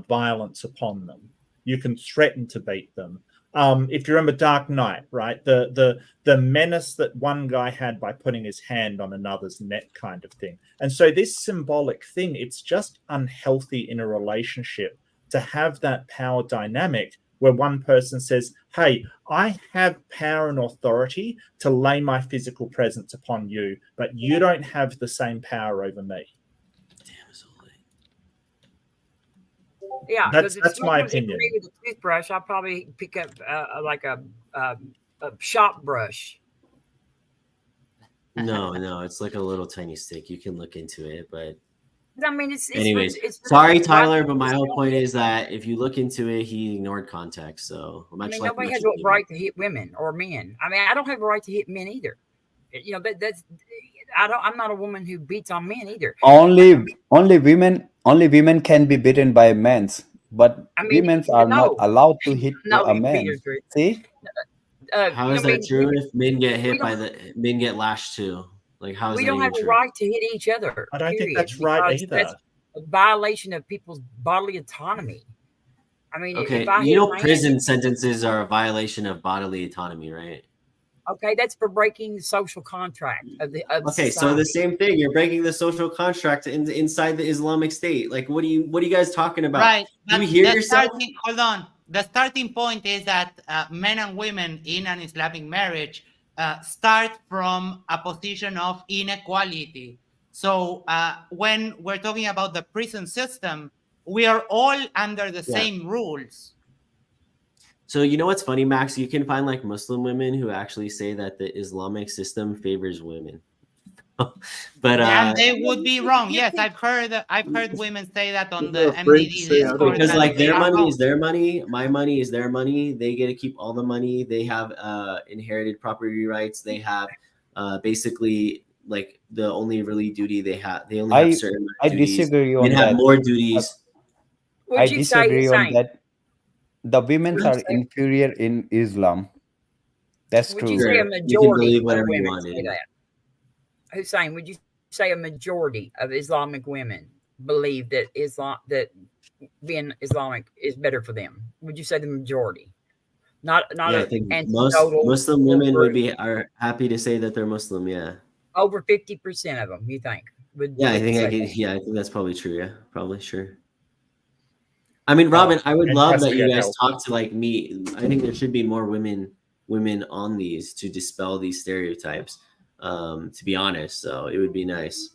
violence upon them. You can threaten to beat them. If you remember Dark Knight, right? The menace that one guy had by putting his hand on another's neck kind of thing. And so this symbolic thing, it's just unhealthy in a relationship to have that power dynamic where one person says, hey, I have power and authority to lay my physical presence upon you, but you don't have the same power over me. Yeah, That's because my for opinion. me with a toothbrush, I'll probably pick up like a shop brush. No, it's like a little tiny stick. You can look into it, but I mean, it's anyways, it's sorry, right. Tyler, but my whole point is that if you look into it, he ignored context. So I mean, nobody has a right to hit women or men. I mean, I don't have a right to hit men either. You know, that's I'm not a woman who beats on men either. Only women can be beaten by men, but I mean, women are not allowed to hit a man. See? How is that true? If men get hit men get lashed too. Like, how is we that don't even have true? a right to hit each other. I don't think that's right either. That's a violation of people's bodily autonomy. I mean, okay, if I you know, hit prison sentences are a violation of bodily autonomy, right? Okay, that's for breaking the social contract of okay, society. So the same thing. You're breaking the social contract inside the Islamic State. Like, what are you guys talking about? Right. Do you hear yourself? Hold on. The starting point is that men and women in an Islamic marriage start from a position of inequality. So when we're talking about the prison system, we are all under the same rules. So you know what's funny, Max? You can find like Muslim women who actually say that the Islamic system favors women. But and they would be wrong. Yes, I've heard women say that on the MDD Discord. Because like their money is their money, my money is their money. They get to keep all the money. They have inherited property rights. They have basically like the only really duty they only have certain duties. Disagree on that. Have more duties. I disagree on that. The women are inferior in Islam. That's true. Would you say a majority of women say that? Hussein, would you say a majority of Islamic women believe that being Islamic is better for them? Would you say the majority? Not I think most Muslim women are happy to say that they're Muslim. Yeah. Over 50% of them, you think? I think that's probably true. Yeah, probably sure. I mean, Robin, I would love that you guys talk to like me. I think there should be more women on these to dispel these stereotypes. To be honest, so it would be nice.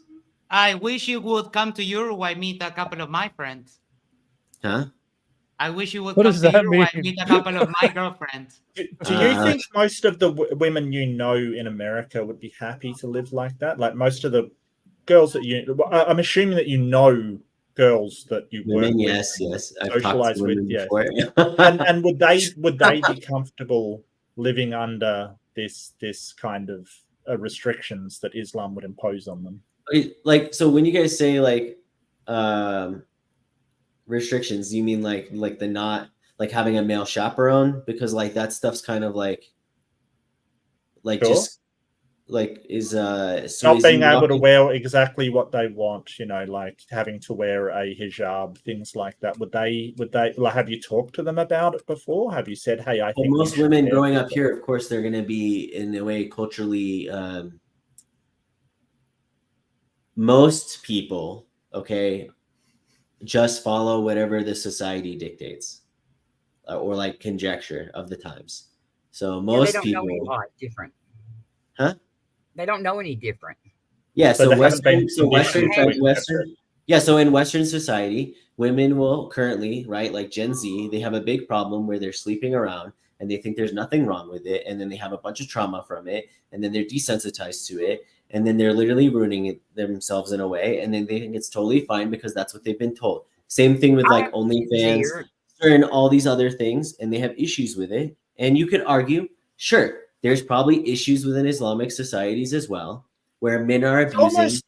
I wish you would come to Uruguay, meet a couple of my friends. Huh? I wish you would come to Uruguay, meet a couple of my girlfriends. Do you think most of the women you know in America would be happy to live like that? Like most of the girls that I'm assuming that you know girls that you work with, yes, I've socialize with, before. and would they be comfortable living under this kind of restrictions that Islam would impose on them? Like, so when you guys say like restrictions, you mean like the not like having a male chaperone? Because like that stuff's kind of like sure. Just like is not being able to wear exactly what they want, you know, like having to wear a hijab, things like that. Would they like, have you talked to them about it before? Have you said, hey, I think most women growing up here, of course, they're going to be in a way culturally most people, okay, just follow whatever the society dictates or like conjecture of the times. So most they don't people know any different. Huh? They don't know any different. Yeah, so in Western society, women will currently, right, like Gen Z, they have a big problem where they're sleeping around and they think there's nothing wrong with it, and then they have a bunch of trauma from it, and then they're desensitized to it, and then they're literally ruining it themselves in a way, and then they think it's totally fine because that's what they've been told. Same thing with like OnlyFans and all these other things, and they have issues with it. And you could argue, sure, there's probably issues within Islamic societies as well, where men are abusing.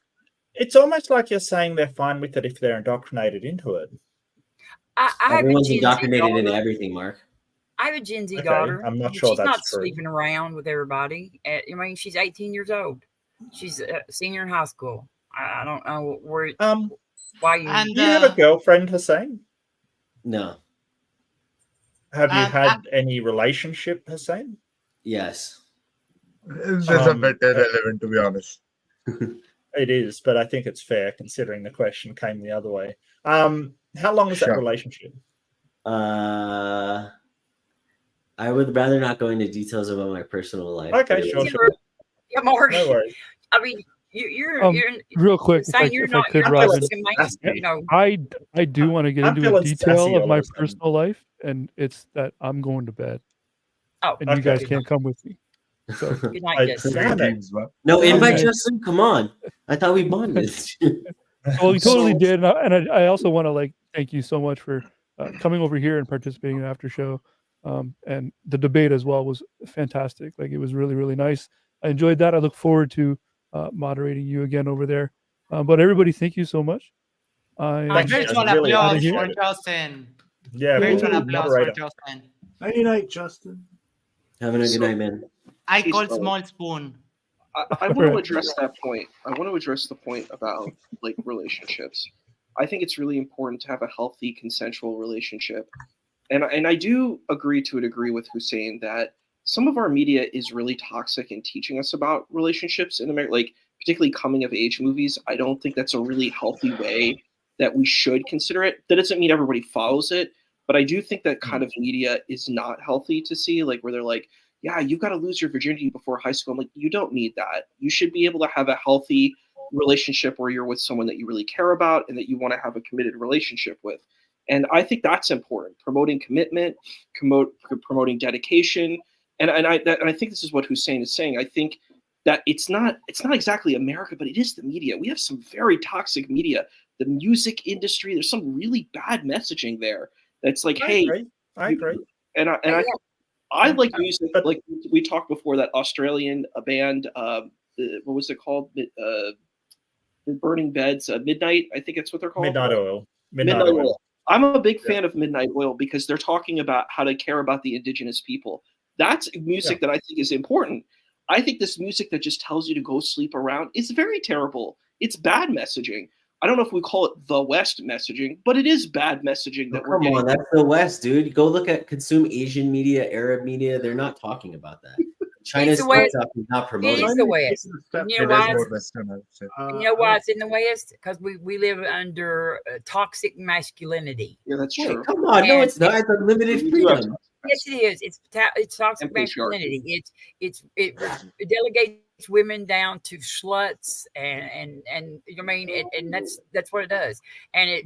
It's almost like you're saying they're fine with it if they're indoctrinated into it. Everyone's indoctrinated into everything, Mark. I have a Gen Z daughter. I'm not sure she's that's not true. Sleeping around with everybody. I mean, she's 18 years old. She's a senior in high school. I don't know where. Why you? Do you have a girlfriend, Hussein? No. Have you had any relationship, Hussein? Yes. This is a bit irrelevant, to be honest. It is, but I think it's fair considering the question came the other way. How long is that relationship? I would rather not go into details about my personal life. Okay, sure. Yeah, Mark. No worries. I mean, you're real quick, saying if I could, Robin, I do want to get into a detail of my personal life, and it's that I'm going to bed. Oh, and you guys can't come with me. So good night, Justin. No, invite Justin. Come on. I thought we bonded. Well, you totally did, and I also want to thank you so much for coming over here and participating in After Show, and the debate as well was fantastic. It was really, really nice. I enjoyed that. I look forward to moderating you again over there. But everybody, thank you so much. Virtual applause for Justin. Yeah, virtual applause for Justin. Night night, Justin. Have a good night, man. I call small spoon. I want to address that point. I want to address the point about relationships. I think it's really important to have a healthy, consensual relationship. And I do agree to a degree with Hussein that some of our media is really toxic in teaching us about relationships in America, particularly coming of age movies. I don't think that's a really healthy way that we should consider it. That doesn't mean everybody follows it, but I do think that kind of media is not healthy to see, where they're yeah, you've got to lose your virginity before high school. I'm you don't need that. You should be able to have a healthy relationship where you're with someone that you really care about and that you want to have a committed relationship with. And I think that's important. Promoting commitment, promoting dedication. And I think this is what Hussein is saying. I think that it's not exactly America, but it is the media. We have some very toxic media. The music industry, there's some really bad messaging there. That's hey, I agree. And I like music. We talked before, that Australian band, what was it called? Burning Beds, Midnight. I think it's what they're called. Midnight Oil. Midnight Oil. I'm a big fan of Midnight Oil because they're talking about how to care about the indigenous people. That's music that I think is important. I think this music that just tells you to go sleep around is very terrible. It's bad messaging. I don't know if we call it the West messaging, but it is bad messaging that we're getting. Come on, that's the West, dude. Go consume Asian media, Arab media. They're not talking about that. China's stuff is not promoting. It is the West. You know why? You know why it's in the West? Because we live under toxic masculinity. Yeah, that's true. Wait, come on, no, it's not. It's unlimited freedom. Yes, it is. It's toxic masculinity. It delegates women down to sluts and I mean and that's what it does. And it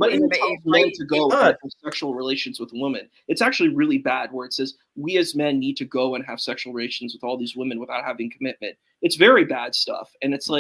men to go have sexual relations with women. It's actually really bad where it says we as men need to go and have sexual relations with all these women without having commitment. It's very bad stuff. And it's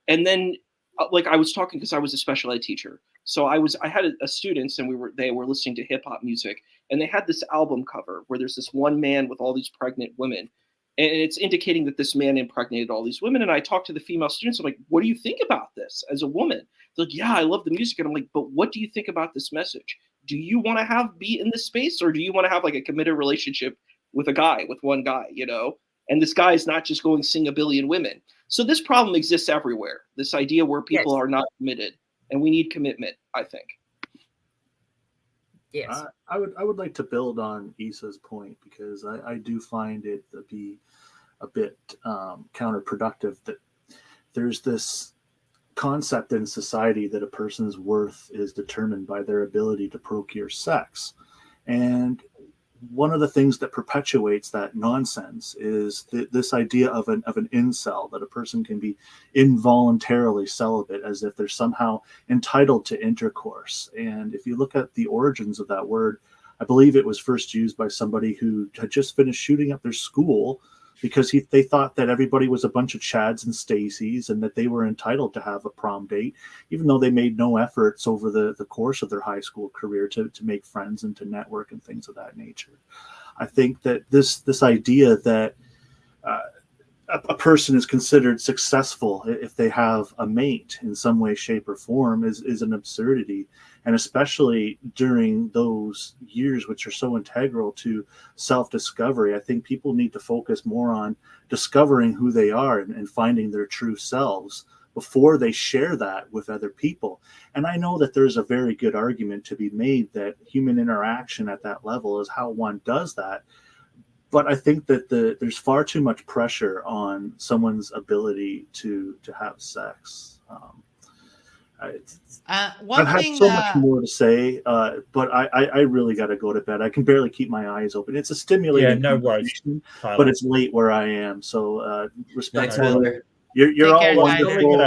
and then I was talking because I was a special ed teacher. So I had a students and they were listening to hip hop music, and they had this album cover where there's this one man with all these pregnant women. And it's indicating that this man impregnated all these women. And I talked to the female students. I'm like, what do you think about this as a woman? They're like, yeah, I love the music. And I'm like, but what do you think about this message? Do you want to be in this space, or do you want to have a committed relationship with one guy, And this guy is not just going sing a billion women. So this problem exists everywhere. This idea where people are not committed, and we need commitment, I think. Yes. I would like to build on Issa's point, because I do find it to be a bit counterproductive that there's this concept in society that a person's worth is determined by their ability to procure sex. And one of the things that perpetuates that nonsense is this idea of an incel, that a person can be involuntarily celibate as if they're somehow entitled to intercourse. And if you look at the origins of that word, I believe it was first used by somebody who had just finished shooting up their school because they thought that everybody was a bunch of Chads and Stacys and that they were entitled to have a prom date, even though they made no efforts over the course of their high school career to make friends and to network and things of that nature. I think that this idea that a person is considered successful if they have a mate in some way, shape, or form is an absurdity. And especially during those years which are so integral to self-discovery, I think people need to focus more on discovering who they are and finding their true selves before they share that with other people. And I know that there's a very good argument to be made that human interaction at that level is how one does that. But I think that there's far too much pressure on someone's ability to have sex. I've had so much more to say, but I really got to go to bed. I can barely keep my eyes open. It's a stimulating no worries, but it's late where I am. So respect. Tyler. You're all care, Tyler. wonderful.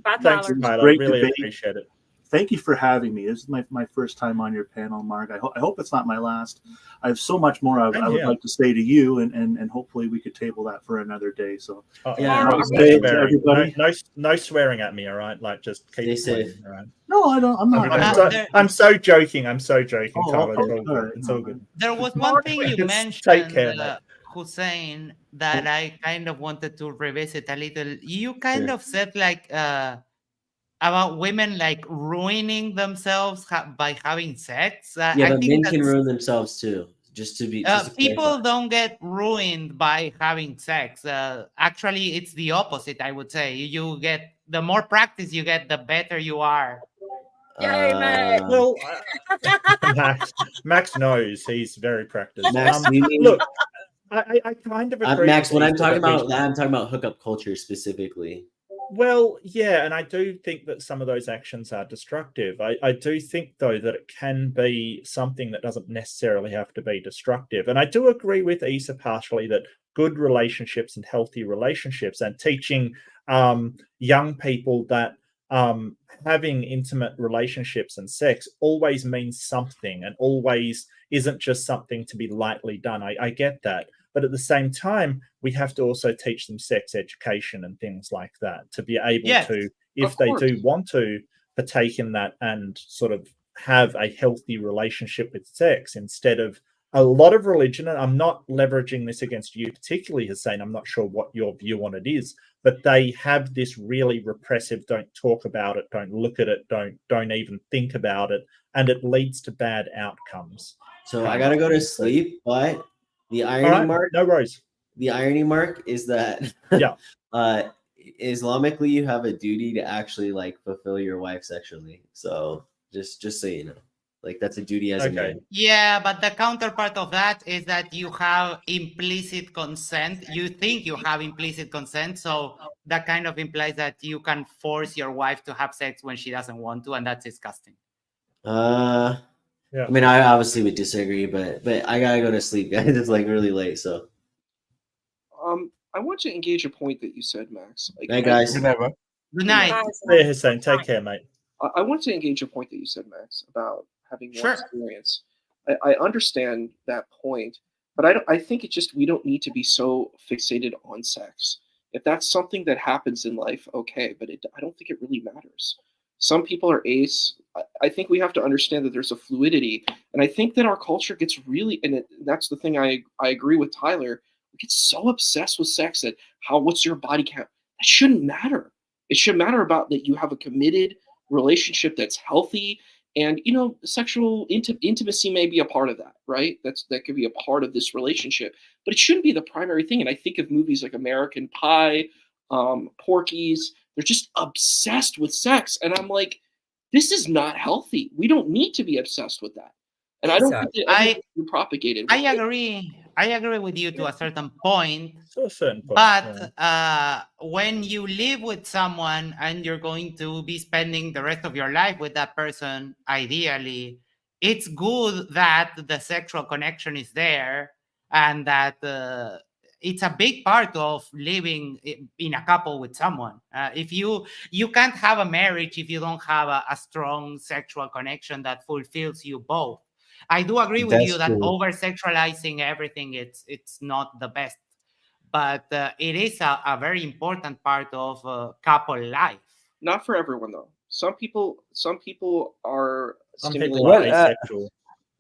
Bye, Thanks, Tyler. Tyler. Great Really debate. appreciate it. Thank you for having me. This is my first time on your panel, Mark. I hope it's not my last. I have so much more I would like to say to you, and hopefully we could table that for another day. So Yeah, no, everybody. no swearing at me, all right? Like, just keep Stay it safe. clean, all right? No, I don't. I'm not. I'm so joking. I'm so joking, Oh, Tyler. okay. It's all good. It's all good. There was one thing you Take mentioned, care, mate. Hussein, that I kind of wanted to revisit a little. You kind of said like about women like ruining themselves by having sex. Yeah, I but think men that's, can ruin themselves too. Just to people clarify. don't get ruined by having sex. Actually, it's the opposite. I would say you get the more practice you get, the better you are. Yay, Max. Well, Max knows he's very practiced. Max, look, I kind of agree. Max, with when I'm Issa talking that about that, I'm talking about hookup culture specifically. Well, yeah, and I do think that some of those actions are destructive. I do think, though, that it can be something that doesn't necessarily have to be destructive. And I do agree with Issa partially that good relationships and healthy relationships and teaching young people that having intimate relationships and sex always means something and always isn't just something to be lightly done. I get that. But at the same time, we have to also teach them sex education and things like that to be able to, if they do want to partake in that and sort of have a healthy relationship with sex instead of a lot of religion. And I'm not leveraging this against you particularly, Hussein. I'm not sure what your view on it is, but they have this really repressive, don't talk about it, don't look at it, don't even think about it. And it leads to bad outcomes. So I got to go to sleep, but the irony right, mark, no worries. The irony mark is that Islamically, you have a duty to actually like fulfill your wife sexually. So just so you know, like that's a duty as a man. Yeah, but the counterpart of that is that you have implicit consent. You think you have implicit consent, so that kind of implies that you can force your wife to have sex when she doesn't want to, and that's disgusting. I mean, I obviously would disagree, but I gotta go to sleep, guys. It's like really late, so. I want to engage a point that you said, Max. Hey guys. Good night. Yeah, Hussein, take care, mate. I want to engage a point that you said, Max, about having more experience. I understand that point, but I think it's just we don't need to be so fixated on sex. If that's something that happens in life, okay, but I don't think it really matters. Some people are ace. I think we have to understand that there's a fluidity, and I think that our culture gets really, and that's the thing I agree with Tyler. We get so obsessed with sex that what's your body count? That shouldn't matter. It should matter about that you have a committed relationship that's healthy, and sexual intimacy may be a part of that, right? That could be a part of this relationship, but it shouldn't be the primary thing. And I think of movies like American Pie, Porky's. They're just obsessed with sex, and I'm like, this is not healthy. We don't need to be obsessed with that. And I don't think that you're propagated. I agree. I agree with you to a certain point. To a certain point. But when you live with someone and you're going to be spending the rest of your life with that person, ideally, it's good that the sexual connection is there and that it's a big part of living in a couple with someone. If you can't have a marriage if you don't have a strong sexual connection that fulfills you both. I do agree with you that over-sexualizing everything, it's not the best. But it is a very important part of couple life. Not for everyone, though. Some people are asexual.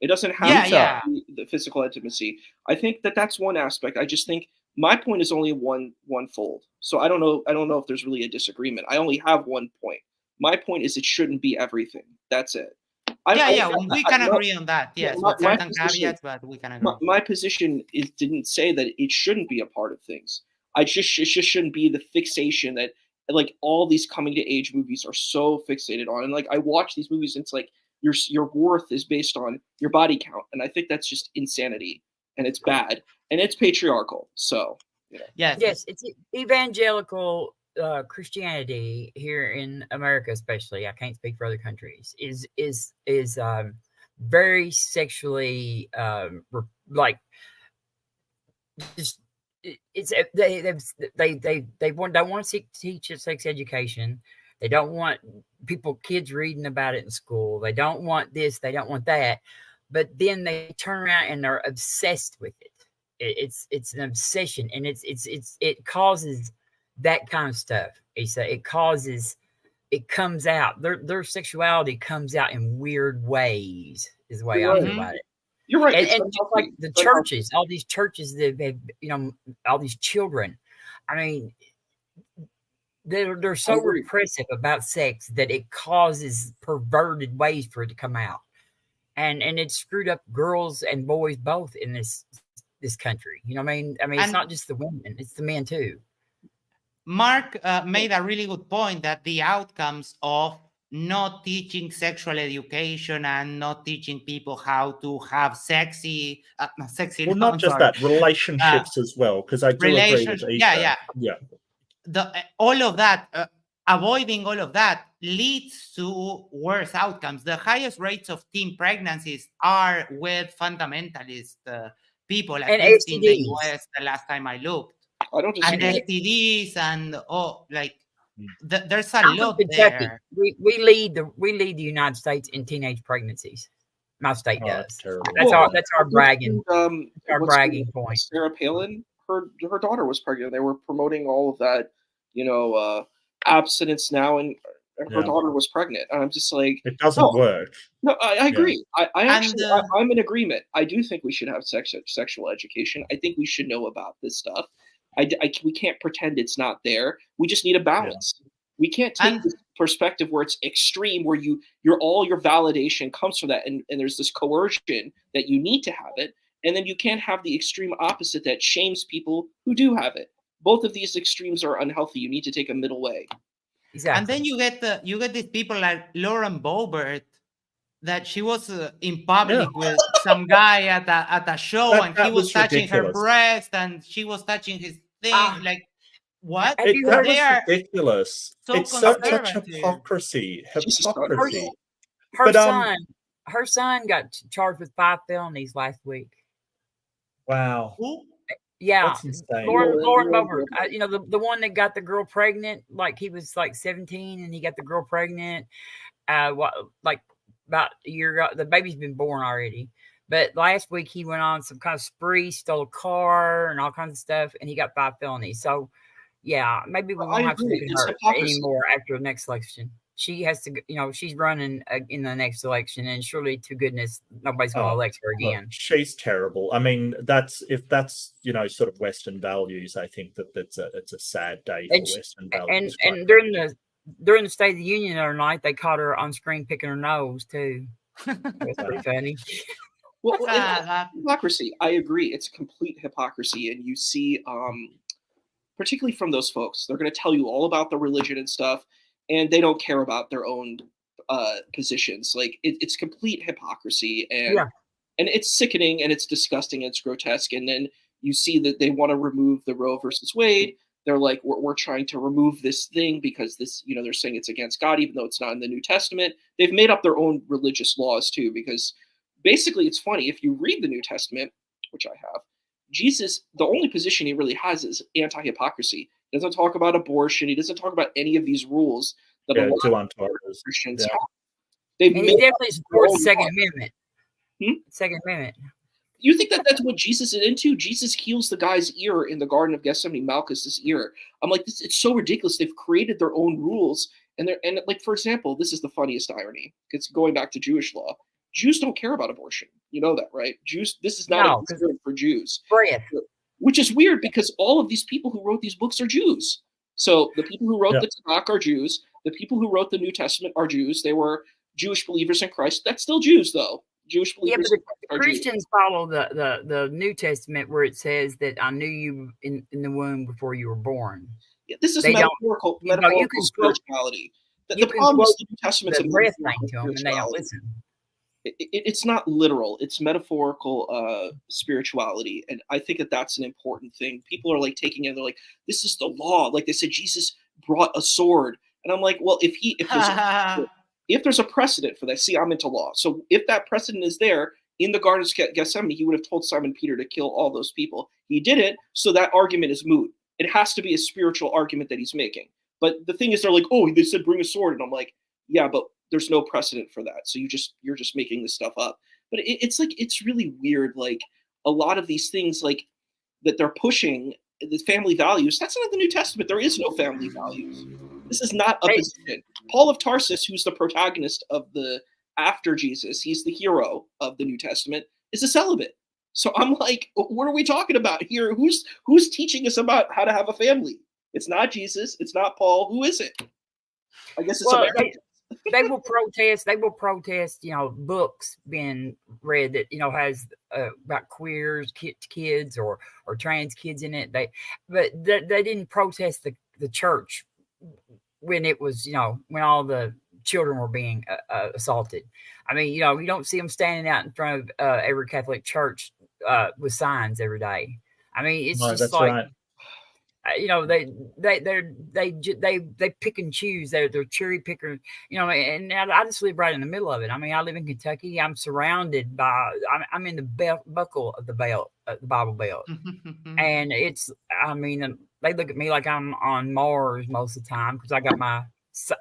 It doesn't have to be the physical intimacy. I think that's one aspect. I just think my point is only one fold. So I don't know if there's really a disagreement. I only have one point. My point is it shouldn't be everything. That's it. We can agree on that. Yes, with certain caveats, but we can agree. My position didn't say that it shouldn't be a part of things. It just shouldn't be the fixation that like all these coming to age movies are so fixated on. And like I watch these movies, and it's like your worth is based on your body count, and I think that's just insanity, and it's bad, and it's patriarchal. So yes, it's evangelical. Christianity here in America, especially, I can't speak for other countries, is very sexually like just it's they don't want to teach sex education. They don't want kids reading about it in school. They don't want this. They don't want that. But then they turn around and they're obsessed with it. It's an obsession, and it causes that kind of stuff. It comes out. Their sexuality comes out in weird ways. Is the way I feel about it. You're right. And just like the churches, all these churches that have, all these children. I mean, they're so repressive about sex that it causes perverted ways for it to come out, and it's screwed up girls and boys both in this country. You know what I mean? It's not just the women; it's the men too. Mark made a really good point that the outcomes of not teaching sexual education and not teaching people how to have sexy. Well, not just that, relationships as well, because I do agree with Ethan. Yeah. All of that, avoiding all of that leads to worse outcomes. The highest rates of teen pregnancies are with fundamentalist people, at and least STDs. in the US, the last time I looked. I don't and STDs and there's a lot there. We lead the United States in teenage pregnancies. My state does. That's our bragging. Our bragging point. Sarah Palin, her daughter was pregnant. They were promoting all of that, abstinence now, and her daughter was pregnant. And I'm just like, it doesn't work. No, I agree. I'm in agreement. I do think we should have sexual education. I think we should know about this stuff. We can't pretend it's not there. We just need a balance. Yeah. We can't take this perspective where it's extreme, where all your validation comes from that, and there's this coercion that you need to have it, and then you can't have the extreme opposite that shames people who do have it. Both of these extremes are unhealthy. You need to take a middle way. Exactly. And then you get these people like Lauren Boebert, that she was in public with some guy at a show, and he was touching her breast, and she was touching his thing. Like, what? That was ridiculous. It's such hypocrisy. Her son got charged with 5 felonies last week. Wow. Who? Yeah, Lauren Boebert. The one that got the girl pregnant. Like, he was like 17, and he got the girl pregnant. About a year ago, the baby's been born already. But last week he went on some kind of spree, stole a car and all kinds of stuff, and he got 5 felonies. So, yeah, maybe we won't have to look at her anymore after the next election. She has to, she's running in the next election, and surely to goodness, nobody's going to elect her again. She's terrible. I mean, if that's sort of Western values, I think it's a sad day for Western values. And during the State of the Union the other night, they caught her on screen picking her nose too. That's pretty funny. Well, hypocrisy. I agree. It's complete hypocrisy, and you see, particularly from those folks, they're going to tell you all about the religion and stuff, and they don't care about their own positions. Like, it's complete hypocrisy, and it's sickening, and it's disgusting, and it's grotesque. And then you see that they want to remove the Roe versus Wade. They're like, we're trying to remove this thing because this, they're saying it's against God, even though it's not in the New Testament. They've made up their own religious laws too, because basically it's funny. If you read the New Testament, which I have, Jesus, the only position he really has is anti-hypocrisy. He doesn't talk about abortion. He doesn't talk about any of these rules that a lot of Christians have. He definitely supports the Second Amendment. Second Amendment. You think that that's what Jesus is into? Jesus heals the guy's ear in the Garden of Gethsemane, Malchus's ear. I'm like, it's so ridiculous. They've created their own rules, and like, for example, this is the funniest irony. It's going back to Jewish law. Jews don't care about abortion. You know that, right? This is not a concern for Jews. Which is weird, because all of these people who wrote these books are Jews. So the people who wrote the Tanakh are Jews. The people who wrote the New Testament are Jews. They were Jewish believers in Christ. That's still Jews, though. Jewish believers. Yeah, but the Christians follow the New Testament, where it says that I knew you in the womb before you were born. Yeah, this is metaphorical spirituality. The problem is the New Testament's a breath thing to them, and they don't listen. It's not literal. It's metaphorical spirituality, and I think that's an important thing. People are like taking it. They're like, "This is the law." Like they said, Jesus brought a sword, and I'm like, "Well, if there's a precedent for that, see, I'm into law. So if that precedent is there, in the Garden of Gethsemane, he would have told Simon Peter to kill all those people. He didn't, so that argument is moot. It has to be a spiritual argument that he's making. But the thing is, they're like, oh, they said bring a sword, and I'm like, yeah, but there's no precedent for that. So you're just making this stuff up. But it's like, it's really weird. Like a lot of these things, like that they're pushing, the family values. That's not the New Testament. There is no family values. This is not a position. Paul of Tarsus, who's the protagonist of the after Jesus, he's the hero of the New Testament, is a celibate. So I'm like, what are we talking about here? Who's teaching us about how to have a family? It's not Jesus. It's not Paul. Who is it? I guess it's America. They will protest. They will protest, books being read that, has about queers, kids or trans kids in it. But they didn't protest the church when it was, when all the children were being assaulted. I mean, you don't see them standing out in front of every Catholic church with signs every day. I mean, it's just like. Right. They pick and choose. They're cherry pickers, and I just live right in the middle of it. I mean, I live in Kentucky. I'm surrounded by, I'm in the buckle of the belt, the Bible Belt. And they look at me like I'm on Mars most of the time because I got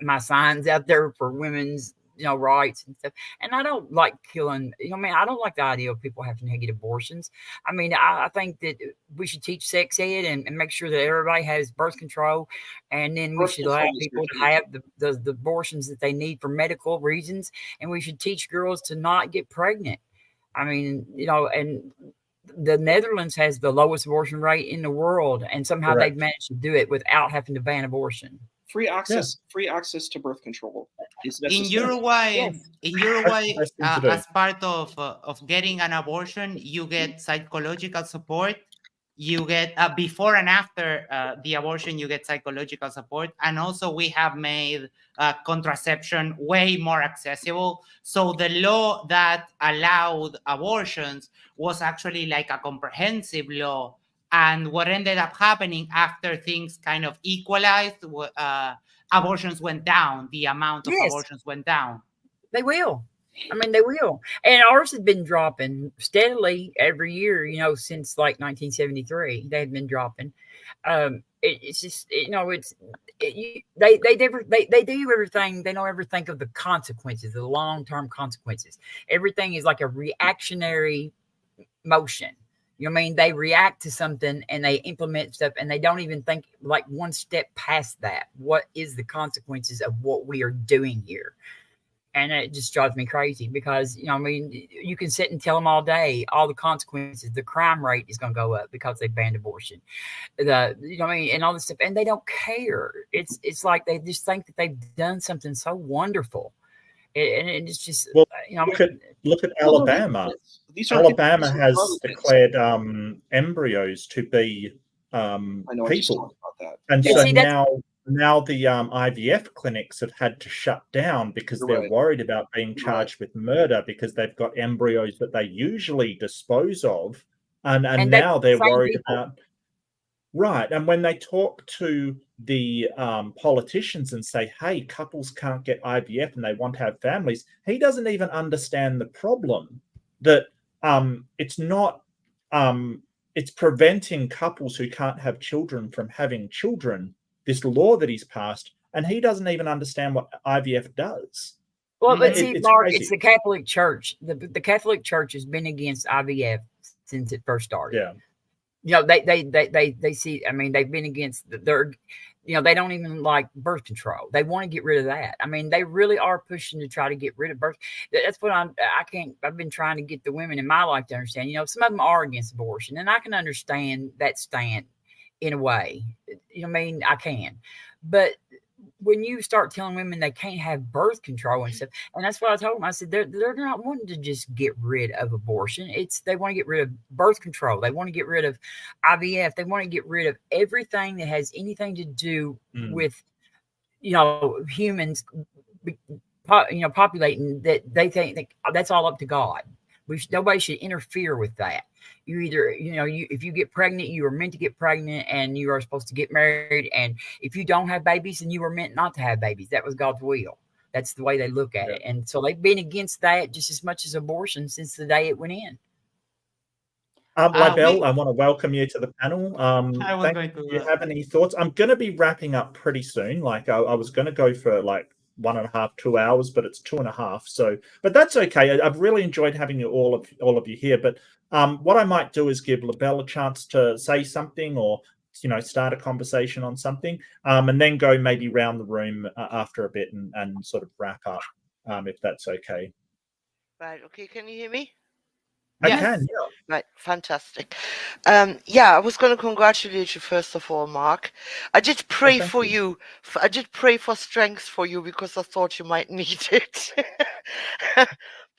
my signs out there for women's, rights and stuff. And I don't like killing, I don't like the idea of people having to get abortions. I mean, I think that we should teach sex ed and make sure that everybody has birth control. And then we should allow people to have the abortions that they need for medical reasons. And we should teach girls to not get pregnant. I mean, and the Netherlands has the lowest abortion rate in the world. And somehow they've managed to do it without having to ban abortion. Free access to birth control is necessary. In Uruguay, as part of getting an abortion, you get psychological support. You get before and after the abortion, you get psychological support, and also we have made contraception way more accessible. So the law that allowed abortions was actually like a comprehensive law. And what ended up happening after things kind of equalized, abortions went down. The amount of abortions went down. They will. I mean, they will. And ours has been dropping steadily every year, since like 1973. They've been dropping. It's just, they do everything. They don't ever think of the consequences, the long-term consequences. Everything is like a reactionary motion. They react to something and they implement stuff and they don't even think like one step past that. What is the consequences of what we are doing here? And it just drives me crazy because, you can sit and tell them all day, all the consequences, the crime rate is going to go up because they banned abortion, and all this stuff. And they don't care. It's like they just think that they've done something so wonderful. And it's just, look at Alabama. Alabama has declared embryos to be people, and so now the IVF clinics have had to shut down because they're worried about being charged with murder because they've got embryos that they usually dispose of, and now they're worried about. Right. And when they talk to the politicians and say, hey, couples can't get IVF and they want to have families, he doesn't even understand the problem that it's not, it's preventing couples who can't have children from having children, this law that he's passed, and he doesn't even understand what IVF does. Well, but see, Mark, it's the Catholic Church. The Catholic Church has been against IVF since it first started. Yeah. They see, they've been against they don't even like birth control. They want to get rid of that. They really are pushing to try to get rid of birth. That's what I've been trying to get the women in my life to understand. Some of them are against abortion, and I can understand that stand in a way. I can. But when you start telling women they can't have birth control and stuff, and that's what I told them. I said they're not wanting to just get rid of abortion. They want to get rid of birth control. They want to get rid of IVF. They want to get rid of everything that has anything to do with humans populating, that they think that's all up to God. Nobody should interfere with that. You either, if you get pregnant, you are meant to get pregnant and you are supposed to get married. And if you don't have babies, then you were meant not to have babies. That was God's will. That's the way they look at it. And so they've been against that just as much as abortion since the day it went in. Libel, I want to welcome you to the panel. Do you have any thoughts? I'm going to be wrapping up pretty soon. Like I was going to go for like 1.5, 2 hours, but it's 2.5. So, but that's okay. I've really enjoyed having all of you here. But what I might do is give Libel a chance to say something, or start a conversation on something, and then go maybe round the room after a bit and sort of wrap up, if that's okay. Right. Okay. Can you hear me? I can, yeah. Right, fantastic. Yeah, I was going to congratulate you first of all, Mark. I did pray for you. I did pray for strength for you because I thought you might need it.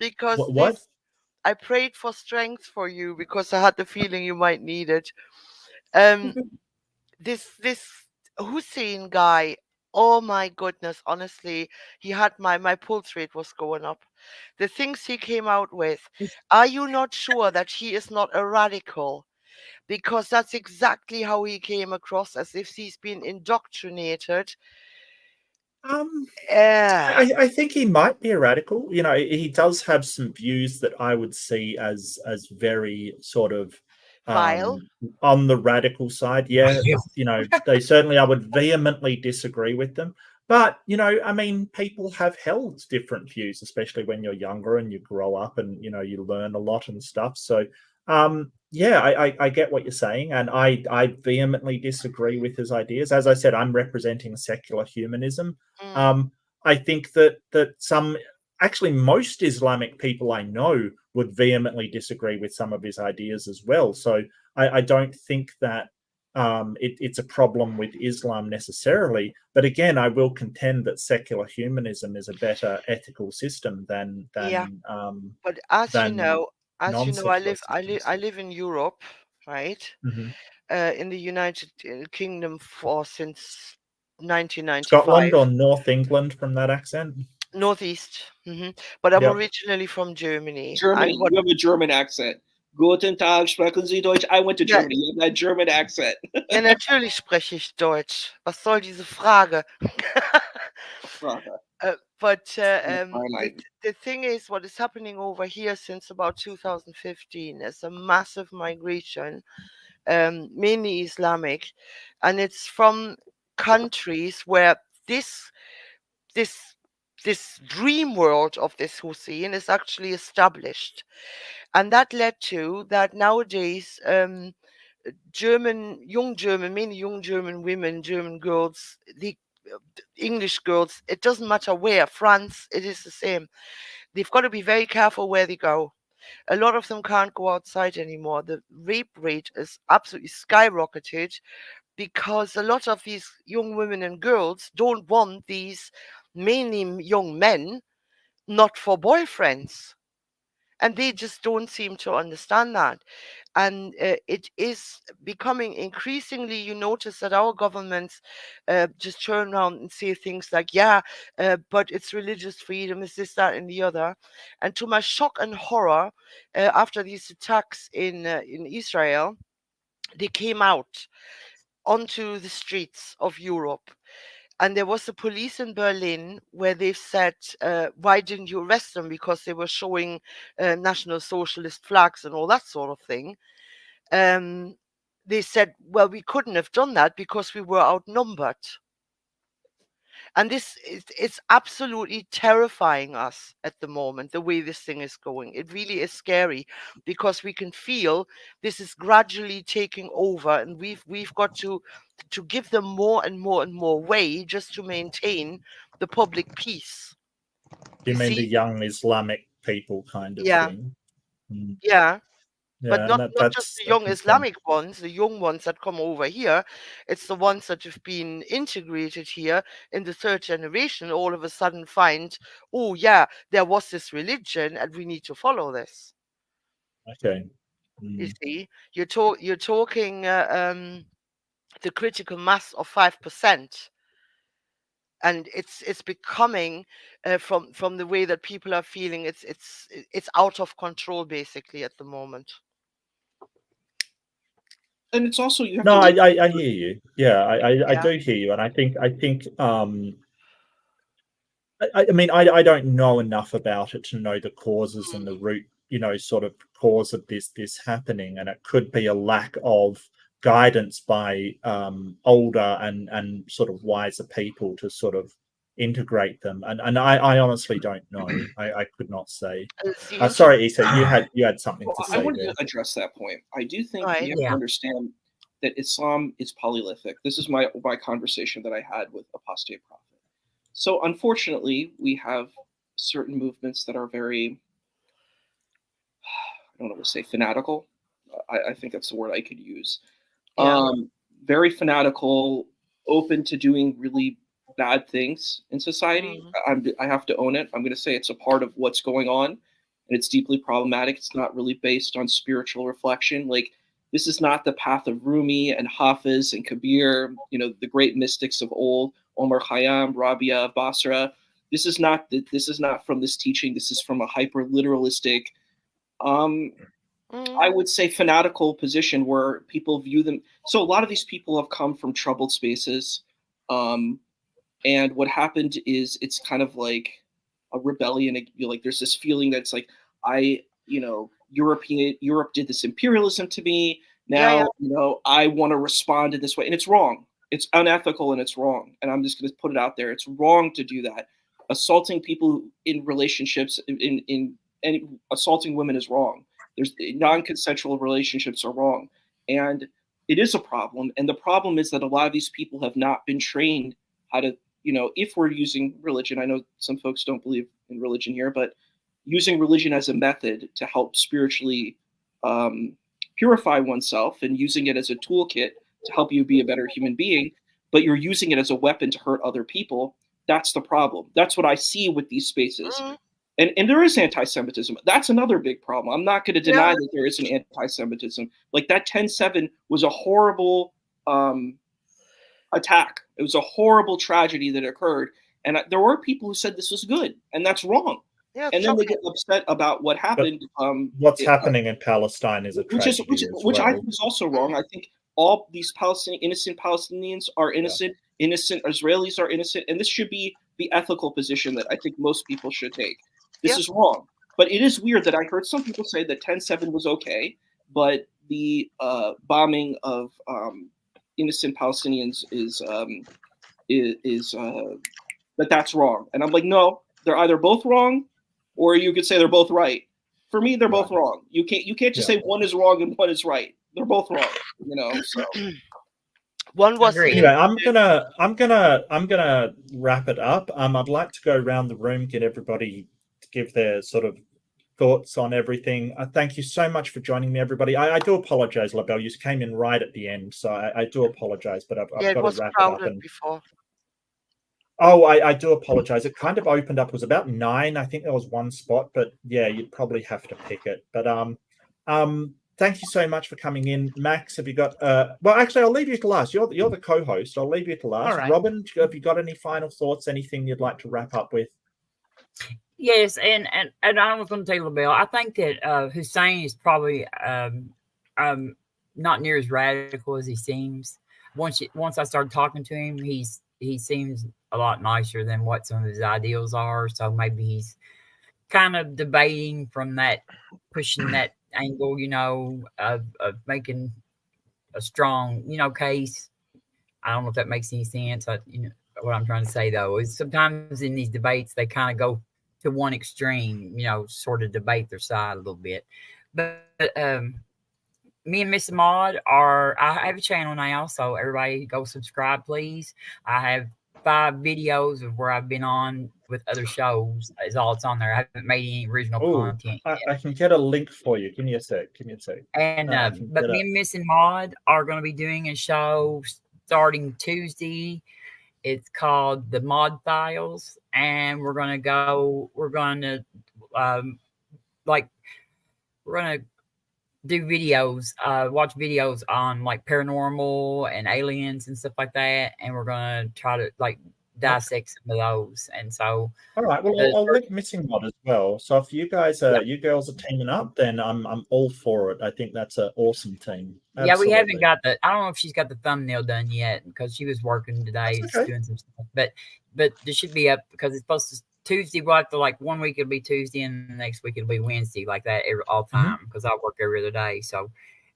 Because what? I prayed for strength for you because I had the feeling you might need it. This Hussein guy. Oh my goodness, honestly, he had my pulse rate was going up. The things he came out with. Are you not sure that he is not a radical? Because that's exactly how he came across, as if he's been indoctrinated. I think he might be a radical. He does have some views that I would see as very sort of vile on the radical side. Yeah, they certainly, I would vehemently disagree with them. But I mean, people have held different views, especially when you're younger and you grow up and you learn a lot and stuff. So yeah, I get what you're saying, and I vehemently disagree with his ideas. As I said, I'm representing secular humanism. I think that actually most Islamic people I know would vehemently disagree with some of his ideas as well. So I don't think that it's a problem with Islam necessarily. But again, I will contend that secular humanism is a better ethical system than yeah. But as you know, I live in Europe, right? In the United Kingdom since 1995. Scotland or North England from that accent? Northeast. But I'm originally from Germany. Germany. You have a German accent. Guten Tag, sprechen Sie Deutsch? I went to Germany. You have that German accent. Ja, natürlich spreche ich Deutsch. Was soll diese Frage? But the thing is, what is happening over here since about 2015 is a massive migration, mainly Islamic, and it's from countries where this dream world of this Hussein is actually established, and that led to that nowadays young German, mainly young German women, German girls, the English girls, it doesn't matter where, France, it is the same. They've got to be very careful where they go. A lot of them can't go outside anymore. The rape rate is absolutely skyrocketed because a lot of these young women and girls don't want these mainly young men, not for boyfriends. And they just don't seem to understand that. And it is becoming increasingly, you notice that our governments just turn around and say things like, but it's religious freedom, it's this, that, and the other. And to my shock and horror, after these attacks in Israel, they came out onto the streets of Europe. And there was a police in Berlin where they've said, why didn't you arrest them? Because they were showing National Socialist flags and all that sort of thing. They said, well, we couldn't have done that because we were outnumbered. And this it's absolutely terrifying us at the moment, the way this thing is going. It really is scary because we can feel this is gradually taking over, and we've got to give them more and more and more way just to maintain the public peace. You mean the young Islamic people kind of thing? Yeah. But not just the young Islamic ones, the young ones that come over here. It's the ones that have been integrated here in the third generation, all of a sudden find, oh yeah, there was this religion and we need to follow this. Okay. You see, you're talking the critical mass of 5%. And it's becoming from the way that people are feeling, it's out of control basically at the moment. And it's also you have no, I hear you. Yeah, I do hear you, and I think I mean, I don't know enough about it to know the causes and the root, sort of cause of this happening, and it could be a lack of guidance by older and sort of wiser people to sort of integrate them. And I honestly don't know. I could not say. Sorry, Issa, you had something to say. I wanted there. to address that point. I do think Right. we have to understand that Islam is polylythic. This is my conversation that I had with Apostate Prophet. So unfortunately, we have certain movements that are very, I don't know what to say, fanatical. I think that's the word I could use. Yeah. Very fanatical, open to doing really bad things in society. I have to own it. I'm going to say it's a part of what's going on, and it's deeply problematic. It's not really based on spiritual reflection. Like, this is not the path of Rumi and Hafiz and Kabir, the great mystics of old, Omar Khayyam, Rabia of Basra. This is not from this teaching. This is from a hyper literalistic, I would say, fanatical position where people view them. So a lot of these people have come from troubled spaces. And what happened is it's kind of like a rebellion. Like, there's this feeling that's like, Europe did this imperialism to me. Now, I want to respond in this way. And it's wrong. It's unethical and it's wrong. And I'm just going to put it out there. It's wrong to do that. Assaulting people in relationships, in assaulting women is wrong. There's non-consensual relationships are wrong. And it is a problem. And the problem is that a lot of these people have not been trained how to, if we're using religion, I know some folks don't believe in religion here, but using religion as a method to help spiritually purify oneself and using it as a toolkit to help you be a better human being, but you're using it as a weapon to hurt other people, that's the problem. That's what I see with these spaces. And there is anti-Semitism. That's another big problem. I'm not going to deny that there is an anti-Semitism. Like, that 10/7 was a horrible attack. It was a horrible tragedy that occurred. And there were people who said this was good, and that's wrong. Yeah, and then they get upset about what happened. What's happening in Palestine is a tragedy which I think is also wrong. I think all these innocent Palestinians are innocent. Yeah. Innocent Israelis are innocent, and this should be the ethical position that I think most people should take. This is wrong. But it is weird that I heard some people say that 10/7 was okay, but the bombing of innocent Palestinians is that's wrong. And I'm like, no, they're either both wrong, or you could say they're both right. For me, they're both wrong. You can't just say one is wrong and one is right. They're both wrong. So one was anyway. I'm gonna wrap it up. I'd like to go around the room, get everybody to give their sort of thoughts on everything. Thank you so much for joining me, everybody. I do apologize, LaBelle. You came in right at the end, so I do apologize, but I've got to wrap it up. Before. Oh, I do apologize. It kind of opened up. It was about 9. I think there was one spot, but yeah, you'd probably have to pick it. But thank you so much for coming in, Max. Have you got? Well, actually, I'll leave you to last. You're the co-host. I'll leave you to last. Right. Robin, have you got any final thoughts? Anything you'd like to wrap up with? Yes, and I was going to tell you, LaBelle, I think that Hussein is probably not near as radical as he seems. Once I started talking to him, he seems a lot nicer than what some of his ideals are. So maybe he's kind of debating from that, pushing that angle, of making a strong, case. I don't know if that makes any sense. What I'm trying to say, though, is sometimes in these debates, they kind of go to one extreme, sort of debate their side a little bit. But me and Miss Maud I have a channel now, so everybody go subscribe, please. I have 5 videos of where I've been on with other shows. Is all it's on there. I haven't made any original content yet. I can get a link for you. Give me a sec. And but me and Miss Maud are going to be doing a show starting Tuesday. It's called The Mod Files, and we're going to do videos, watch videos on like paranormal and aliens and stuff like that, and we're going to try to dissect some of those. And so, all right, well, I'll link Missing Mod as well. So if you girls are teaming up, then I'm all for it. I think that's an awesome team. Absolutely. Yeah, we haven't got I don't know if she's got the thumbnail done yet because she was working today, doing some stuff. But this should be up because it's supposed to Tuesday, like 1 week it'll be Tuesday and the next week it'll be Wednesday, like that all time, because I work every other day. So,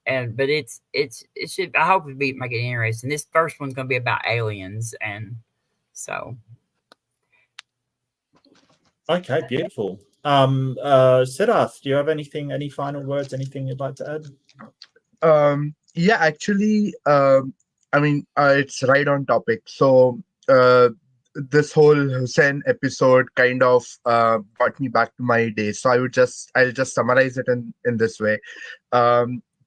but it should, I hope it make it interesting. This first one's going to be about aliens, and so. Okay, beautiful. Siddharth, do you have any final words, anything you'd like to add? Yeah, actually, I mean, it's right on topic. So, this whole Hussein episode kind of brought me back to my days. So I'll just summarize it in this way.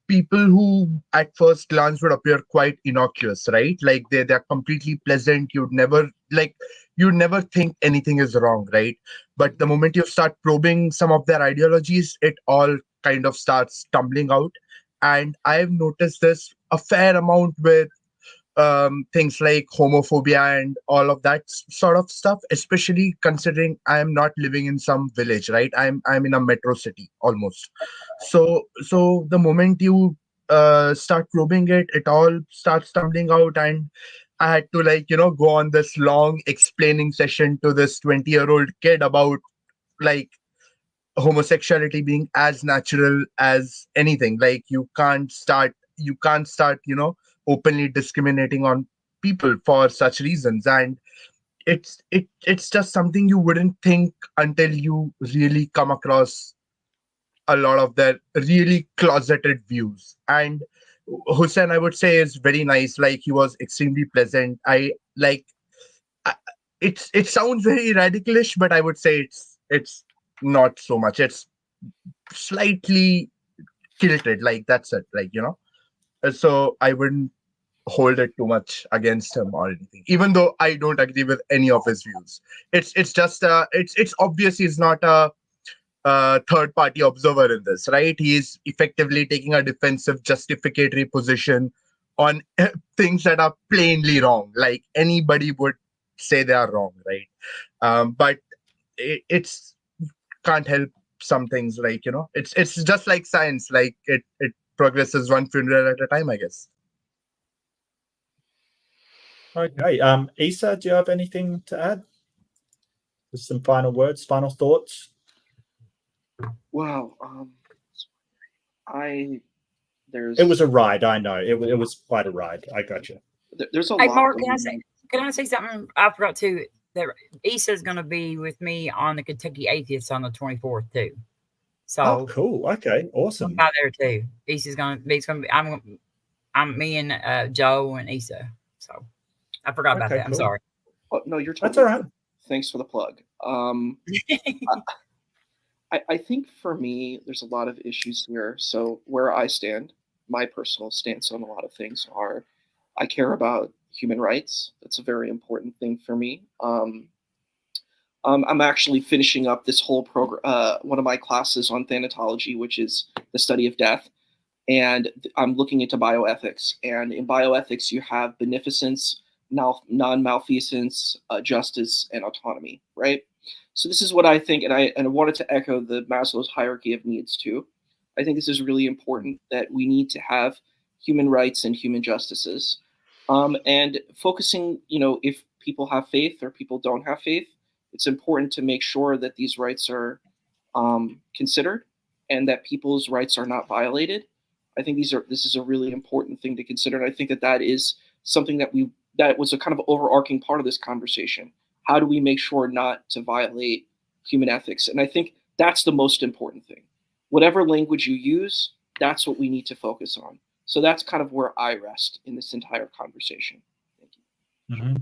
People who at first glance would appear quite innocuous, right? Like they're completely pleasant. You'd never think anything is wrong, right? But the moment you start probing some of their ideologies, it all kind of starts tumbling out. And I've noticed this a fair amount with things like homophobia and all of that sort of stuff, especially considering I am not living in some village, right? I'm in a metro city almost. So the moment you start probing it, it all starts tumbling out. And I had to, like, go on this long explaining session to this 20-year-old kid about, like, homosexuality being as natural as anything. Like you can't start openly discriminating on people for such reasons. And it's just something you wouldn't think until you really come across a lot of their really closeted views. And Hussein, I would say, is very nice. Like, he was extremely pleasant. It sounds very radicalish, but I would say it's not so much. It's slightly tilted, like, that's it, like, so I wouldn't hold it too much against him or anything, even though I don't agree with any of his views. It's just it's obvious he's not a third party observer in this, right? He is effectively taking a defensive justificatory position on things that are plainly wrong, like anybody would say they are wrong, right? But it's can't help some things, like, it's just like science, like it progresses one funeral at a time, I guess. Okay. Isa, do you have anything to add? Just some final words, final thoughts? Wow. It was a ride, I know. It was quite a ride. I got you. There's a Hey, lot. Mark, can I say something? I forgot to. That Issa's going to be with me on the Kentucky Atheists on the 24th too. So cool. Okay, awesome. By there too. Issa's going to be. I'm me and Joe and Issa. So I forgot about that. Cool. I'm sorry. Oh, no, you're totally. That's all right. Thanks for the plug. I think for me, there's a lot of issues here. So where I stand, my personal stance on a lot of things are, I care about human rights. That's a very important thing for me. I'm actually finishing up this whole program, one of my classes on thanatology, which is the study of death. And I'm looking into bioethics. And in bioethics, you have beneficence, non-malfeasance, justice, and autonomy, right? So this is what I think, and I wanted to echo the Maslow's hierarchy of needs too. I think this is really important, that we need to have human rights and human justices. And focusing, if people have faith or people don't have faith, it's important to make sure that these rights are considered and that people's rights are not violated. I think this is a really important thing to consider. And I think that is something that was a kind of overarching part of this conversation. How do we make sure not to violate human ethics? And I think that's the most important thing. Whatever language you use, that's what we need to focus on. So that's kind of where I rest in this entire conversation. Thank you. Mm-hmm.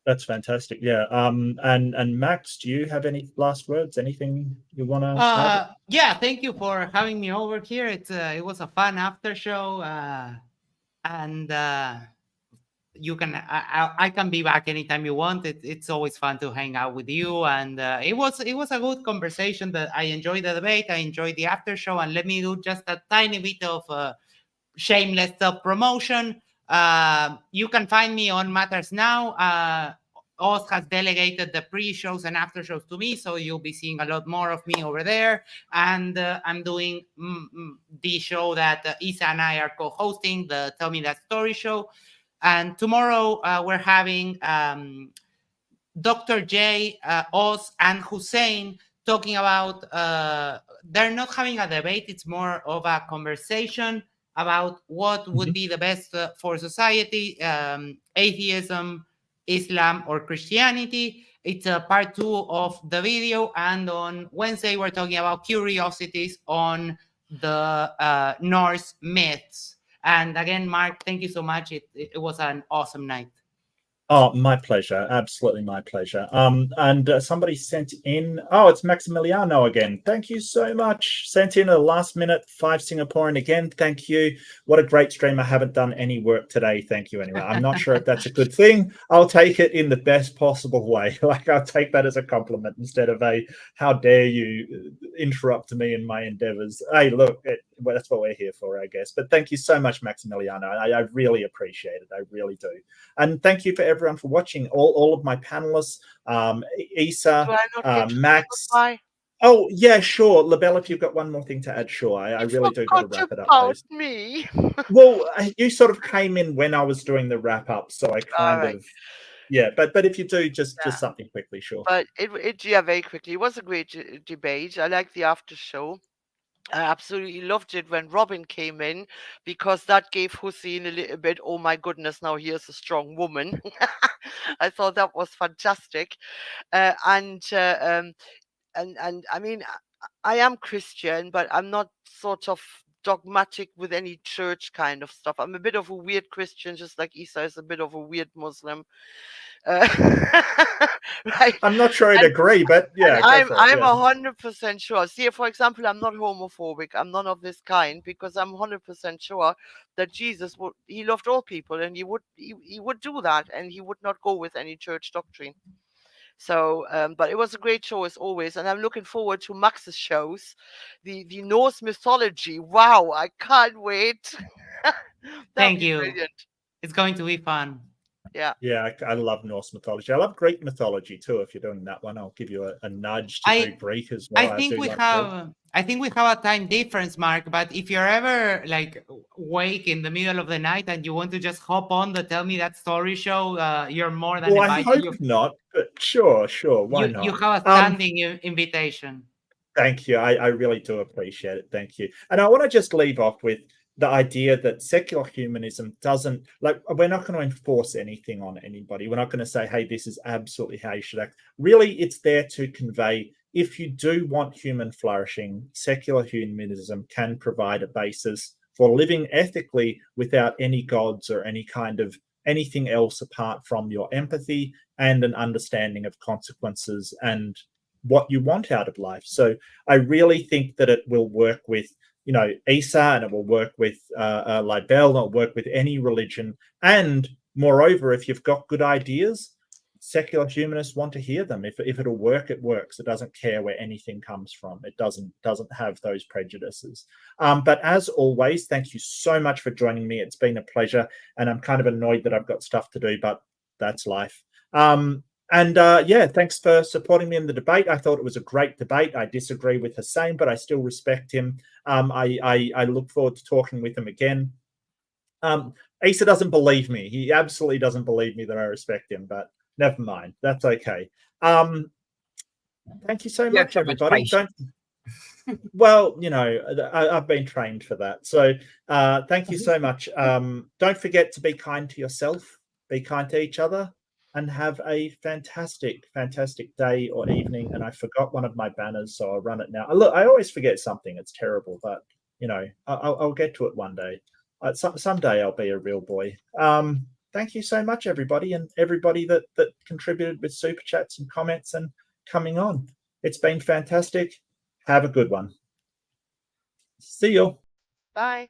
That's fantastic. Yeah. And Max, do you have any last words? Anything you want to add? Yeah, thank you for having me over here. It was a fun after show, and you can I can be back anytime you want. It's always fun to hang out with you, and it was a good conversation. That I enjoyed the debate. I enjoyed the after show, and let me do just a tiny bit of shameless self-promotion. You can find me on Matters Now. Oz has delegated the pre-shows and after shows to me, so you'll be seeing a lot more of me over there. And I'm doing the show that Isa and I are co-hosting, the Tell Me That Story show. And tomorrow we're having Dr. J, Oz, and Hussein talking about, they're not having a debate, it's more of a conversation about what would be the best for society, atheism, Islam, or Christianity. It's part 2 of the video, and on Wednesday we're talking about curiosities on the Norse myths. And again, Mark, thank you so much. It was an awesome night. Oh, my pleasure. Absolutely my pleasure. And somebody sent in, oh, it's Maximiliano again. Thank you so much. Sent in a last minute 5 Singaporean again. Thank you. What a great stream. I haven't done any work today. Thank you anyway. I'm not sure if that's a good thing. I'll take it in the best possible way. Like, I'll take that as a compliment instead of a, how dare you interrupt me in my endeavors. Hey, look, well, that's what we're here for, I guess. But thank you so much, Maximiliano. I really appreciate it. I really do. And thank you for everyone for watching. All of my panelists, Isa, Max. Oh, yeah, sure. LaBelle, if you've got one more thing to add, sure. I really do got to wrap it up, please. Me. Well, you sort of came in when I was doing the wrap up, so I kind of, yeah. But if you do, just something quickly, sure. But yeah, very quickly. It was a great debate. I like the after show. I absolutely loved it when Robin came in, because that gave Hussein a little bit, oh my goodness, now here's a strong woman. I thought that was fantastic. And I mean, I am Christian, but I'm not sort of dogmatic with any church kind of stuff. I'm a bit of a weird Christian, just like Isa is a bit of a weird Muslim. Right. I'm not sure I'd agree, but yeah, I'm 100% sure. See, for example, I'm not homophobic. I'm none of this kind, because I'm 100% sure that Jesus he loved all people, and he would do that, and he would not go with any church doctrine. So, but it was a great show as always, and I'm looking forward to Max's shows, the Norse mythology. Wow, I can't wait. Thank you. Brilliant. It's going to be fun. Yeah, I love Norse mythology. I love Greek mythology too. If you're doing that one, I'll give you a nudge to do Greek as well. I think we have a time difference, Mark. But if you're ever like wake in the middle of the night and you want to just hop on the Tell Me That Story show, you're more than invited. I hope not, but sure. Why not? You have a standing invitation. Thank you. I really do appreciate it. Thank you. And I want to just leave off with the idea that secular humanism doesn't, like, we're not going to enforce anything on anybody. We're not going to say, hey, this is absolutely how you should act. Really, it's there to convey, if you do want human flourishing, secular humanism can provide a basis for living ethically without any gods or any kind of anything else apart from your empathy and an understanding of consequences and what you want out of life. So I really think that it will work with, you know, Isa, and it will work with Libel, and it'll work with any religion. And moreover, if you've got good ideas, secular humanists want to hear them. If it'll work, it works. It doesn't care where anything comes from. It doesn't have those prejudices. But as always, thank you so much for joining me. It's been a pleasure, and I'm kind of annoyed that I've got stuff to do, but that's life. Yeah, thanks for supporting me in the debate. I thought it was a great debate. I disagree with Hussein, but I still respect him. I look forward to talking with him again. Isa doesn't believe me. He absolutely doesn't believe me that I respect him, but never mind. That's okay. Thank you so much, everybody. Well, you know, I've been trained for that. So thank you so much. Don't forget to be kind to yourself, be kind to each other, and have a fantastic day or evening. And I forgot one of my banners, so I'll run it now. Look, I always forget something. It's terrible, but, you know, I'll get to it one day. Someday I'll be a real boy. Thank you so much, everybody, and everybody that contributed with super chats and comments and coming on. It's been fantastic. Have a good one. See you. Bye.